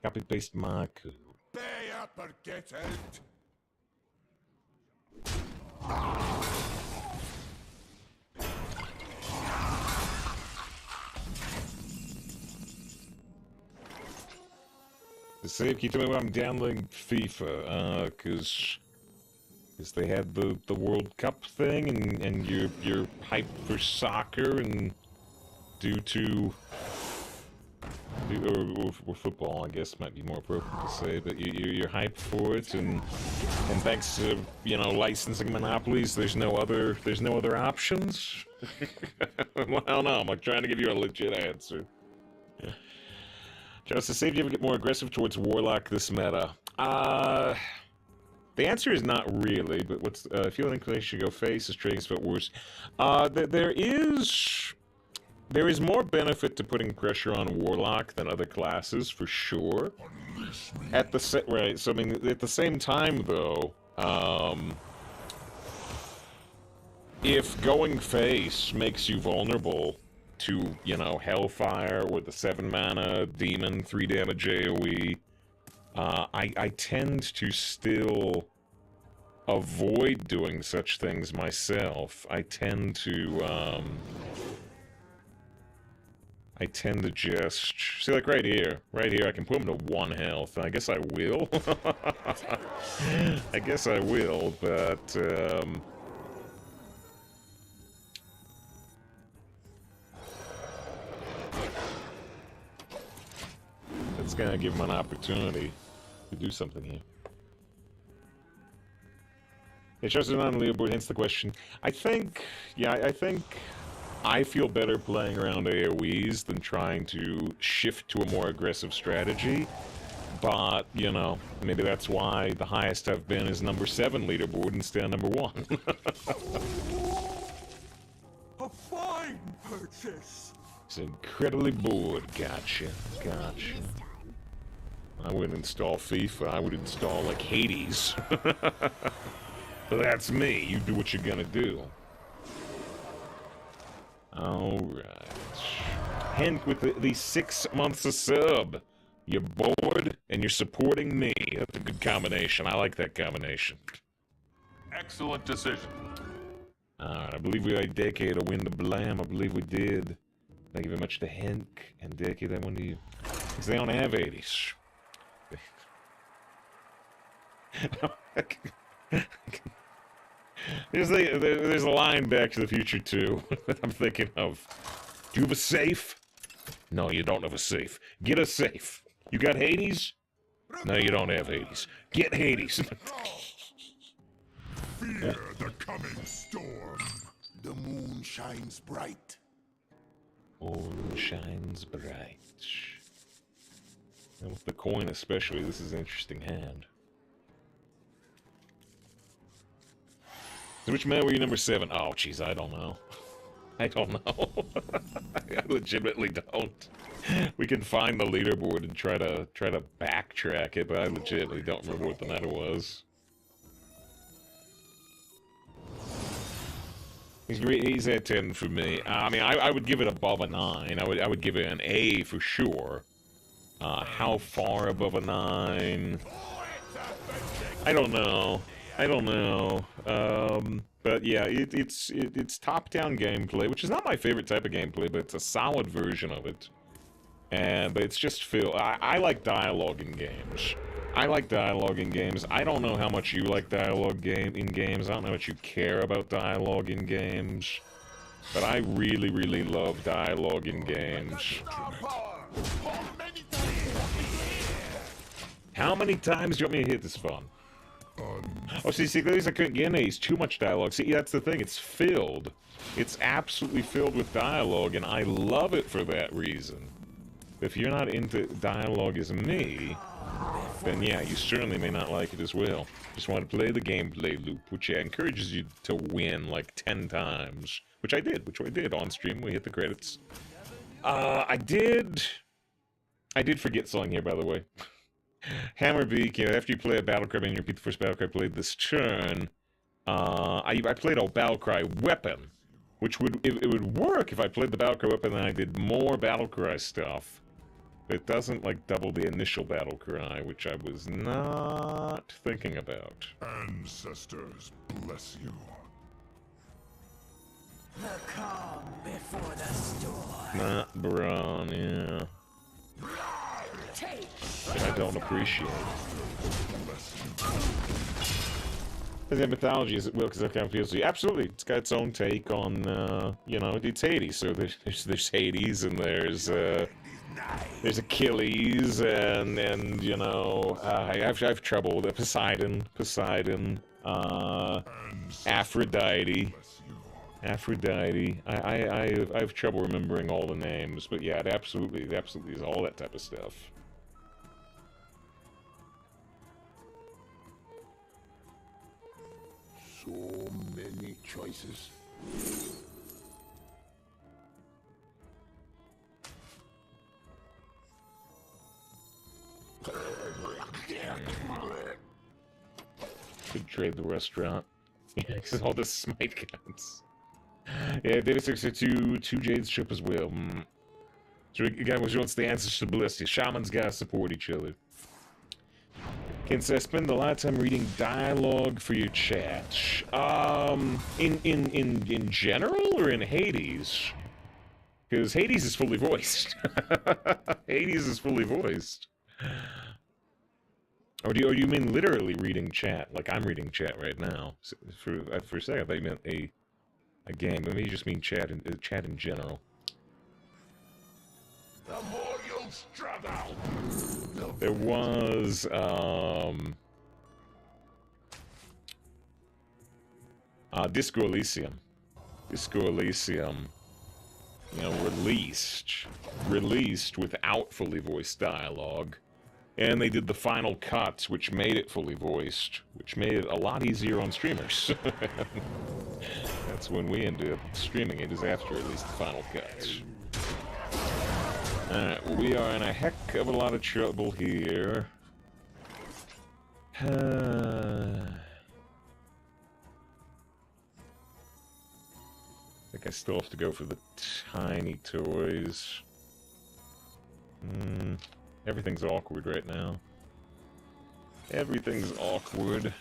Copy paste my code. Pay up or get out. Save, can you tell me why I'm downloading FIFA? Cause they had the World Cup thing, and you're hyped for soccer, and due to or football, I guess might be more appropriate to say, but you're hyped for it, and thanks to licensing monopolies, there's no other options. Well, I don't know. I'm like trying to give you a legit answer. Yeah. Just to say, do you ever get more aggressive towards Warlock this meta? The answer is not really, but what's feel an inclination to go face is trading spell worse. There is more benefit to putting pressure on Warlock than other classes, for sure. At the right, so I mean, at the same time, though, if going face makes you vulnerable to, you know, Hellfire or the 7-mana Demon 3 damage AoE, I tend to still avoid doing such things myself. I tend to just... See, like, right here, I can put him to 1 health, and I guess I will. I guess I will, but, it's gonna give him an opportunity to do something here. It shows it on the leaderboard, hence the question. I think I feel better playing around AoEs than trying to shift to a more aggressive strategy. But, you know, maybe that's why the highest I've been is number 7 leaderboard instead of number 1. A fine purchase. It's incredibly bored. Gotcha. I wouldn't install FIFA, I would install, like, Hades. But that's me. You do what you're gonna do. Alright. Hint with the 6 months of sub. You're bored, and you're supporting me. That's a good combination. I like that combination. Excellent decision. Alright, I believe we had Decade to win the Blam. I believe we did. Thank you very much to Henk and Decade. That one to you. Because they don't have 80s. There's a line Back to the Future 2 that I'm thinking of. Do you have a safe? No, you don't have a safe. Get a safe. You got Hades? No, you don't have Hades. Get Hades. Fear the coming storm. The moon shines bright. Moon shines bright. And with the coin especially, this is an interesting hand. So which man were you number 7? Oh, jeez, I don't know. I don't know. I legitimately don't. We can find the leaderboard and try to backtrack it, but I legitimately don't remember what the matter was. He's at 10 for me. I mean, I would give it above a 9. I would give it an A for sure. How far above a 9? I don't know. But yeah, it's top-down gameplay, which is not my favorite type of gameplay, but it's a solid version of it. But it's just I like dialogue in games. I don't know how much you like dialogue in games. I don't know how much you care about dialogue in games. But I really, really love dialogue in games. How many times do you want me to hit this phone? Oh, see, at least I couldn't get any. It's too much dialogue. See, that's the thing. It's filled. It's absolutely filled with dialogue, and I love it for that reason. If you're not into dialogue as me, then yeah, you certainly may not like it as well. Just want to play the gameplay loop, which encourages you to win like 10 times. Which I did on stream. We hit the credits. I did forget something here, by the way. Hammerbeak, you know, after you play a Battlecry and you repeat the first Battlecry played this turn, I played a Battlecry weapon, which it would work if I played the Battlecry weapon and I did more Battlecry stuff. It doesn't, like, double the initial Battlecry, which I was not thinking about. Ancestors bless you. The calm before the storm. Not Braun, yeah. But I don't appreciate it. The mythology is well because that kind of feels absolutely. It's got its own take on you know, it's Hades. So there's Hades and there's Achilles and you know I have trouble with it. Poseidon, Aphrodite. I have trouble remembering all the names, but yeah, it absolutely is all that type of stuff. So many choices. Could trade the restaurant. Yeah, because all the smite guns. Yeah, David 602, 2 Jade's trip as well. So again, which wants the answers to Ballista. Shamans gotta support each other. Can I spend a lot of time reading dialogue for your chat? In general or in Hades? Because Hades is fully voiced. Hades is fully voiced. Or do you mean literally reading chat? Like I'm reading chat right now. So for a second, I thought you meant a game. Maybe you just mean chat in general. The more you'll struggle. There was Disco Elysium. Disco Elysium, you know, released without fully voiced dialogue. And they did the final cuts, which made it fully voiced, which made it a lot easier on streamers. That's when we ended up streaming it, is after at least the final cuts. Alright, well, we are in a heck of a lot of trouble here. I think I still have to go for the tiny toys. Everything's awkward right now. Everything's awkward.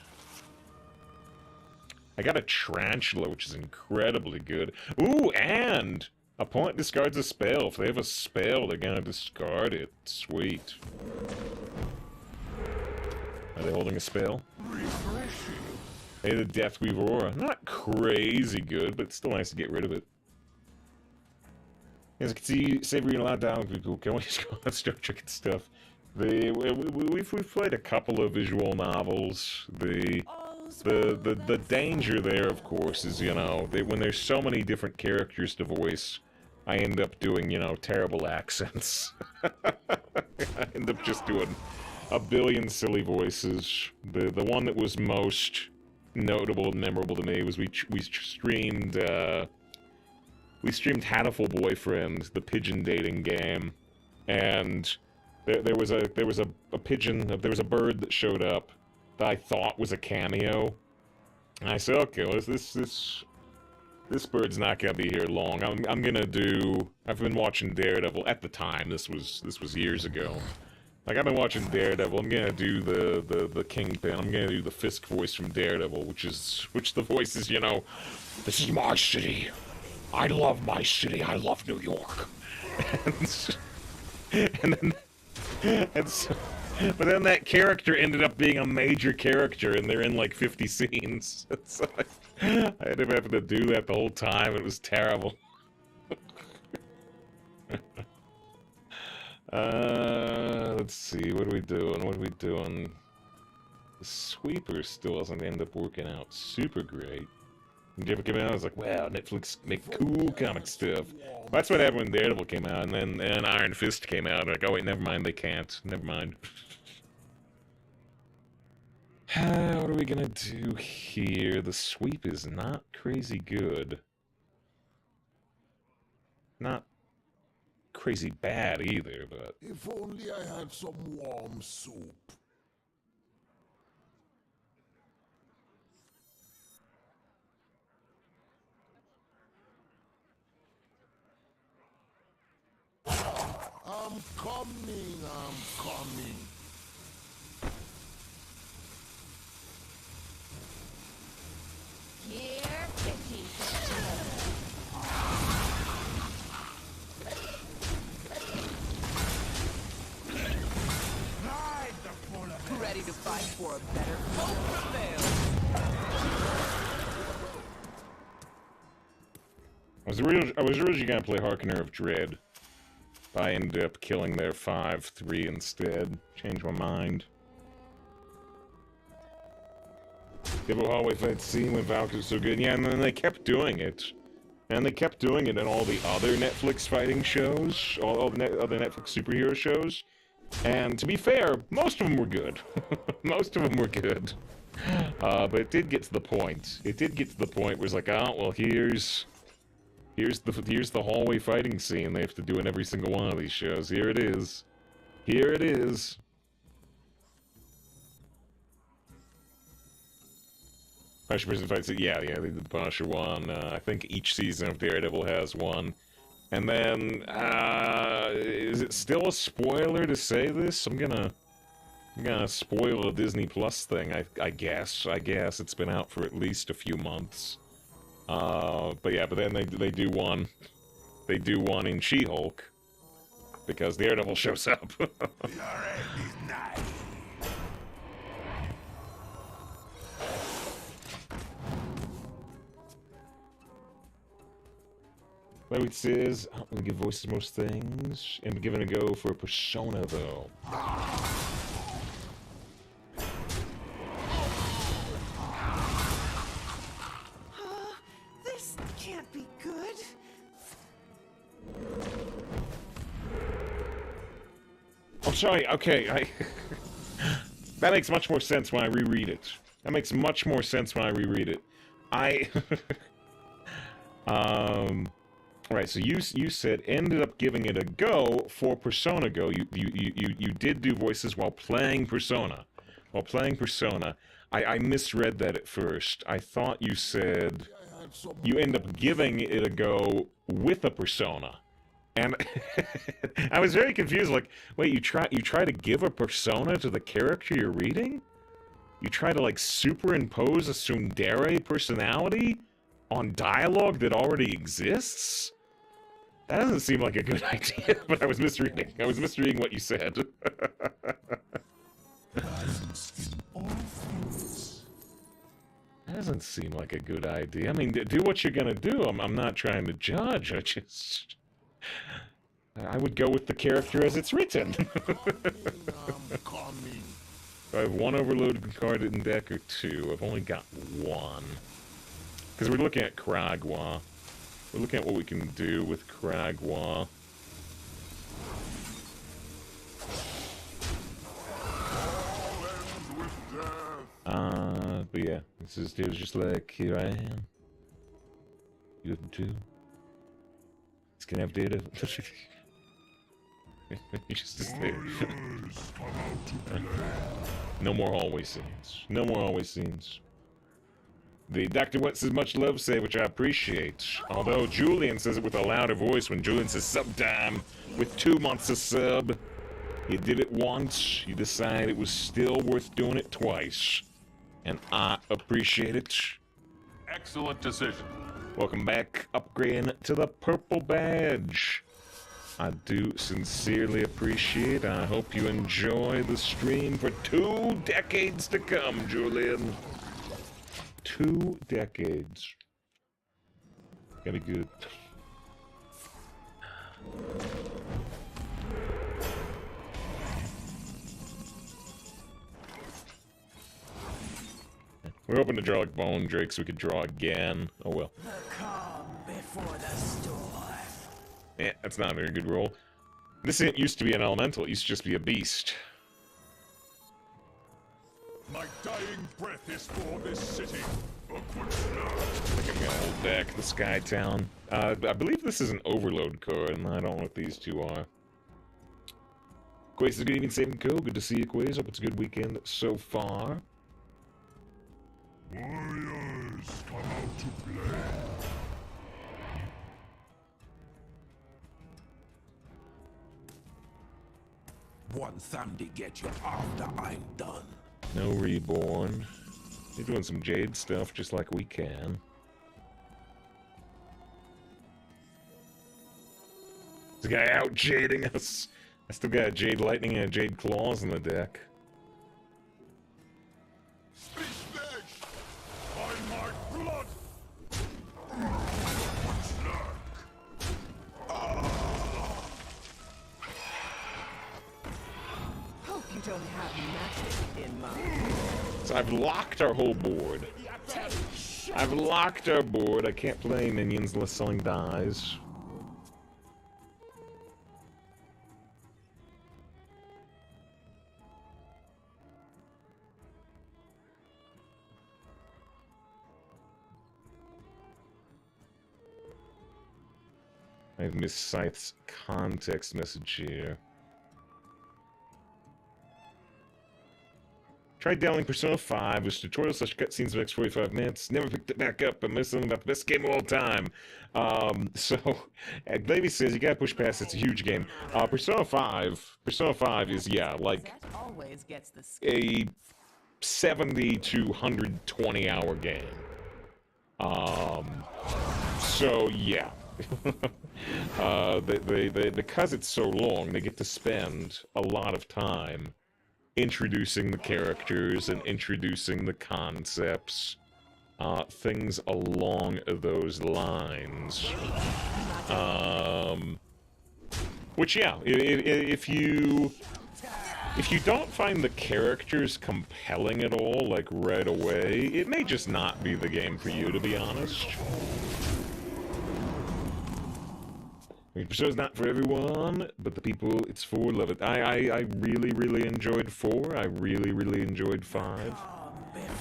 I got a Tarantula, which is incredibly good. Ooh, and opponent discards a spell. If they have a spell, they're gonna discard it. Sweet. Are they holding a spell? Hey, the Deathweave Aura. Not crazy good, but it's still nice to get rid of it. As you can see, savory and a lot of dialogue would be cool. Can we just go on Star Trek and stuff? We've played a couple of visual novels. The danger there, of course, is, you know, when there's so many different characters to voice, I end up doing, you know, terrible accents. I end up just doing a billion silly voices. The one that was most notable and memorable to me was we streamed Hatoful Boyfriend, the pigeon dating game, and there was a pigeon, there was a bird that showed up that I thought was a cameo, and I said, okay, well, this bird's not gonna be here long. I'm gonna do. I've been watching Daredevil at the time. This was years ago. Like, I've been watching Daredevil. I'm gonna do the Kingpin. I'm gonna do the Fisk voice from Daredevil, which the voice is, you know, this is my city. I love my city. I love New York. But then that character ended up being a major character, and they're in like 50 scenes. So I ended up having to do that the whole time. It was terrible. Let's see. What are we doing? The sweeper still doesn't end up working out super great. Did you ever come out? I was like, wow, Netflix make cool comic stuff. Well, that's what happened when Daredevil came out, and then Iron Fist came out. Like, oh wait, never mind, they can't. Never mind. What are we gonna do here? The sweep is not crazy good. Not crazy bad either, but... If only I had some warm soup. I'm coming. Here, Kitty. Ready to fight for a better hope prevails. I was originally gonna play Harkener of Dread. I ended up killing their 5-3 instead. Changed my mind. Devil Hallway fight scene when Valkyrie was so good. Yeah, and then they kept doing it. And they kept doing it in all the other Netflix fighting shows, all the other Netflix superhero shows. And to be fair, most of them were good. Most of them were good. But it did get to the point. It did get to the point where it's like, oh, well, here's the hallway fighting scene they have to do in every single one of these shows. Here it is. Here it is. Punisher prison fights. Yeah, they did the Punisher one. I think each season of Daredevil has one. And then, is it still a spoiler to say this? I'm gonna spoil the Disney Plus thing. I guess it's been out for at least a few months. But yeah, but then they do one. They do one in She-Hulk because Daredevil shows up. Like it says, I'm gonna give voices to most things, and giving a go for a persona though. This can't be good. Oh, sorry. Okay, that makes much more sense when I reread it. That makes much more sense when I reread it. Alright, so you said ended up giving it a go for Persona Go. You did do voices while playing Persona. While playing Persona. I misread that at first. I thought you said you end up giving it a go with a persona. And I was very confused, like, wait, you try to give a persona to the character you're reading? You try to, like, superimpose a tsundere personality on dialogue that already exists? That doesn't seem like a good idea, but I was misreading. I was misreading what you said. That doesn't seem like a good idea. I mean, do what you're gonna do. I'm not trying to judge. I would go with the character as it's written. I have one overloaded card in deck or two. I've only got one. Because we're looking at Kragwa. We're looking at what we can do with Kragwa. But yeah, this is just like, here I am. You have them too. It's gonna have data. Just there. No more hallway scenes. No more hallway scenes. The Dr. What says much love say, which I appreciate. Although Julian says it with a louder voice when Julian says sometime with 2 months of sub. You did it once, you decide it was still worth doing it twice. And I appreciate it. Excellent decision. Welcome back, upgrading to the purple badge. I do sincerely appreciate. I hope you enjoy the stream for 2 decades to come, Julian. 2 decades. Gotta be good. We're hoping to draw like Bone Drake so we could draw again. Oh well. The calm before the storm. Yeah, that's not a very good roll. This didn't used to be an elemental, it used to just be a beast. My dying breath is for this city. I think I'm gonna hold back the Sky Town. I believe this is an overload card, and I don't know what these two are. Quaze is good evening, Save and Co. Good to see you, Quaze. Hope it's a good weekend so far. Warriors, come out to play. One thumb to get you after I'm done. No Reborn. They're doing some Jade stuff just like we can. This guy out jading us. I still got a Jade Lightning and a Jade Claws in the deck. Don't have magic in mind. So I've locked our whole board. I've locked our board. I can't play minions unless something dies. I've missed Scythe's context message here. Tried downloading Persona 5, which tutorial slash cutscenes the next 45 minutes. Never picked it back up. I'm missing about the best game of all time. So, Baby says you gotta push past. It's a huge game. Persona 5 is, yeah, like a 70 to 120 hour game. So yeah. Because it's so long, they get to spend a lot of time introducing the characters and introducing the concepts, things along those lines. Which, yeah, if you don't find the characters compelling at all, like right away, it may just not be the game for you, to be honest. I mean, Persona's not for everyone, but the people it's for love it. I really, really enjoyed 4. I really, really enjoyed 5.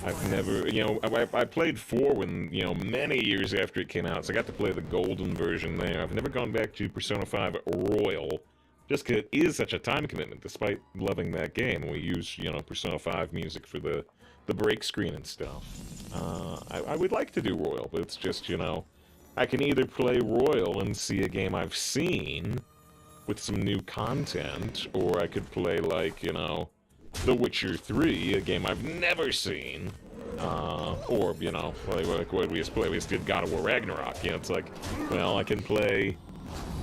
I've never, you know, I played 4 when, you know, many years after it came out, so I got to play the golden version there. I've never gone back to Persona 5 Royal, just because it is such a time commitment, despite loving that game. We use, you know, Persona 5 music for the break screen and stuff. I would like to do Royal, but it's just, you know, I can either play Royal and see a game I've seen with some new content, or I could play, like, you know, The Witcher 3, a game I've never seen, or, you know, like what we just played. We just did God of War Ragnarok. You know, it's like, well, I can play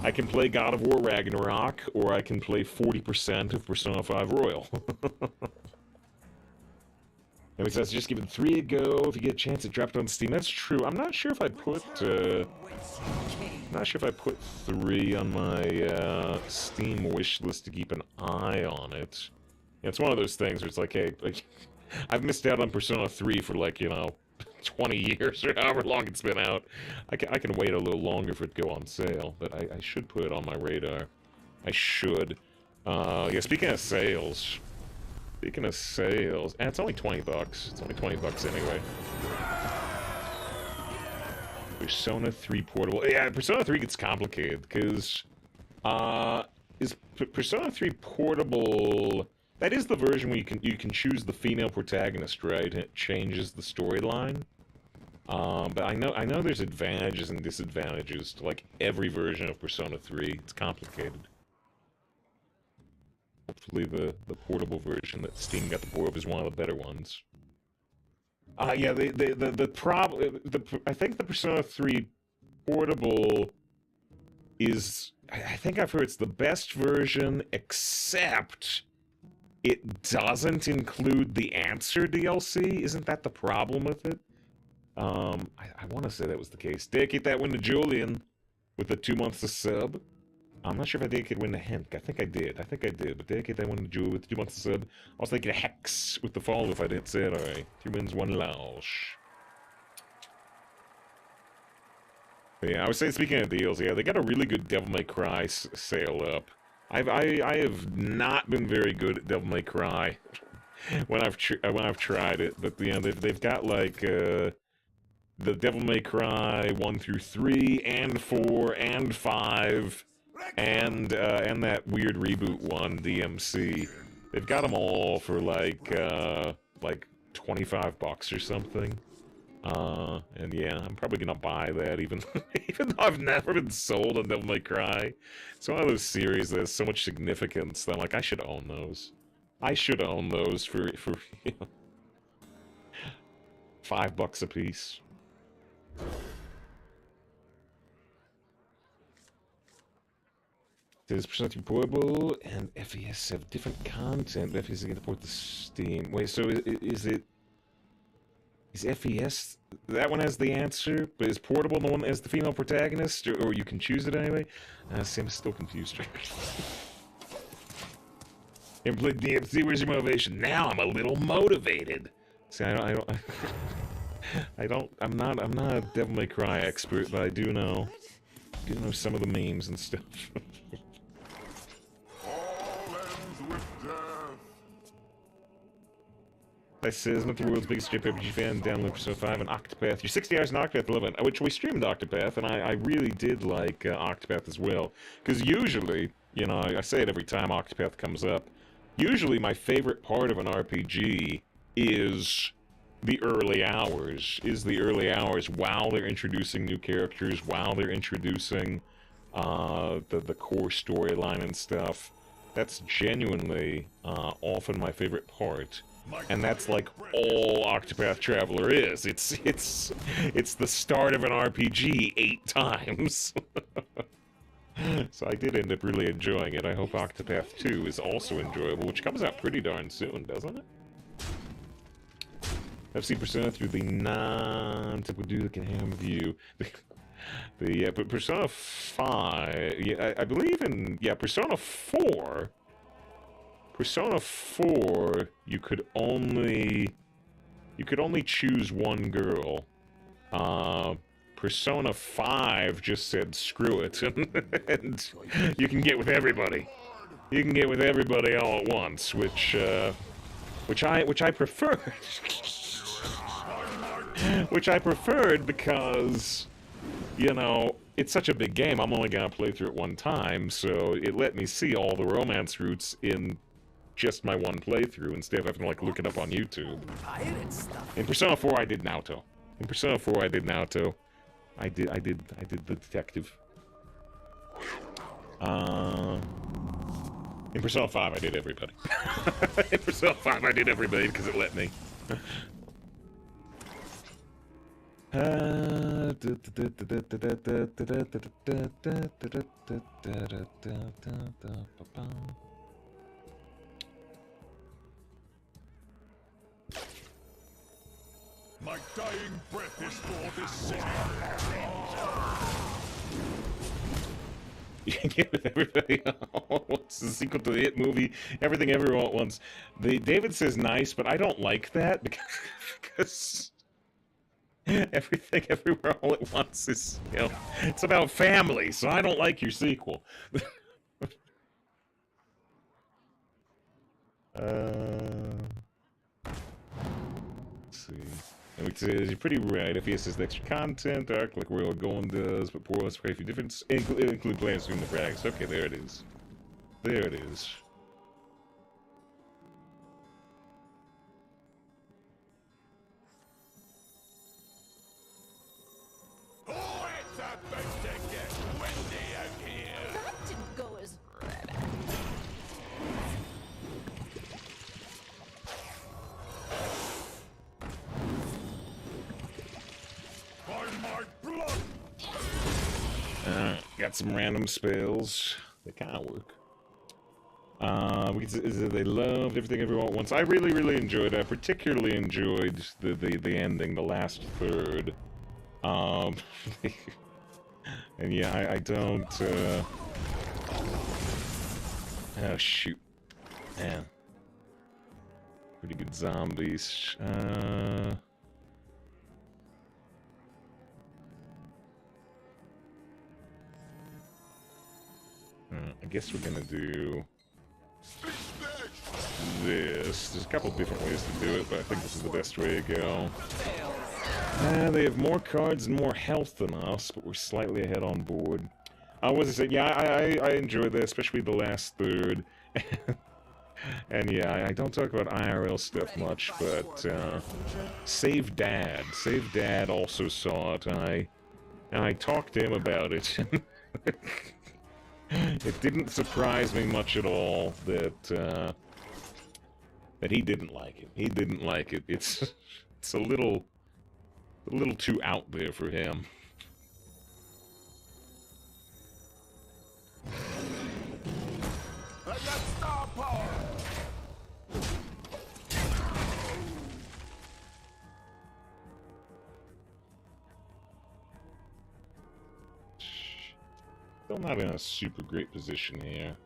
God of War Ragnarok, or I can play 40% of Persona 5 Royal. And he says, just give it 3 a go. If you get a chance, it dropped on Steam. That's true. I'm not sure if I put 3 on my Steam wish list to keep an eye on it. Yeah, it's one of those things where it's like, hey, like, I've missed out on Persona 3 for, like, you know, 20 years or however long it's been out. I can wait a little longer for it to go on sale, but I should put it on my radar. I should. Yeah, speaking of sales, it's only $20. It's only $20 anyway. Persona 3 Portable. Yeah, Persona 3 gets complicated, because, is Persona 3 Portable... That is the version where you can choose the female protagonist, right? And it changes the storyline. But I know there's advantages and disadvantages to, like, every version of Persona 3. It's complicated. Hopefully the portable version that Steam got the board of is one of the better ones. Yeah, I think the Persona 3 Portable is... I think I've heard it's the best version, except it doesn't include the Answer DLC. Isn't that the problem with it? I want to say that was the case. Dedicate that one to Julian with the 2 months of sub. I'm not sure if I dedicated one to Henk. I think I did. But dedicate that one to Julian with 2 months of sub. I was thinking Hex with the follow if I didn't say it alright. 3 wins, 1 loss. Yeah, I was saying, speaking of deals, yeah, they got a really good Devil May Cry sale up. I have not been very good at Devil May Cry when I've tried it, but you know, they've got like the Devil May Cry 1 through 3 and 4 and 5 and that weird reboot one, DMC. They've got them all for like $25 or something. And yeah, I'm probably gonna buy that even though I've never been sold on Devil May Cry. It's one of those series that has so much significance that I'm like, I should own those. I should own those for you know, $5 a piece. There's Persona 3 Portable and FES have different content. FES can port to Steam. Wait, so is FES, that one has the Answer, but is Portable the one that has the female protagonist, or you can choose it anyway? See, I'm still confused. And played DMC, where's your motivation? Now I'm a little motivated. See, I'm not a Devil May Cry expert, but I do know some of the memes and stuff. All ends with death. That says, not the world's biggest JRPG fan, download Persona 5 and Octopath. You're 60 hours in Octopath 11, which we streamed Octopath, and I really did like Octopath as well. Because usually, you know, I say it every time Octopath comes up, usually my favorite part of an RPG is the early hours. While they're introducing new characters, while they're introducing the core storyline and stuff. That's genuinely often my favorite part. And that's like all Octopath Traveler is. It's the start of an RPG 8 times. So I did end up really enjoying it. I hope Octopath 2 is also enjoyable, which comes out pretty darn soon, doesn't it? I've seen Persona through the non-typical Duke-and-Ham view. But Persona 5, yeah, I believe in, Persona 4, you could only choose one girl. Persona 5 just said screw it, and you can get with everybody. You can get with everybody all at once, which I preferred. Which I preferred because, you know, it's such a big game, I'm only gonna play through it one time, so it let me see all the romance routes in just my one playthrough instead of having to, like, look it up on YouTube. In Persona 4, I did Naoto. I did the detective. In Persona 5, I did everybody. In Persona 5, I did everybody because it let me. My dying breath is for this city. You can get with everybody all at once. The sequel to the hit movie, Everything Everywhere at Once. David says nice, but I don't like that because Everything Everywhere all at Once is, you know, it's about family, so I don't like your sequel. Let's see. And it says, you're pretty right. FPS is the extra content, arc like Royal Golden does, but poor us for a few different include players doing the frags. Okay, there it is. There it is. Oh, it's about to get windy out here. That didn't go as Got some random spells. They kind of work. They loved Everything Everywhere at Once. I really enjoyed it. I particularly enjoyed the ending, the last third. And yeah, I don't. Oh shoot, man. Pretty good zombies. I guess we're gonna do this. There's a couple different ways to do it, but I think this is the best way to go. They have more cards and more health than us, but we're slightly ahead on board. What was I saying? Yeah, I enjoyed that, especially the last third. And yeah, I don't talk about IRL stuff much, but Save Dad. Save Dad also saw it, and I talked to him about it. It didn't surprise me much at all that he didn't like it. He didn't like it. It's a little too out there for him. I got star power. Still not in a super great position here.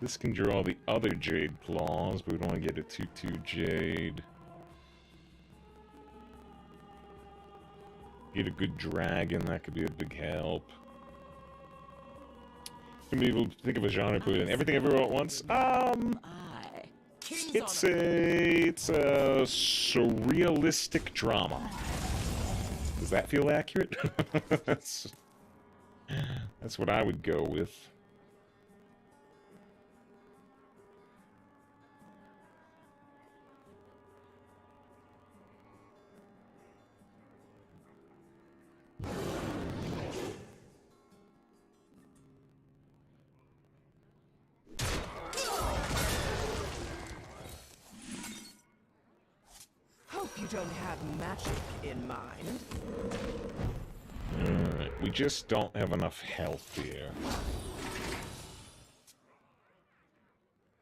This can draw the other Jade Claws, but we don't want to get a 2/2 Jade. Get a good dragon, that could be a big help. Can be able to think of a genre to put it in. Everything Everywhere All at Once? It's a surrealistic drama. Does that feel accurate? That's what I would go with. Hope you don't have magic in mind. Alright, we just don't have enough health here.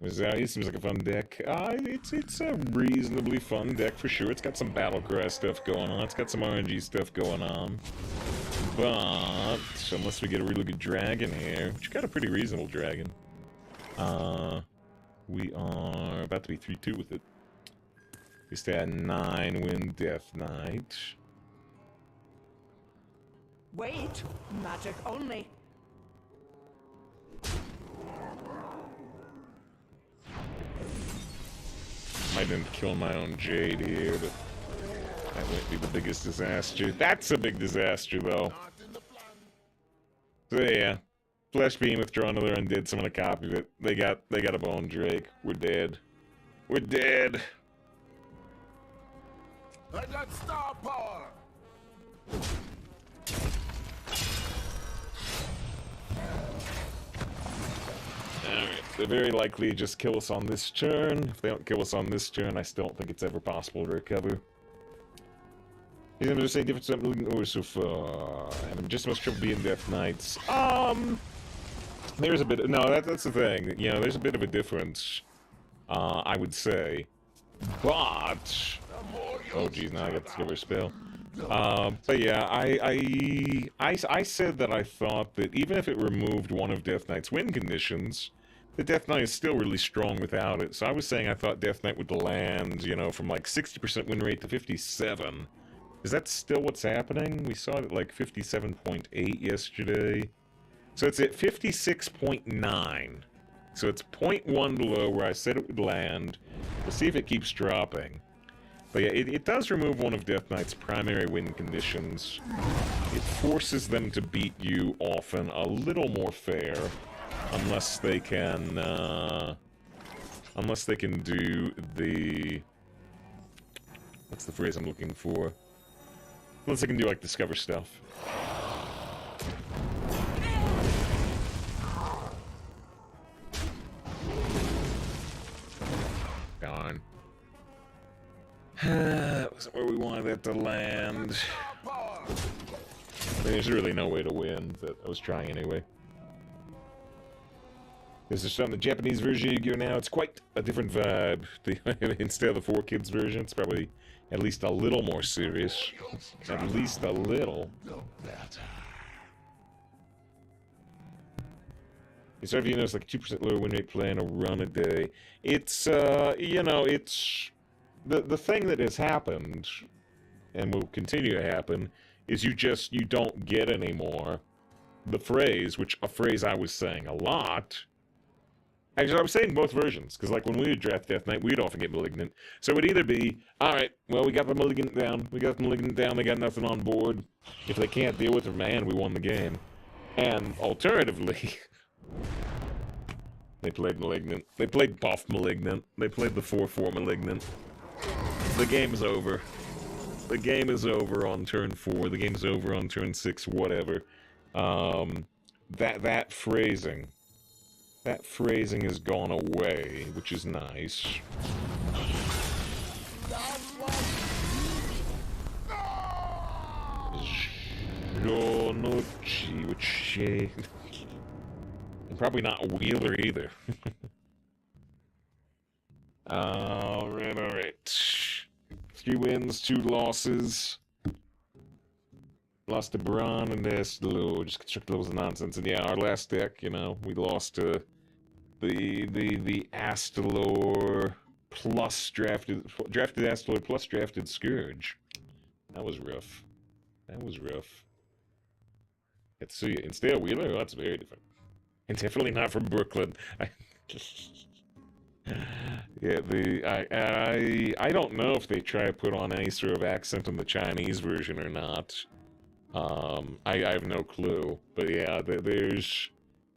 It seems like a fun deck. It's a reasonably fun deck for sure. It's got some Battlecry stuff going on. It's got some RNG stuff going on. But, unless we get a really good dragon here, which got a pretty reasonable dragon, we are about to be 3-2 with it. We stay at 9-win Death Knight. Wait, magic only. I didn't kill my own Jade here, but that might be the biggest disaster. That's a big disaster, though. So yeah, Flesh Beam withdraw another undead. Someone to copy it. They got a Bone Drake. We're dead. We're dead. I got star power. Alright, they're very likely to just kill us on this turn. If they don't kill us on this turn, I still don't think it's ever possible to recover. He's never saying difference to looking over so far. And I'm just as much trouble being Death Knights. There's a bit. No, that's the thing. You know, there's a bit of a difference. I would say, but oh geez, now I got to give her a spell. But yeah, I said that I thought that even if it removed one of Death Knight's win conditions, the Death Knight is still really strong without it. So I was saying I thought Death Knight would land, you know, from like 60% win rate to 57. Is that still what's happening? We saw it at like 57.8 yesterday. So it's at 56.9. So it's 0.1 below where I said it would land. We'll see if it keeps dropping. But yeah, it does remove one of Death Knight's primary win conditions. It forces them to beat you often a little more fair, unless they can do the... What's the phrase I'm looking for? Unless they can do, like, discover stuff. Darn. That wasn't where we wanted it to land. I mean, there's really no way to win, but I was trying anyway. This is from the Japanese version of Yu-Gi-Oh! Now. It's quite a different vibe. Instead of the 4 Kids version, it's probably at least a little more serious. At least a little. It's hard to notice like 2% lower win rate playing a run a day. It's, you know, it's... The thing that has happened, and will continue to happen, is you don't get anymore the phrase, which a phrase I was saying a lot. Actually, I was saying both versions, because like when we would draft Death Knight, we'd often get Malignant. So it would either be, alright, well, we got the Malignant down, they got nothing on board. If they can't deal with her, man, we won the game. And alternatively, they played Malignant. They played Buff Malignant. They played the 4/4 Malignant. The game is over. The game is over on turn 4. The game is over on turn 6, whatever. That phrasing has gone away, which is nice. Jonochi, which and probably not a Wheeler either. Alright. 3 wins, 2 losses. Lost to Braun and Estelo. Just constructed those nonsense. And yeah, our last deck, you know, we lost to the Astalor plus drafted Astalor plus drafted Scourge. That was rough. That was rough. Katsuya. Instead of Wheeler? Oh, that's very different. And definitely not from Brooklyn. Yeah, I don't know if they try to put on any sort of accent in the Chinese version or not. I have no clue. But yeah, there's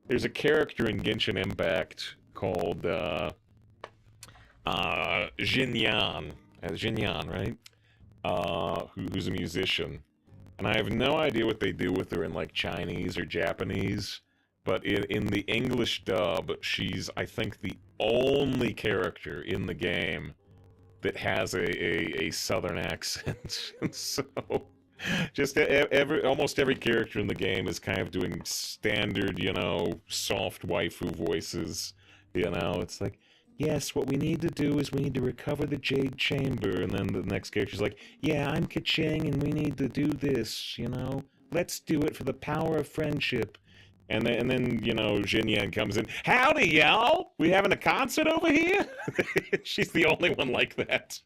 a character in Genshin Impact called Jinyan. Jinyan, right? Who's a musician. And I have no idea what they do with her in like Chinese or Japanese. But in the English dub, she's, I think, the only character in the game that has a southern accent. And so, just almost every character in the game is kind of doing standard, you know, soft waifu voices. You know, it's like, yes, what we need to do is we need to recover the Jade Chamber. And then the next character's like, yeah, I'm Kaching, and we need to do this, you know? Let's do it for the power of friendship. And then you know, Jinyan comes in. Howdy, y'all! We having a concert over here? She's the only one like that.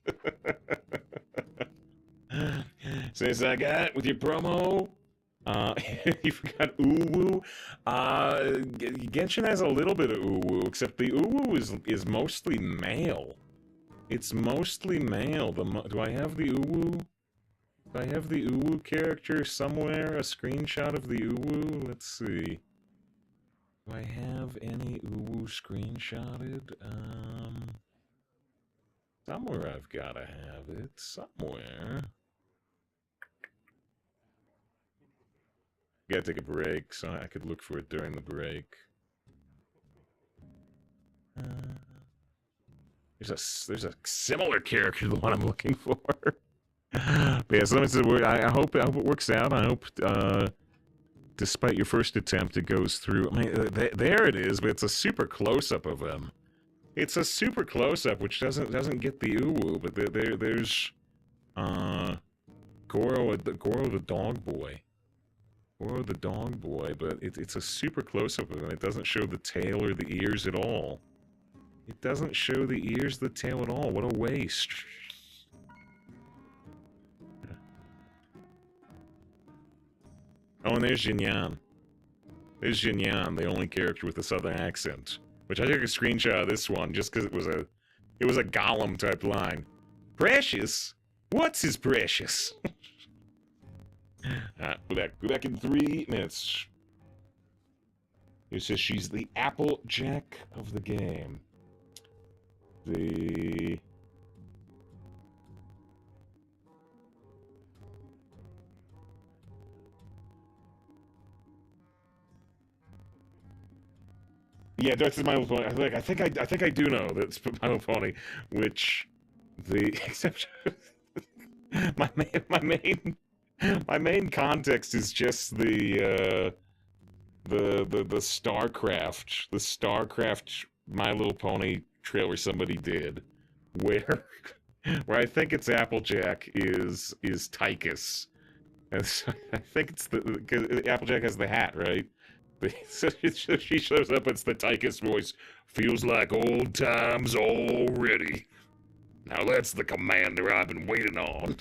Says, I got with your promo. You forgot Uwu. Genshin has a little bit of Uwu, except the Uwu is mostly male. It's mostly male. Do I have the Uwu? Do I have the Uwu character somewhere? A screenshot of the Uwu? Let's see. Do I have any Uwu screenshotted? Somewhere I've gotta have it. Somewhere. Gotta take a break, so I could look for it during the break. There's a similar character to the one I'm looking for. But yeah, so I hope it works out. I hope, despite your first attempt, it goes through. I mean, there it is, but it's a super close-up of him. It's a super close-up, which doesn't get the Uwu, but there's Goro the dog boy. Goro the dog boy, but it's a super close-up of him. It doesn't show the tail or the ears at all. It doesn't show the ears, the tail at all. What a waste. Oh, and there's Jinyan. There's Jinyan, the only character with a southern accent. Which I took a screenshot of this one just because it was a Gollum type line. Precious? What's his precious? Go back in 3 minutes. It says she's the Applejack of the game. Yeah, that's My Little Pony. I think I do know that's My Little Pony, which the exception. my main context is just the StarCraft My Little Pony trailer somebody did, where I think it's Applejack is Tychus, and so I think it's because Applejack has the hat, right? So she shows up, it's the Tychus voice. Feels like old times already. Now that's the commander I've been waiting on.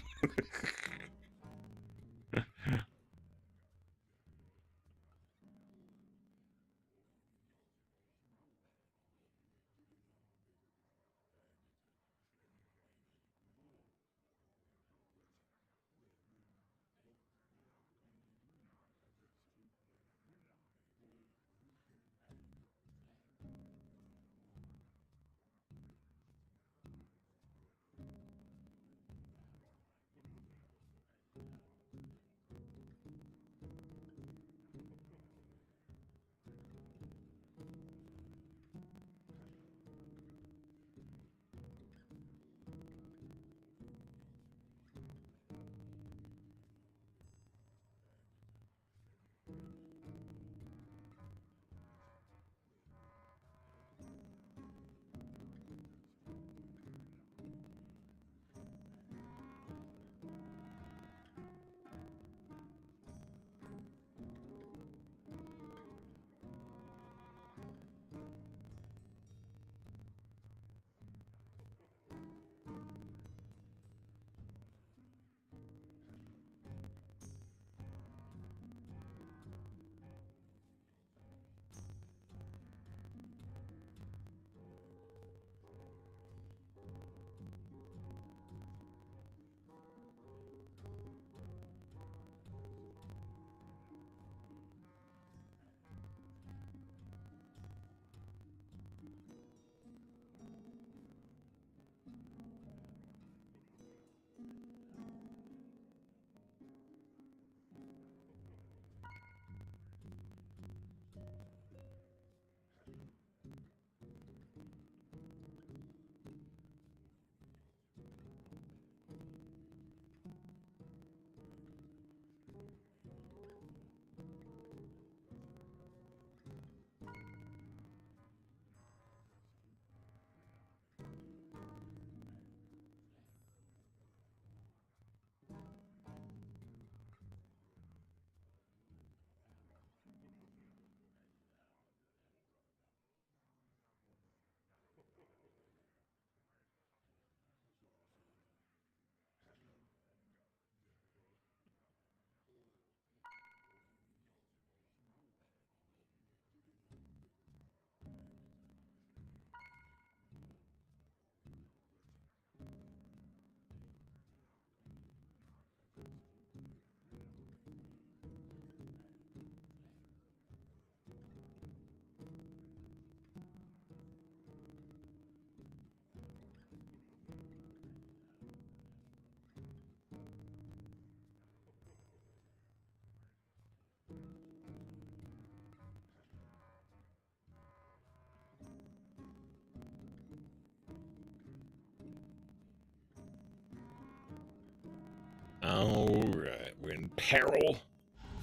Alright, we're in peril.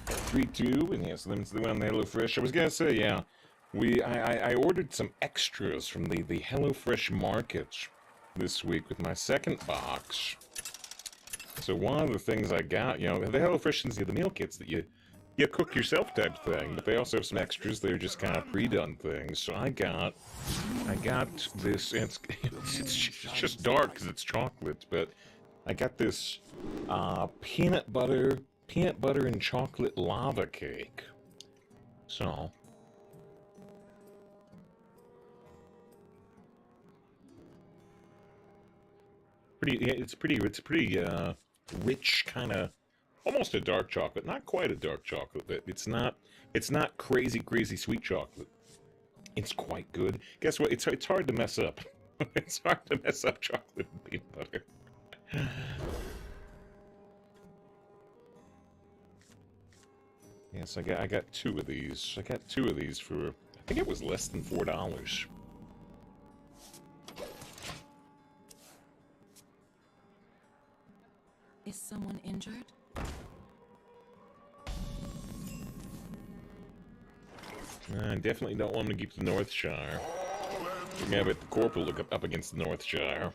3-2, and yes, lemons the one on the HelloFresh. I was gonna say, yeah, I ordered some extras from the HelloFresh market this week with my second box. So one of the things I got, you know, the HelloFresh is the meal kits that you cook yourself type thing, but they also have some extras. They're just kind of pre-done things. So I got this. It's just dark because it's chocolate, but I got this peanut butter and chocolate lava cake. So it's pretty rich, kind of almost a dark chocolate, not quite a dark chocolate, but it's not crazy sweet chocolate. It's quite good. Guess what? It's hard to mess up. It's hard to mess up chocolate and peanut butter. Yes, I got 2 of these. I got 2 of these for, I think it was less than $4. Is someone injured? I definitely don't want to keep the Northshire. We're gonna have the corporal look up against the Northshire.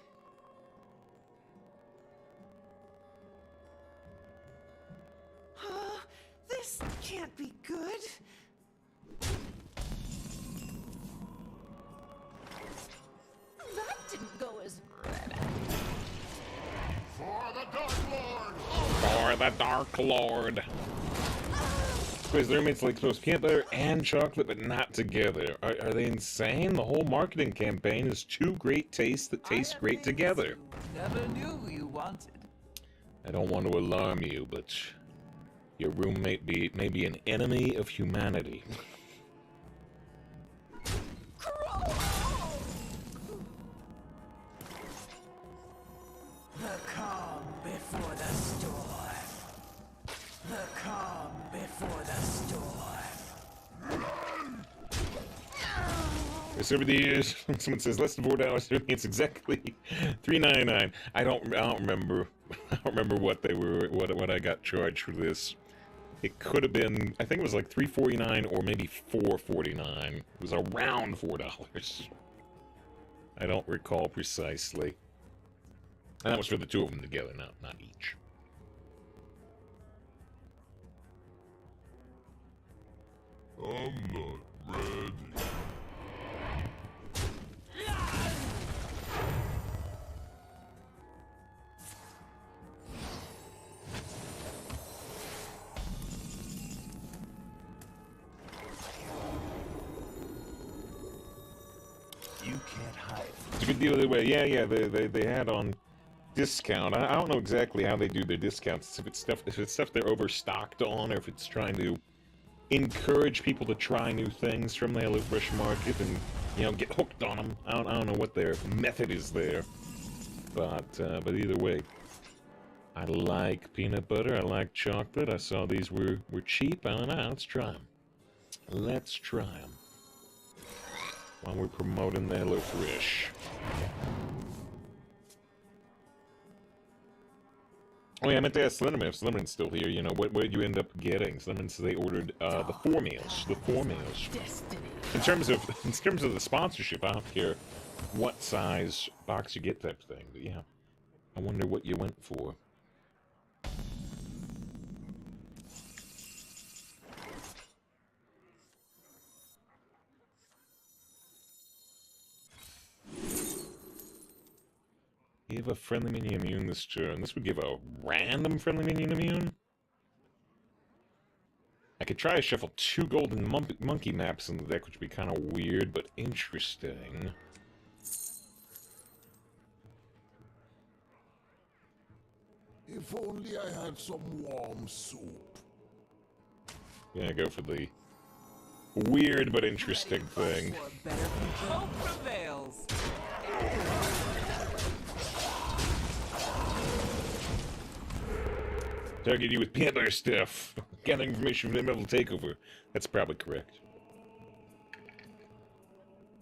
This can't be good. That didn't go as For the Dark Lord! For the Dark Lord! Because they're made like those peanut butter and chocolate, but not together. Are they insane? The whole marketing campaign is 2 great tastes that taste great together. Never knew you wanted. I don't want to alarm you, but your roommate may be an enemy of humanity. The calm before the storm. The calm before the storm. Over the years, someone says less than $4. It's exactly $3.99. I don't remember. I don't remember what they were. What I got charged for this. It could have been. I think it was like $3.49 or maybe $4.49. It was around $4. I don't recall precisely. And that was for the 2 of them together, not each. I'm not ready. You can't hide. It's a good deal either way. Yeah. They had on discount. I don't know exactly how they do their discounts. If it's stuff they're overstocked on, or if it's trying to encourage people to try new things from the HelloFresh market and, you know, get hooked on them. I don't know what their method is there, but either way, I like peanut butter. I like chocolate. I saw these were cheap. I don't know. Let's try them. Let's try them while we're promoting the HelloFresh. Oh yeah, I meant to ask Slenderman if Slenderman's still here. You know, what did you end up getting? Slenderman says they ordered the 4 meals. The 4 meals. In terms of the sponsorship, I don't care what size box you get type thing. But yeah, I wonder what you went for. Give a friendly minion immune this turn. This would give a random friendly minion immune? I could try to shuffle 2 golden monkey maps in the deck, which would be kind of weird, but interesting. If only I had some warm soup. Yeah, go for the weird but interesting thing. Better control prevails. Target you with peanut butter stuff. Gather information from the Metal Takeover. That's probably correct.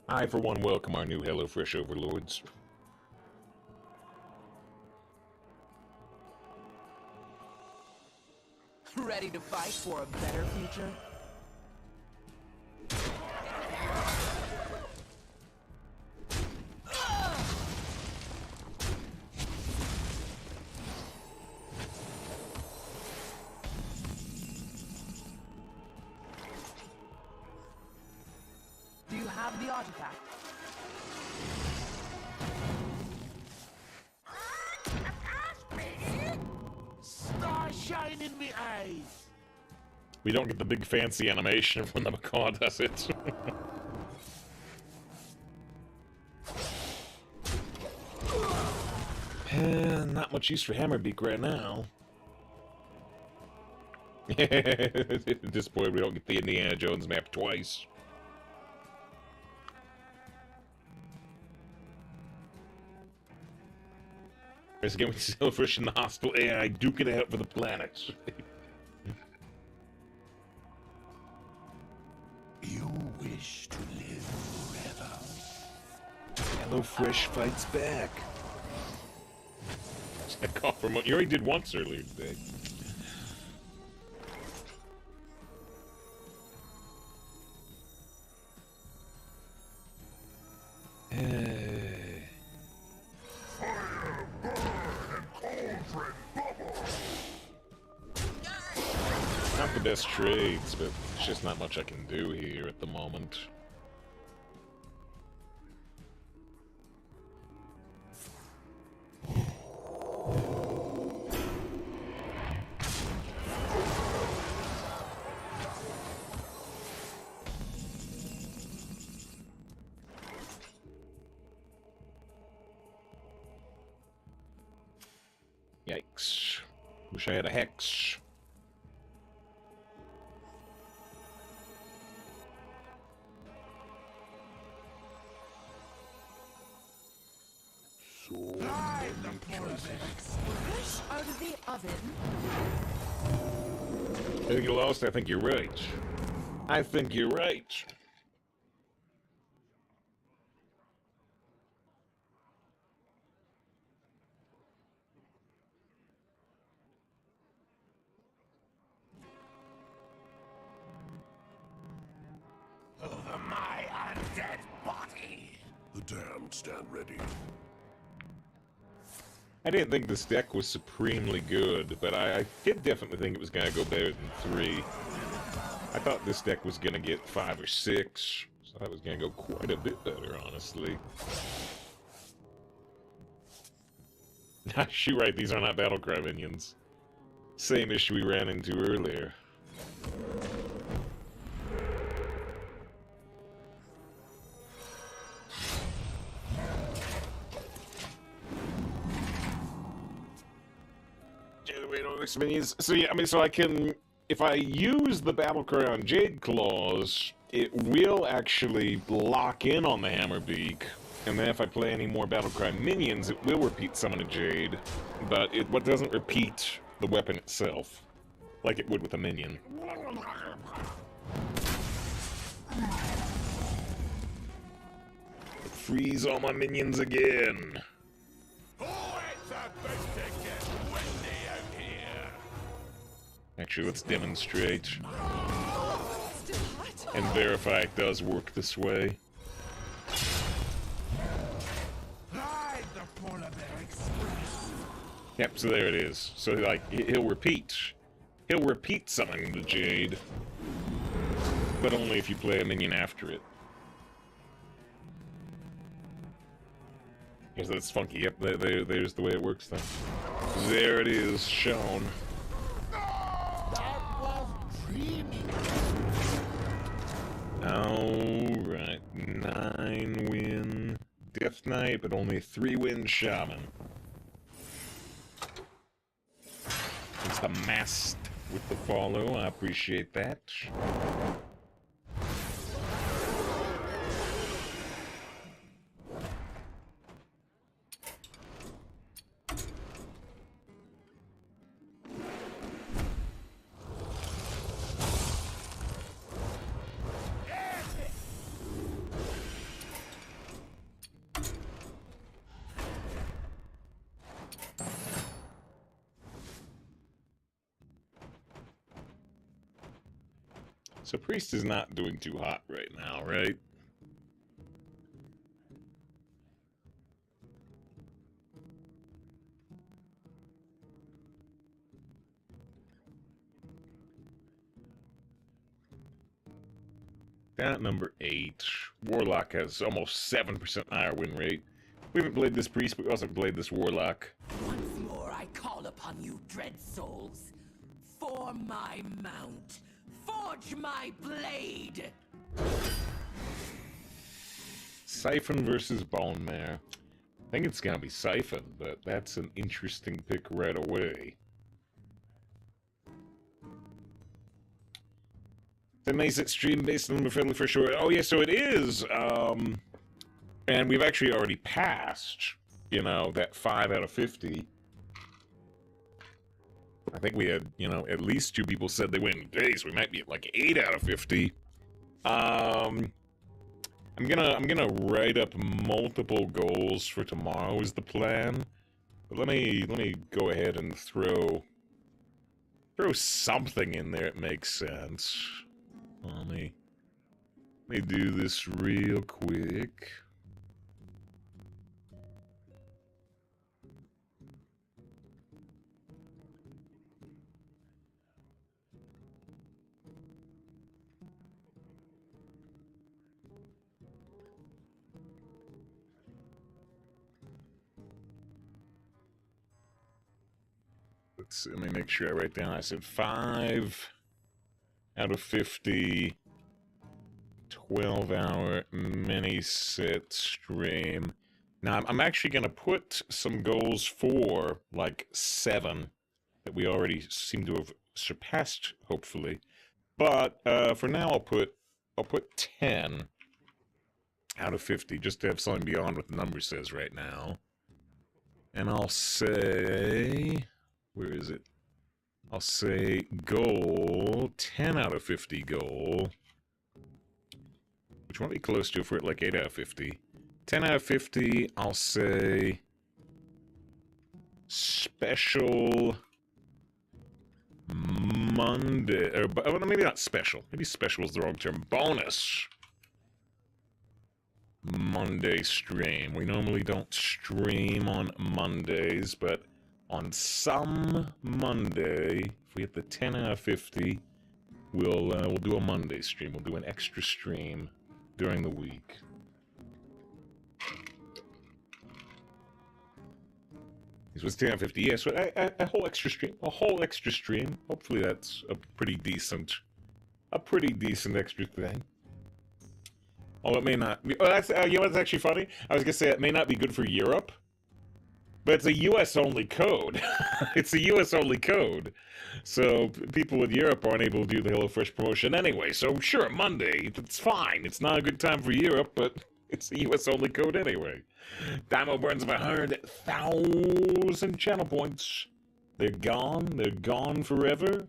I, for one, welcome our new HelloFresh overlords. Ready to fight for a better future? Do you have the artifact? Star shine in me eyes. We don't get the big fancy animation when the macaw does it. Not much use for Hammerbeak right now. At this point, we don't get the Indiana Jones map twice. Whereas again, we see HelloFresh in the hostile AI duking it out for the planet. You wish to live forever. HelloFresh fights back. That call for you already did once earlier today. Not the best trades, but there's just not much I can do here at the moment. Yikes. Wish I had a hex. Fresh out of the oven. I think you lost. I think you're right. I think you're right. Over my undead body. The damned stand ready. I didn't think this deck was supremely good, but I did definitely think it was going to go better than 3. I thought this deck was going to get 5 or 6, so I thought it was going to go quite a bit better, honestly. You're right, these are not Battlecry minions. Same issue we ran into earlier. Minions. So yeah, I mean, so I can, if I use the Battlecry on Jade Claws, it will actually lock in on the Hammerbeak, and then if I play any more Battlecry minions, it will repeat Summon a Jade, but it doesn't repeat the weapon itself, like it would with a minion. Freeze all my minions again. Actually, let's demonstrate and verify it does work this way. Yep, so there it is. So, like, he'll repeat summoning the Jade, but only if you play a minion after it. Because that's funky. Yep, there's the way it works then. There it is, shown. Alright, 9-win Death Knight, but only 3-win Shaman. It's the Mast with the follow, I appreciate that. So Priest is not doing too hot right now, right? At number 8, Warlock has almost 7% higher win rate. We haven't played this Priest, but we also played this Warlock. Once more I call upon you, dread souls. For my mount, forge my blade! Siphon versus Bone Mare. I think it's gonna be Siphon, but that's an interesting pick right away. The nice stream based on the friendly for sure. Oh yeah, so it is. And we've actually already passed, you know, that 5 out of 50. I think we had, you know, at least 2 people said they win today, so we might be at like 8 out of 50. I'm gonna write up multiple goals for tomorrow is the plan. But let me go ahead and throw something in there that makes sense. Let me do this real quick. Let me make sure I write down. I said 5 out of 50, 12-hour mini-sit stream. Now, I'm actually going to put some goals for, like, 7 that we already seem to have surpassed, hopefully. But for now, I'll put 10 out of 50, just to have something beyond what the number says right now. And I'll say... Where is it? I'll say goal, 10 out of 50 goal. Which won't be close to if we're at like 8 out of 50. 10 out of 50, I'll say special Monday, or maybe not special. Maybe special is the wrong term. Bonus Monday stream. We normally don't stream on Mondays, but on some Monday, if we hit the 10 out of 50, we'll do a Monday stream. We'll do an extra stream during the week. This was 10 out of 50. Yeah, so a whole extra stream. A whole extra stream. Hopefully that's a pretty decent extra thing. Oh, it may not be. Oh, that's, you know what's actually funny? I was gonna say it may not be good for Europe. But it's a US-only code. It's a US-only code. So people in Europe aren't able to do the HelloFresh promotion anyway. So sure, Monday, it's fine. It's not a good time for Europe, but it's a US-only code anyway. Dimo burns 100,000 channel points. They're gone. They're gone forever.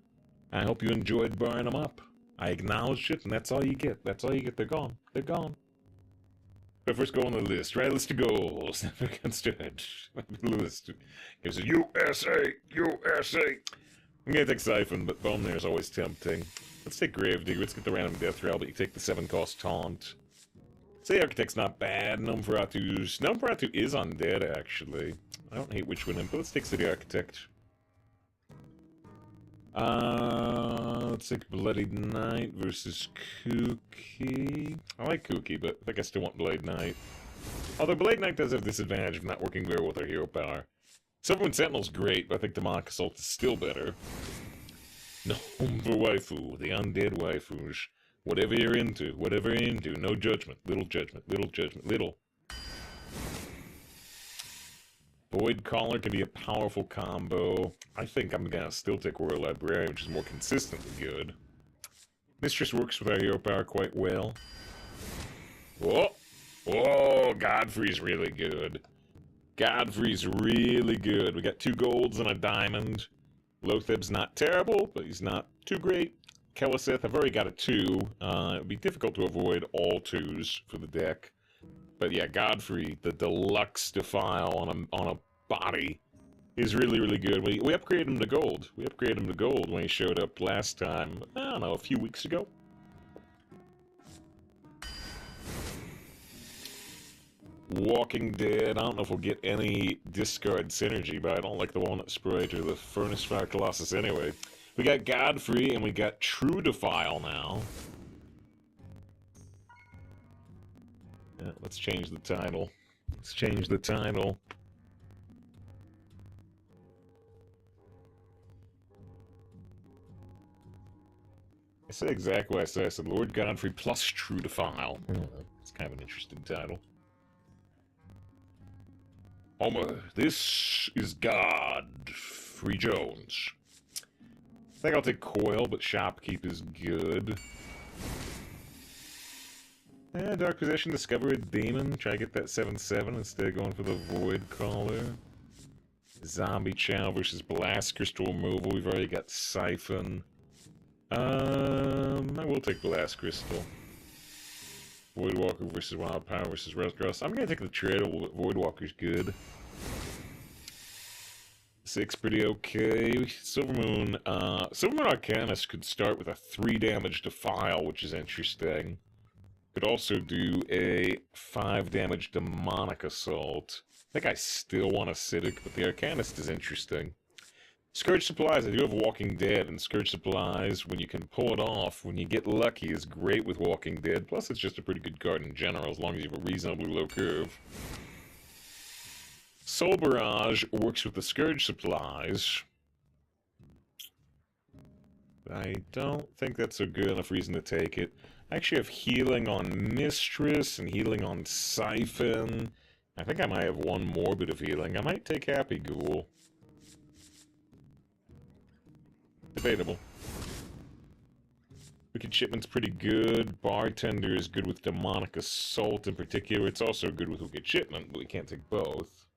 I hope you enjoyed burning them up. I acknowledged it, and that's all you get. That's all you get. They're gone. They're gone. First go on the list, right? List of goals. Never considered. List. Gives it USA, USA. I'm gonna take Siphon, but Bone there is always tempting. Let's take Gravedigger. Let's get the random death rail, but you take the 7-cost taunt. Say Architect's not bad. Nosferatu is undead, actually. I don't hate Witch Wind, but let's take City Architect. Let's take Bloody Knight versus Kooky. I like Kooky, but I think I still want Blade Knight. Although Blade Knight does have this advantage of not working very well with her hero power. Silverwind Sentinel's great, but I think Demonic Assault is still better. No for waifu, the undead waifus. Whatever you're into, no judgment, little judgment, little judgment, little. Void Caller can be a powerful combo. I think I'm gonna still take Royal Librarian, which is more consistently good. Mistress works with our hero power quite well. Whoa! Whoa! Godfrey's really good. Godfrey's really good. We got 2 golds and a diamond. Lotheb's not terrible, but he's not too great. Keleseth, I've already got a 2. It would be difficult to avoid all 2s for the deck. But yeah, Godfrey, the deluxe defile on a body, is really, really good. We upgraded him to gold. We upgraded him to gold when he showed up last time, I don't know, a few weeks ago. Walking Dead. I don't know if we'll get any discard synergy, but I don't like the Walnut Sprite or the Furnace Fire Colossus anyway. We got Godfrey, and we got True Defile now. Yeah, let's change the title. Let's change the title. I said exactly what I said. I said Lord Godfrey plus True Defile. It's kind of an interesting title. Homer, this is Godfrey Jones. I think I'll take Coil, but Shopkeep is good. Dark Possession, discover a demon. Try to get that 7/7 instead of going for the Void Caller. Zombie Chow versus Blast Crystal removal. We've already got Siphon. I will take Blast Crystal. Voidwalker versus Wild Power versus Rust. I'm gonna take the Trail. Voidwalker's good. 6 pretty okay. Silvermoon Arcanist could start with a 3 damage Defile, which is interesting. Could also do a 5 damage Demonic Assault. I think I still want Acidic, but the Arcanist is interesting. Scourge Supplies, I do have Walking Dead, and Scourge Supplies, when you can pull it off, when you get lucky, is great with Walking Dead. Plus, it's just a pretty good card in general, as long as you have a reasonably low curve. Soul Barrage works with the Scourge Supplies. I don't think that's a good enough reason to take it. I actually have healing on Mistress and healing on Siphon. I think I might have one more bit of healing. I might take Happy Ghoul. Debatable. Wicked Shipment's pretty good. Bartender is good with Demonic Assault in particular. It's also good with Wicked Shipment, but we can't take both.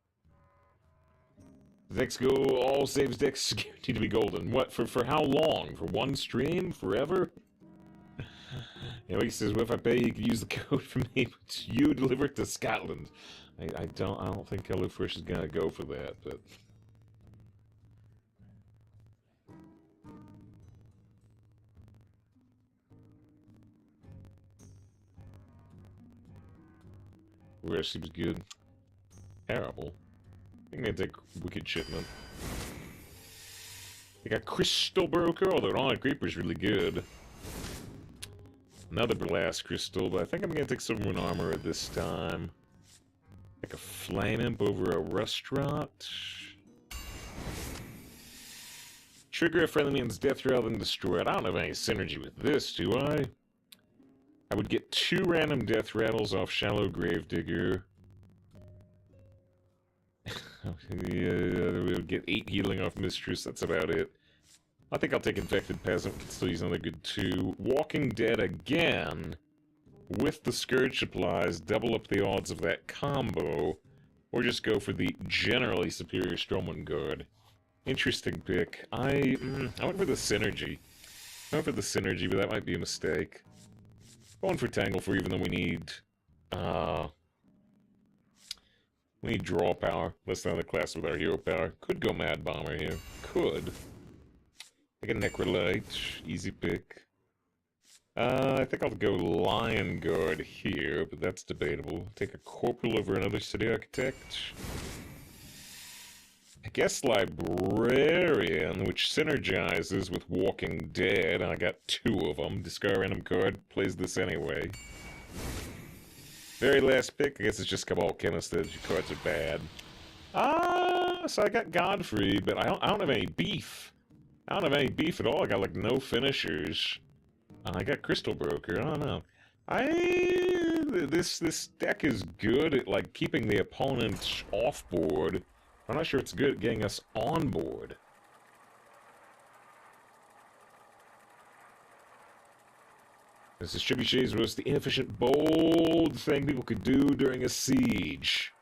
Decks go, all saves decks guaranteed to be golden. What, for how long? For one stream? Forever? He says, well, if I pay you can use the code for me, but you deliver it to Scotland. I don't think HelloFresh is gonna go for that, but... Where seems good. Terrible. I'm gonna take Wicked Shipment. They got Crystal Broker, although Ron Creeper's really good. Another Blast Crystal, but I think I'm gonna take Silvermoon Armor at this time. Like a Flame Imp over a Restaurant. Trigger a friendly man's death rather than destroy it. I don't have any synergy with this, do I? I would get 2 random death rattles off Shallow Gravedigger. We would get 8 healing off Mistress, that's about it. I think I'll take Infected Peasant, can still use another good 2. Walking Dead again, with the Scourge Supplies, double up the odds of that combo, or just go for the generally superior Strowman Guard. Interesting pick. I went for the Synergy. I went for the Synergy, but that might be a mistake. Going for Tangle for even though we need draw power. Less than other class with our hero power. Could go Mad Bomber here. Could. Take a Necrolite. Easy pick. I think I'll go Lion Guard here, but that's debatable. Take a Corporal over another City Architect. I guess Librarian, which synergizes with Walking Dead, and I got 2 of them. Discard random card, plays this anyway. Very last pick, I guess it's just Cabal Chemist that your cards are bad. So I got Godfrey, but I don't have any beef. I don't have any beef at all. I got like no finishers. I got Crystal Broker. I don't know. This deck is good at like keeping the opponent off board. I'm not sure it's good at getting us on board. This is Trebuchet's was the inefficient, bold thing people could do during a siege.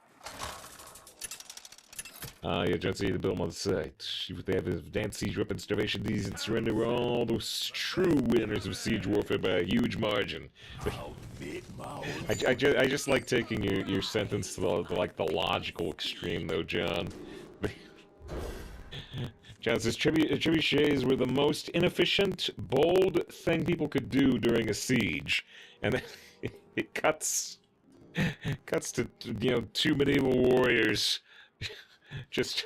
Yeah, John said to build them on the site. If they have advanced siege weapon starvation, these and surrender all those true winners of siege warfare by a huge margin. I just like taking your sentence to the logical extreme, though, John. John says, trebuchets were the most inefficient, bold thing people could do during a siege. And then it cuts Cuts to, you know, two medieval warriors just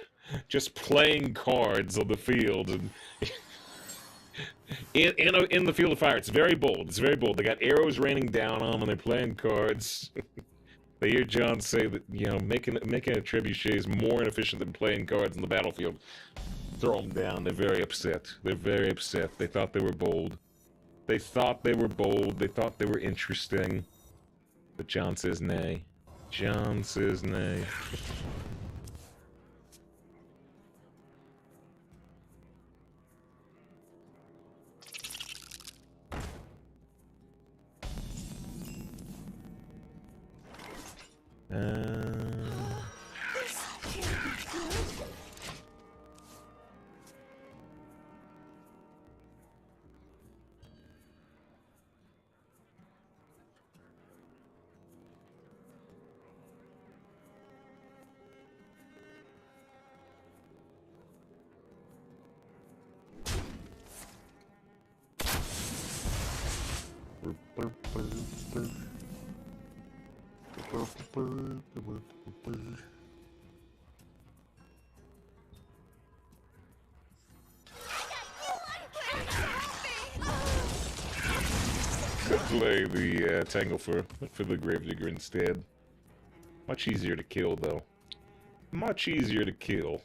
playing cards on the field and in the field of fire. It's very bold. It's very bold. They got arrows raining down on them and they're playing cards. They hear John say that, you know, making a trebuchet is more inefficient than playing cards in the battlefield. Throw them down. They're very upset. They're very upset. They thought they were bold. They thought they were bold. They thought they were interesting. But John says nay. John says nay. Could play the Tangle for the Gravedigger instead. Much easier to kill, though. Much easier to kill.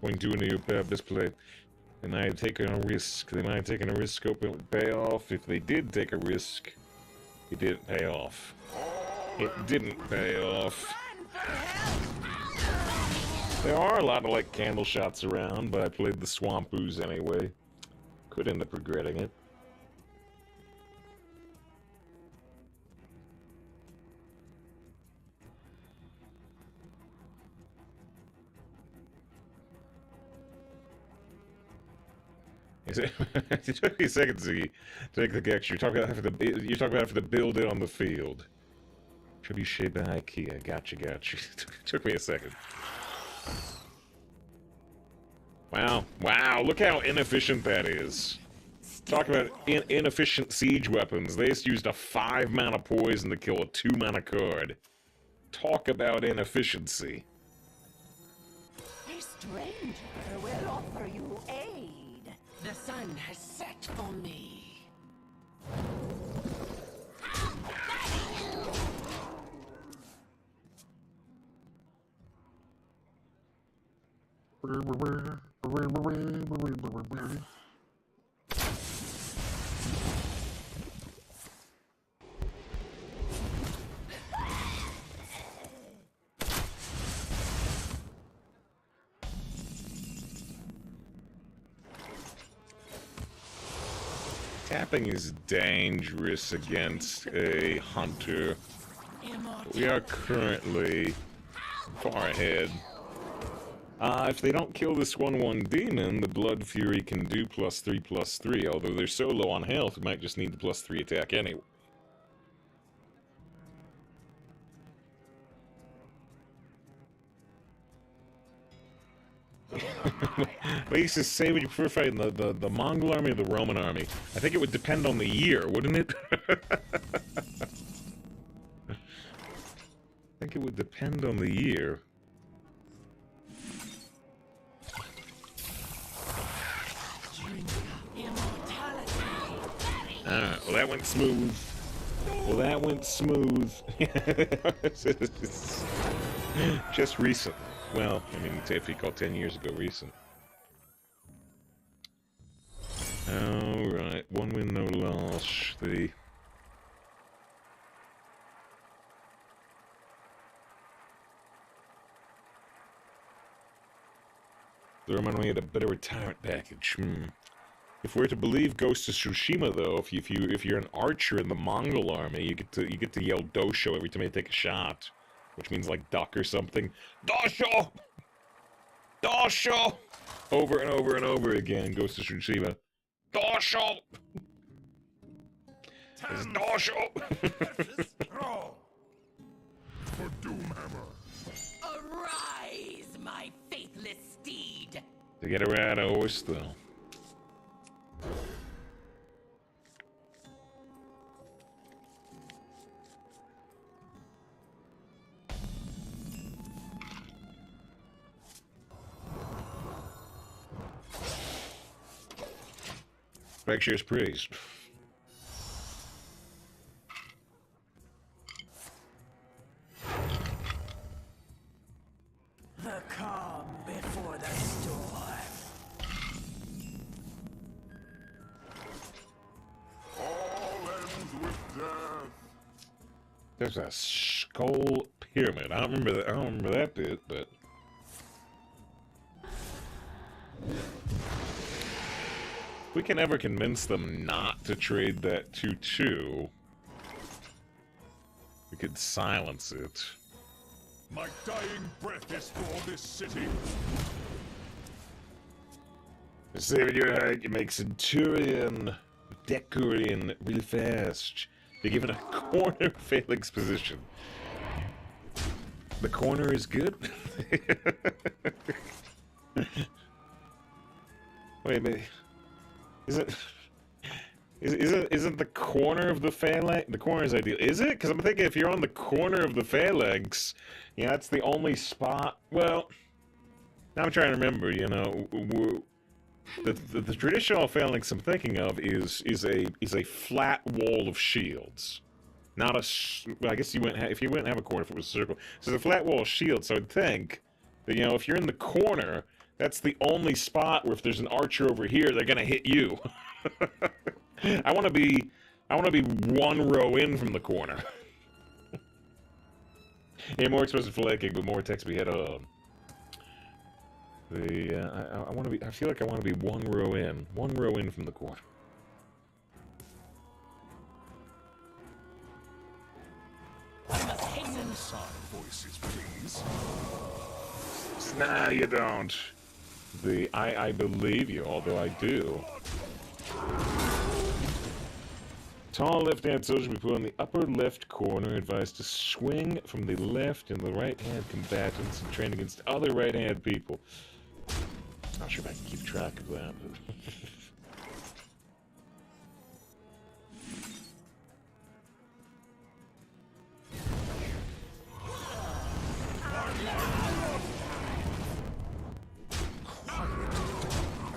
Going to a new display. They might have taken a risk. They might have taken a risk hoping it would pay off. If they did take a risk, it didn't pay off. It didn't pay off. There are a lot of, like, candle shots around, but I played the Swamp Ooze anyway. Could end up regretting it. It took me a second to make the connection. You're talking about having to build it on the field. Trebuchet by IKEA. Gotcha. Took me a second. Wow. Look how inefficient that is. Talk about inefficient siege weapons. They just used a 5 mana poison to kill a 2 mana card. Talk about inefficiency. A stranger will offer you aid. The sun has set for me. Tapping is dangerous against a hunter. We are currently far ahead. If they don't kill this 1/1 demon, the Blood Fury can do +3/+3, although they're so low on health, we might just need the +3 attack anyway. Lisa, say, would you prefer fighting the Mongol army or the Roman army? I think it would depend on the year, wouldn't it? I think it would depend on the year. Alright, well that went smooth. Just recent. Well, I mean, if you call 10 years ago recent. Alright, 1 win, no loss. The Roman army had a better retirement package. If we're to believe Ghost of Tsushima, though, if you're an archer in the Mongol army, you get to yell Dosho every time you take a shot, which means like duck or something. Dosho, Dosho, over and over and over again. Ghost of Tsushima. Dosho. It's Dosho. Doomhammer. Arise, my faithless steed. They get a ride a horse, though. Fracture's praise. The calm before the storm. All ends with death. There's a skull pyramid. I don't remember that bit, but if we can ever convince them not to trade that 2-2, we could silence it. My dying breath is for this city. Saving your height, you make Centurion, Decurion really fast. You're given a corner phalanx position. The corner is good? Wait a minute. Isn't the corner of the phalanx? The corner is ideal. Is it? Because I'm thinking if you're on the corner of the phalanx, yeah, that's the only spot. Well, now I'm trying to remember. You know, the traditional phalanx I'm thinking of is a flat wall of shields, not a. Well, I guess you wouldn't if you wouldn't have a corner if it was a circle. So it's a flat wall of shields. So I'd think that, you know, if you're in the corner, that's the only spot where if there's an archer over here, they're gonna hit you. I want to be one row in from the corner. Yeah, more expensive flanking, but more attacks we head on. I want to be. I feel like I want to be one row in from the corner. Side voices, please. Nah, you don't. I believe you, although I do. Tall left-hand soldier be put in the upper left corner, advised to swing from the left and the right-hand combatants and train against other right-hand people. Not sure if I can keep track of that.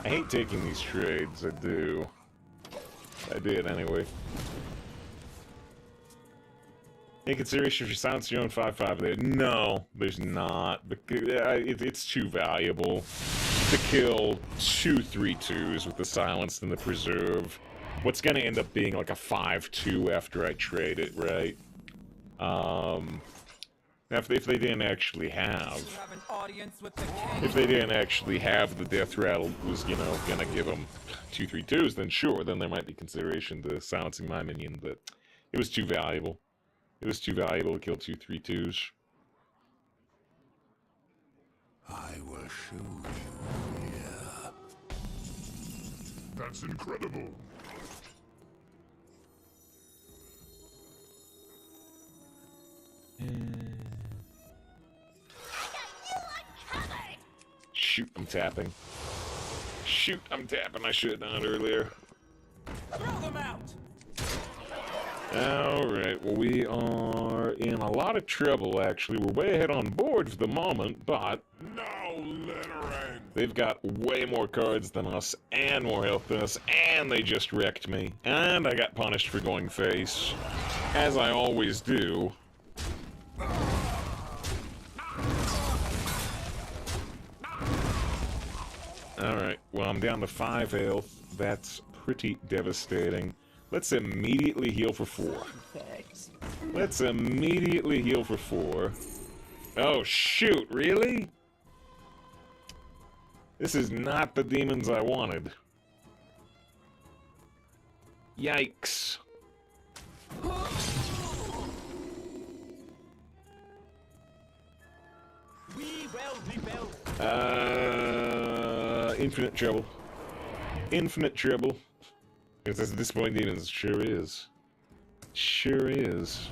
I hate taking these trades, I do. I did anyway. In consideration if you silence your own 5-5 there. No, there's not. It's too valuable to kill 2 3-2s with the silence and the preserve. What's gonna end up being like a 5-2 after I trade it, right? If they didn't actually have... If they didn't actually have the death rattle was, you know, gonna give them 2 3-2s, then sure, then there might be consideration to silencing my minion, but it was too valuable. It was too valuable to kill 2 3-2s. I will show you here. That's incredible. Shoot, I'm tapping. Shoot, I'm tapping. I should have done it earlier. Throw them out. Alright, well, we are in a lot of trouble, actually. We're way ahead on board for the moment, but... Now littering! They've got way more cards than us, and more health than us, and they just wrecked me. And I got punished for going face, as I always do. Alright, well, I'm down to 5 health. That's pretty devastating. Let's immediately heal for 4. Let's immediately heal for 4. Oh, shoot, really? This is not the demons I wanted. Yikes. We will rebuild. Infinite trouble. Infinite trouble. Because that's disappointing demons. It sure is. Sure is.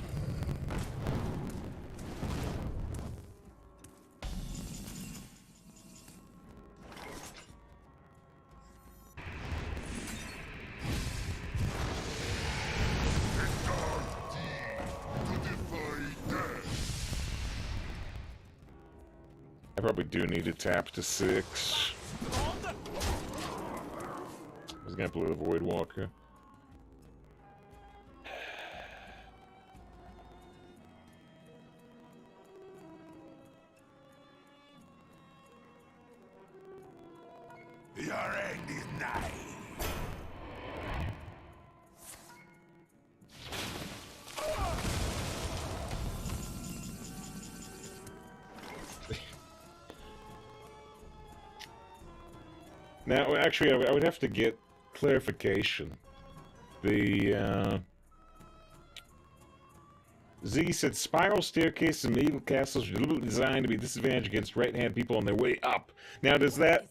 probably do need to tap to 6. I was gonna play the Void Walker. Your end is nigh. Now, actually, I would have to get clarification. The, Z said, spiral staircases in medieval castles are deliberately designed to be disadvantaged against right-hand people on their way up. Now, does that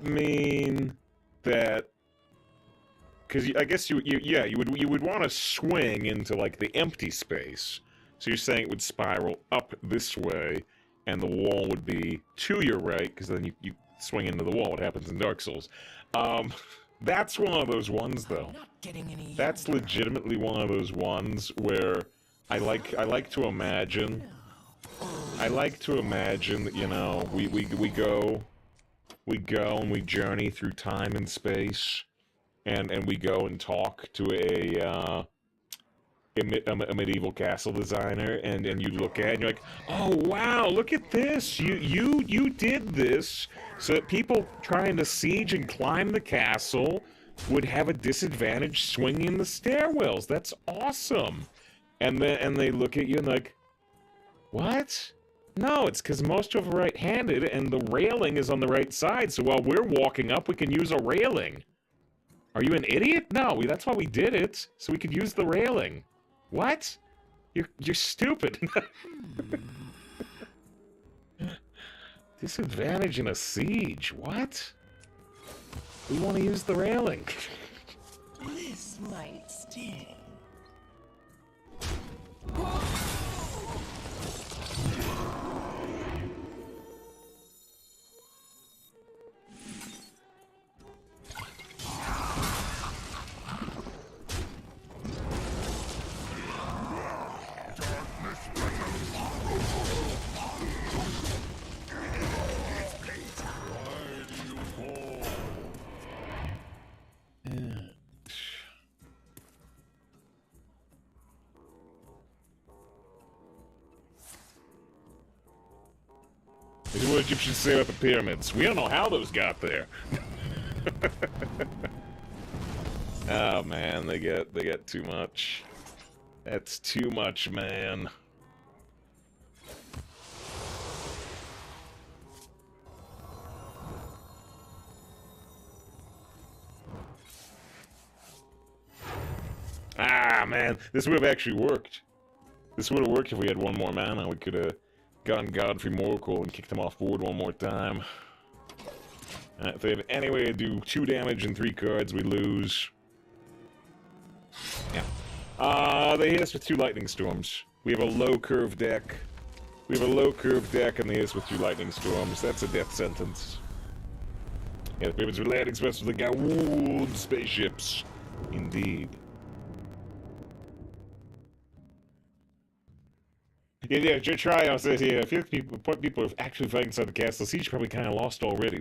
mean that? Because I guess you would want to swing into like the empty space. So you're saying it would spiral up this way, and the wall would be to your right, because then you swing into the wall. What happens in Dark Souls? That's one of those ones, though. That's legitimately one of those ones where I like to imagine. I like to imagine that, you know, we go and we journey through time and space, and we go and talk to a medieval castle designer, and you look at it and you're like, oh wow, look at this, you did this so that people trying to siege and climb the castle would have a disadvantage swinging the stairwells. That's awesome. And they look at you and like, what? No, it's because most of them are right-handed and the railing is on the right side, so while we're walking up we can use a railing. Are you an idiot? No, that's why we did it, so we could use the railing. What? You're stupid. Disadvantage in a siege. What? We want to use the railing. This might sting. This is what Egyptians say about the pyramids. We don't know how those got there. Oh man, they get too much. That's too much, man. Ah man, this would have actually worked. This would have worked if we had one more mana. We could have gotten Godfrey Morkel and kicked him off board one more time. If they have any way to do 2 damage and 3 cards, we lose. Yeah. They hit us with 2 Lightning Storms. We have a low curve deck. We have a low curve deck and they hit us with 2 Lightning Storms. That's a death sentence. Yeah, the pyramids were land expressed with the gold spaceships. Indeed. Yeah, Triumph says here, I feel like people are actually fighting inside the castle. Siege probably kind of lost already.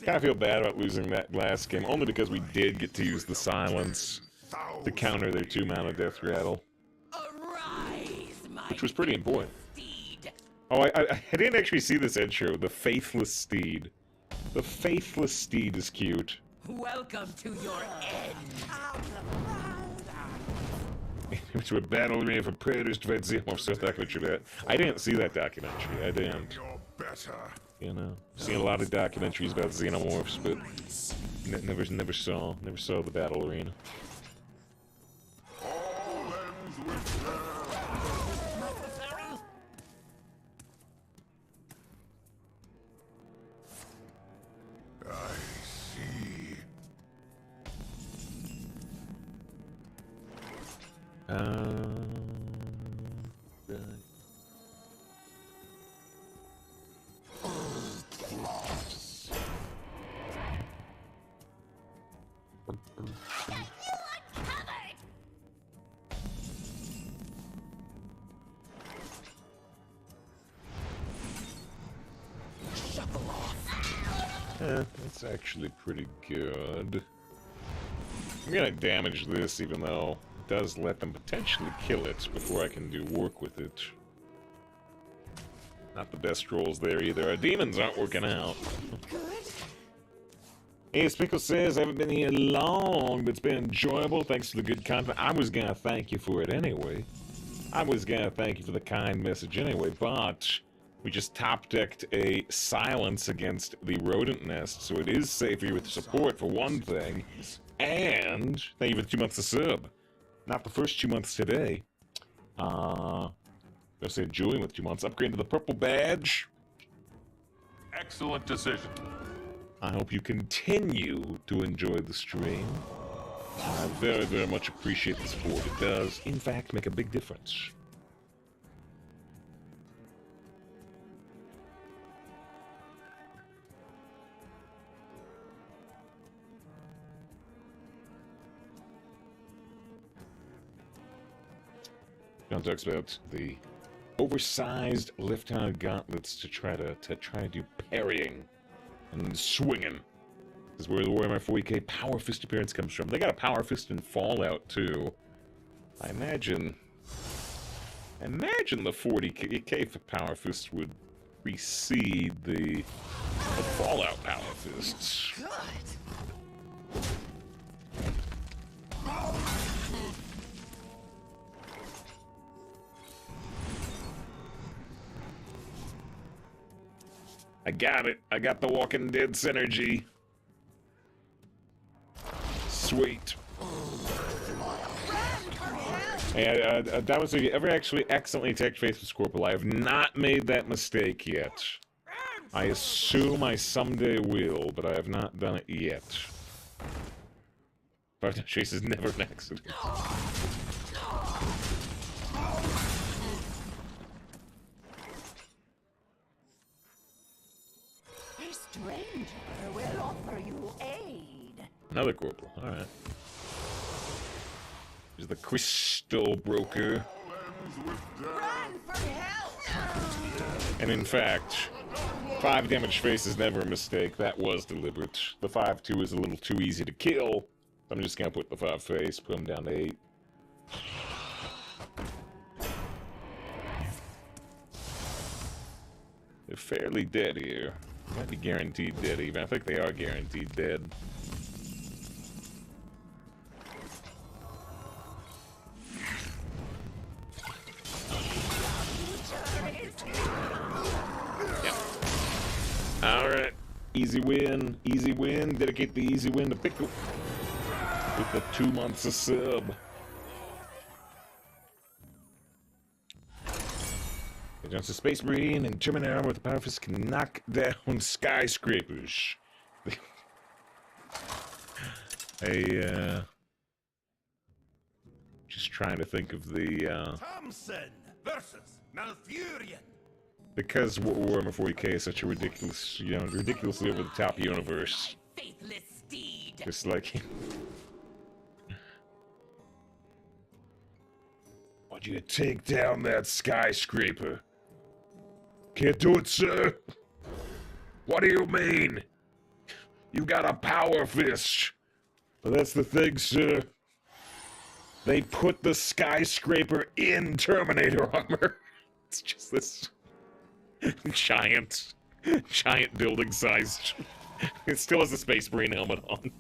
Kind of feel bad about losing that last game, only because we did get to use the silence to counter their 2-mana death rattle, which was pretty important. Oh, I didn't actually see this intro. The Faithless Steed. The Faithless Steed is cute. Welcome to your end. To a battle arena for predators to fight xenomorphs. So documentary that. I didn't see that documentary. I didn't. You know, seen a lot of documentaries about xenomorphs, but never saw the battle arena. All ends with Right. That's actually pretty good. I'm gonna damage this, even though it does let them potentially kill it before I can do work with it. Not the best rolls there either. Our demons aren't working out. Hey, Spickle says, I haven't been here long, but it's been enjoyable. Thanks for the good content. I was gonna thank you for it anyway. I was gonna thank you for the kind message anyway, but we just top-decked a silence against the rodent nest, so it is safer with support for one thing. And thank you for the 2 months of sub. Not the first 2 months today. I say Julian with 2 months. Upgrade to the purple badge. Excellent decision. I hope you continue to enjoy the stream. I very, very much appreciate the support. It does, in fact, make a big difference. John talks about the oversized left-hand gauntlets to try to do parrying and swinging. This is where the Warhammer 40k Power Fist appearance comes from. They got a Power Fist in Fallout too. I imagine the 40k for Power Fist would precede the Fallout Power Fists. I got it. I got the Walking Dead synergy. Sweet. Hey, that was if you ever actually accidentally attacked Faith with Scorpion. I have not made that mistake yet. I assume I someday will, but I have not done it yet. But Chase is never an accident. Stranger will offer you aid. Another corporal, alright. He's the crystal broker. Run for help! And in fact, 5 damage face is never a mistake. That was deliberate. The 5-2 is a little too easy to kill. I'm just gonna put the 5 face, put him down to 8. They're fairly dead here. Might be guaranteed dead even. I think they are guaranteed dead. Yep. Alright. Easy win. Easy win. Dedicate the easy win to Pickle. With the 2 months of sub. Just a Space Marine and Terminator armor with the Power Fist can knock down skyscrapers. Just trying to think of the, Thompson versus Malfurion. Because Warhammer 40k is such a ridiculous, ridiculously over-the-top universe. Faithless steed. Just like... I want you to take down that skyscraper. Can't do it, sir. What do you mean? You got a power fist. But that's the thing, sir. They put the skyscraper in Terminator armor. It's just this giant building sized. It still has a Space Marine helmet on.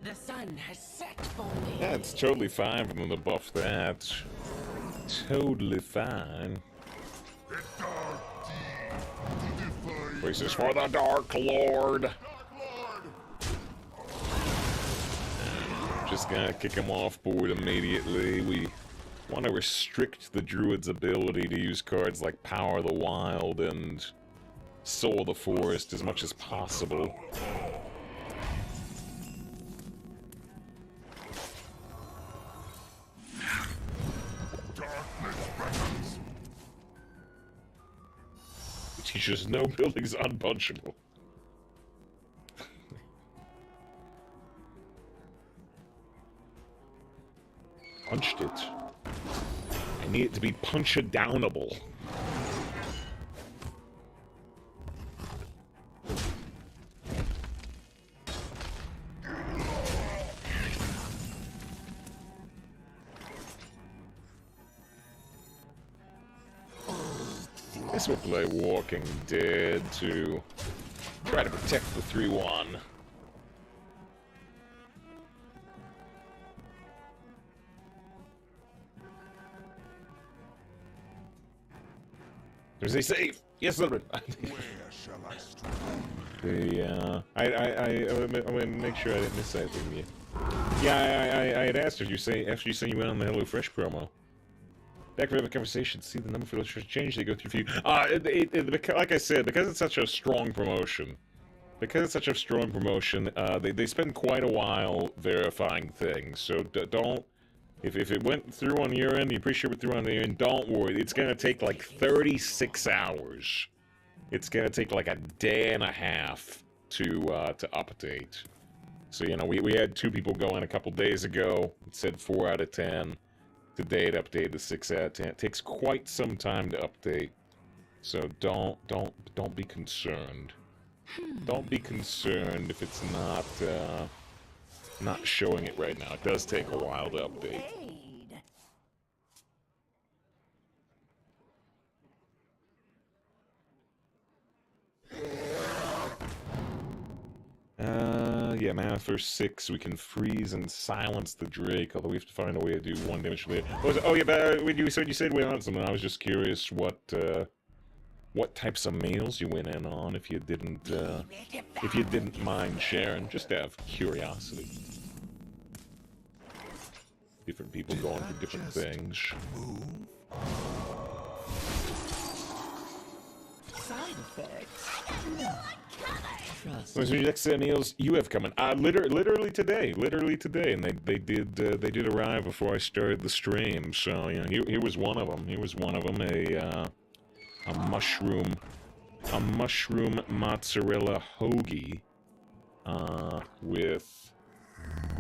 The sun has set for me. Yeah, it's totally fine for them to buff that. Totally fine. The dark deeds This is for the Dark Lord. Just gonna kick him off board immediately. We want to restrict the druid's ability to use cards like Power of the Wild and Soul of the Forest as much as possible. It teaches no buildings unpunchable. Punched it. I need it to be punch-a-downable. Guess we'll play Walking Dead to try to protect the 3-1. There's a save! Yes, Silver! Where shall I strike? I'm gonna make sure I didn't miss anything yet. Yeah, I had asked if you say after you said you went on the HelloFresh promo. Back for the conversation, see the number of HelloFresh change they go through for you. Like I said, because it's such a strong promotion, they spend quite a while verifying things. So don't. If it went through on your end, you appreciate it through on the end, don't worry. It's going to take like 36 hours. It's going to take like a day and a half to update. So, you know, we had 2 people go in a couple days ago. It said 4 out of 10. Today it updated to 6 out of 10. It takes quite some time to update. So don't be concerned. Don't be concerned if it's not showing it right now. It does take a while to update. Yeah, mana for 6, we can freeze and silence the Drake, although we have to find a way to do 1 damage to it. Oh yeah, but you said we on something. I was just curious what types of meals you went in on, if you didn't mind sharing, just out of curiosity. Different people going for different things. Side effects? What's your next set of meals you have coming? Literally today, and they did arrive before I started the stream. So you know, here was one of them. A mushroom mozzarella hoagie with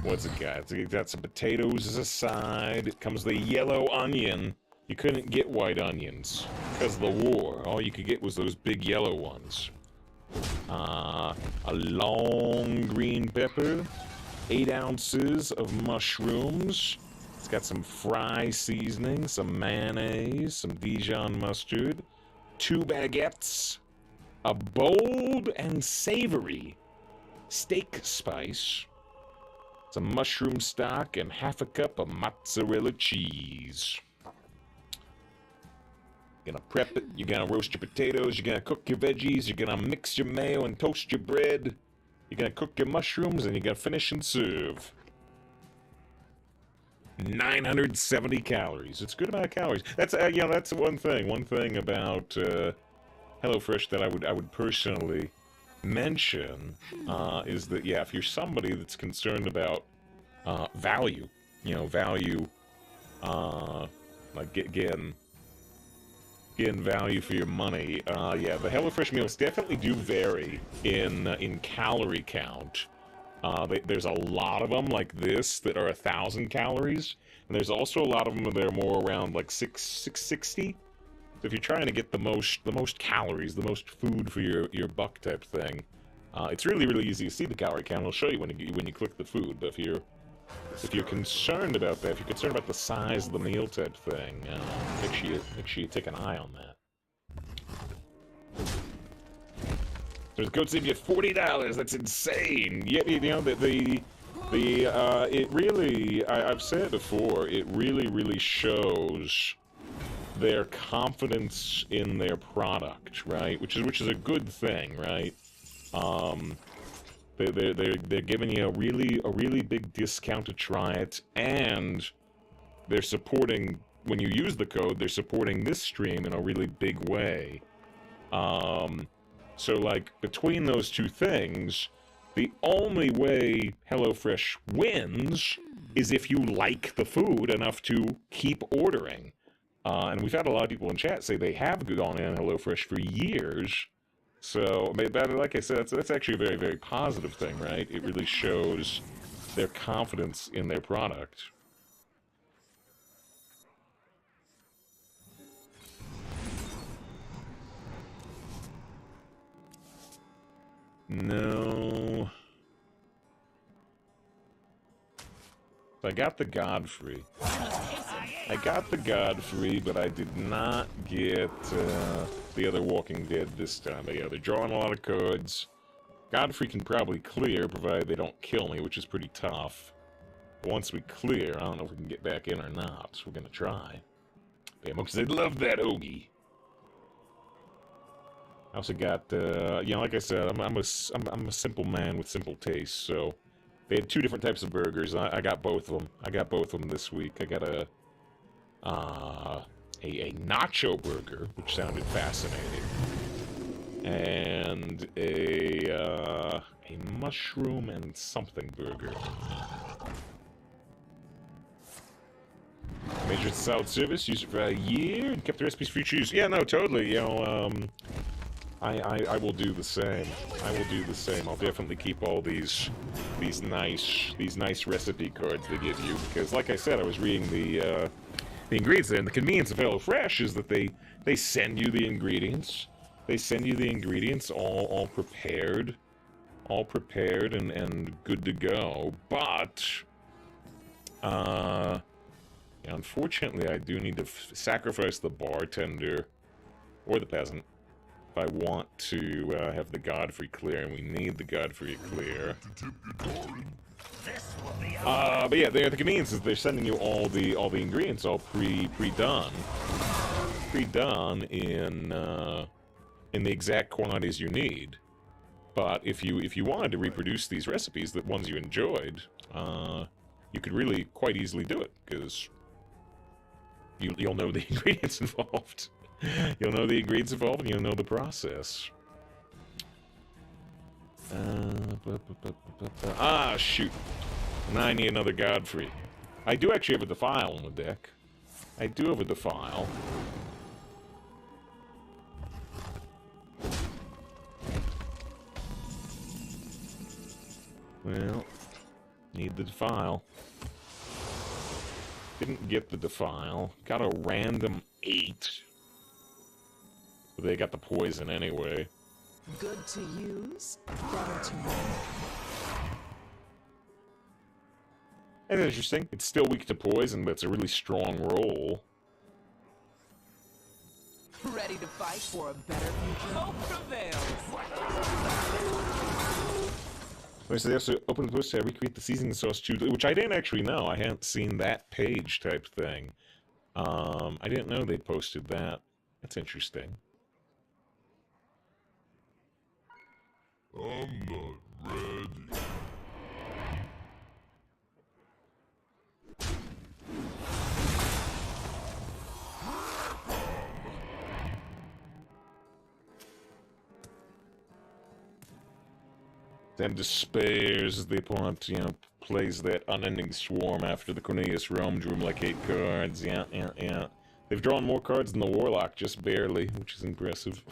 what's it got? It's got some potatoes as a side. It comes with a yellow onion. You couldn't get white onions because of the war. All you could get was those big yellow ones. A long green pepper, 8 ounces of mushrooms. It's got some fry seasoning, some mayonnaise, some Dijon mustard, 2 baguettes, a bold and savory steak spice, some mushroom stock, and half a cup of mozzarella cheese. You're gonna prep it, you're gonna roast your potatoes, you're gonna cook your veggies, you're gonna mix your mayo and toast your bread, you're gonna cook your mushrooms, and you're gonna finish and serve. 970 calories. It's a good amount of calories. That's that's one thing about HelloFresh that I would personally mention is that if you're somebody that's concerned about value, like getting value for your money, the HelloFresh meals definitely do vary in calorie count. There's a lot of them like this that are 1,000 calories, and there's also a lot of them that are more around like 660. So if you're trying to get the most calories, the most food for your buck type thing, it's really easy to see the calorie count. It'll show you when you click the food. But if you're concerned about that, if you're concerned about the size of the meal type thing, make sure you take an eye on that. So the code saved you $40. That's insane. Yeah, it really, I've said it before, it really shows their confidence in their product, right? Which is a good thing, right? They're giving you a really big discount to try it, and they're supporting, when you use the code, they're supporting this stream in a really big way. So like between those two things, the only way HelloFresh wins is if you like the food enough to keep ordering. And we've had a lot of people in chat say they have gone in HelloFresh for years. So, like I said, that's actually a very, very positive thing, right? It really shows their confidence in their product. No. I got the Godfrey. But I did not get the other Walking Dead this time. Yeah, they're drawing a lot of cards. Godfrey can probably clear, provided they don't kill me, which is pretty tough. But once we clear, I don't know if we can get back in or not. So we're gonna try. Damn, because they love that hoagie. I also got, you know, like I said, I'm a simple man with simple tastes, so they had two different types of burgers. I got both of them. I got both of them this week. I got a nacho burger, which sounded fascinating, and a mushroom and something burger. Measured solid service, used it for a year, and kept the recipes for you to choose. Yeah, no, totally. You know, I will do the same. I will do the same. I'll definitely keep all these nice recipe cards they give you, because, like I said, I was reading the ingredients there, and the convenience of HelloFresh is that they send you the ingredients. They send you the ingredients all prepared, and good to go. But unfortunately, I do need to sacrifice the bartender or the peasant if I want to have the Godfrey clear, and we need the Godfrey clear. But yeah, the convenience is they're sending you all the ingredients all pre-done in the exact quantities you need. But if you wanted to reproduce these recipes, the ones you enjoyed, you could really quite easily do it, because you'll know the ingredients involved. You'll know the ingredients involved, and you'll know the process. Shoot. Now I need another Godfrey. I do actually have a Defile on the deck. I do have a Defile. Well, need the Defile. Didn't get the Defile. Got a random 8. But they got the poison anyway. Good to use, better to win. That's interesting. It's still weak to poison, but it's a really strong roll. Ready to fight for a better future? Hope prevails. So they also opened the post to recreate the seasoning sauce too, which I didn't actually know. I hadn't seen that page type thing. I didn't know they posted that. That's interesting. I'm not ready. Then despairs as the opponent, plays that unending swarm after the Cornelius Rome drew him like 8 cards. Yeah. They've drawn more cards than the Warlock, just barely, which is impressive.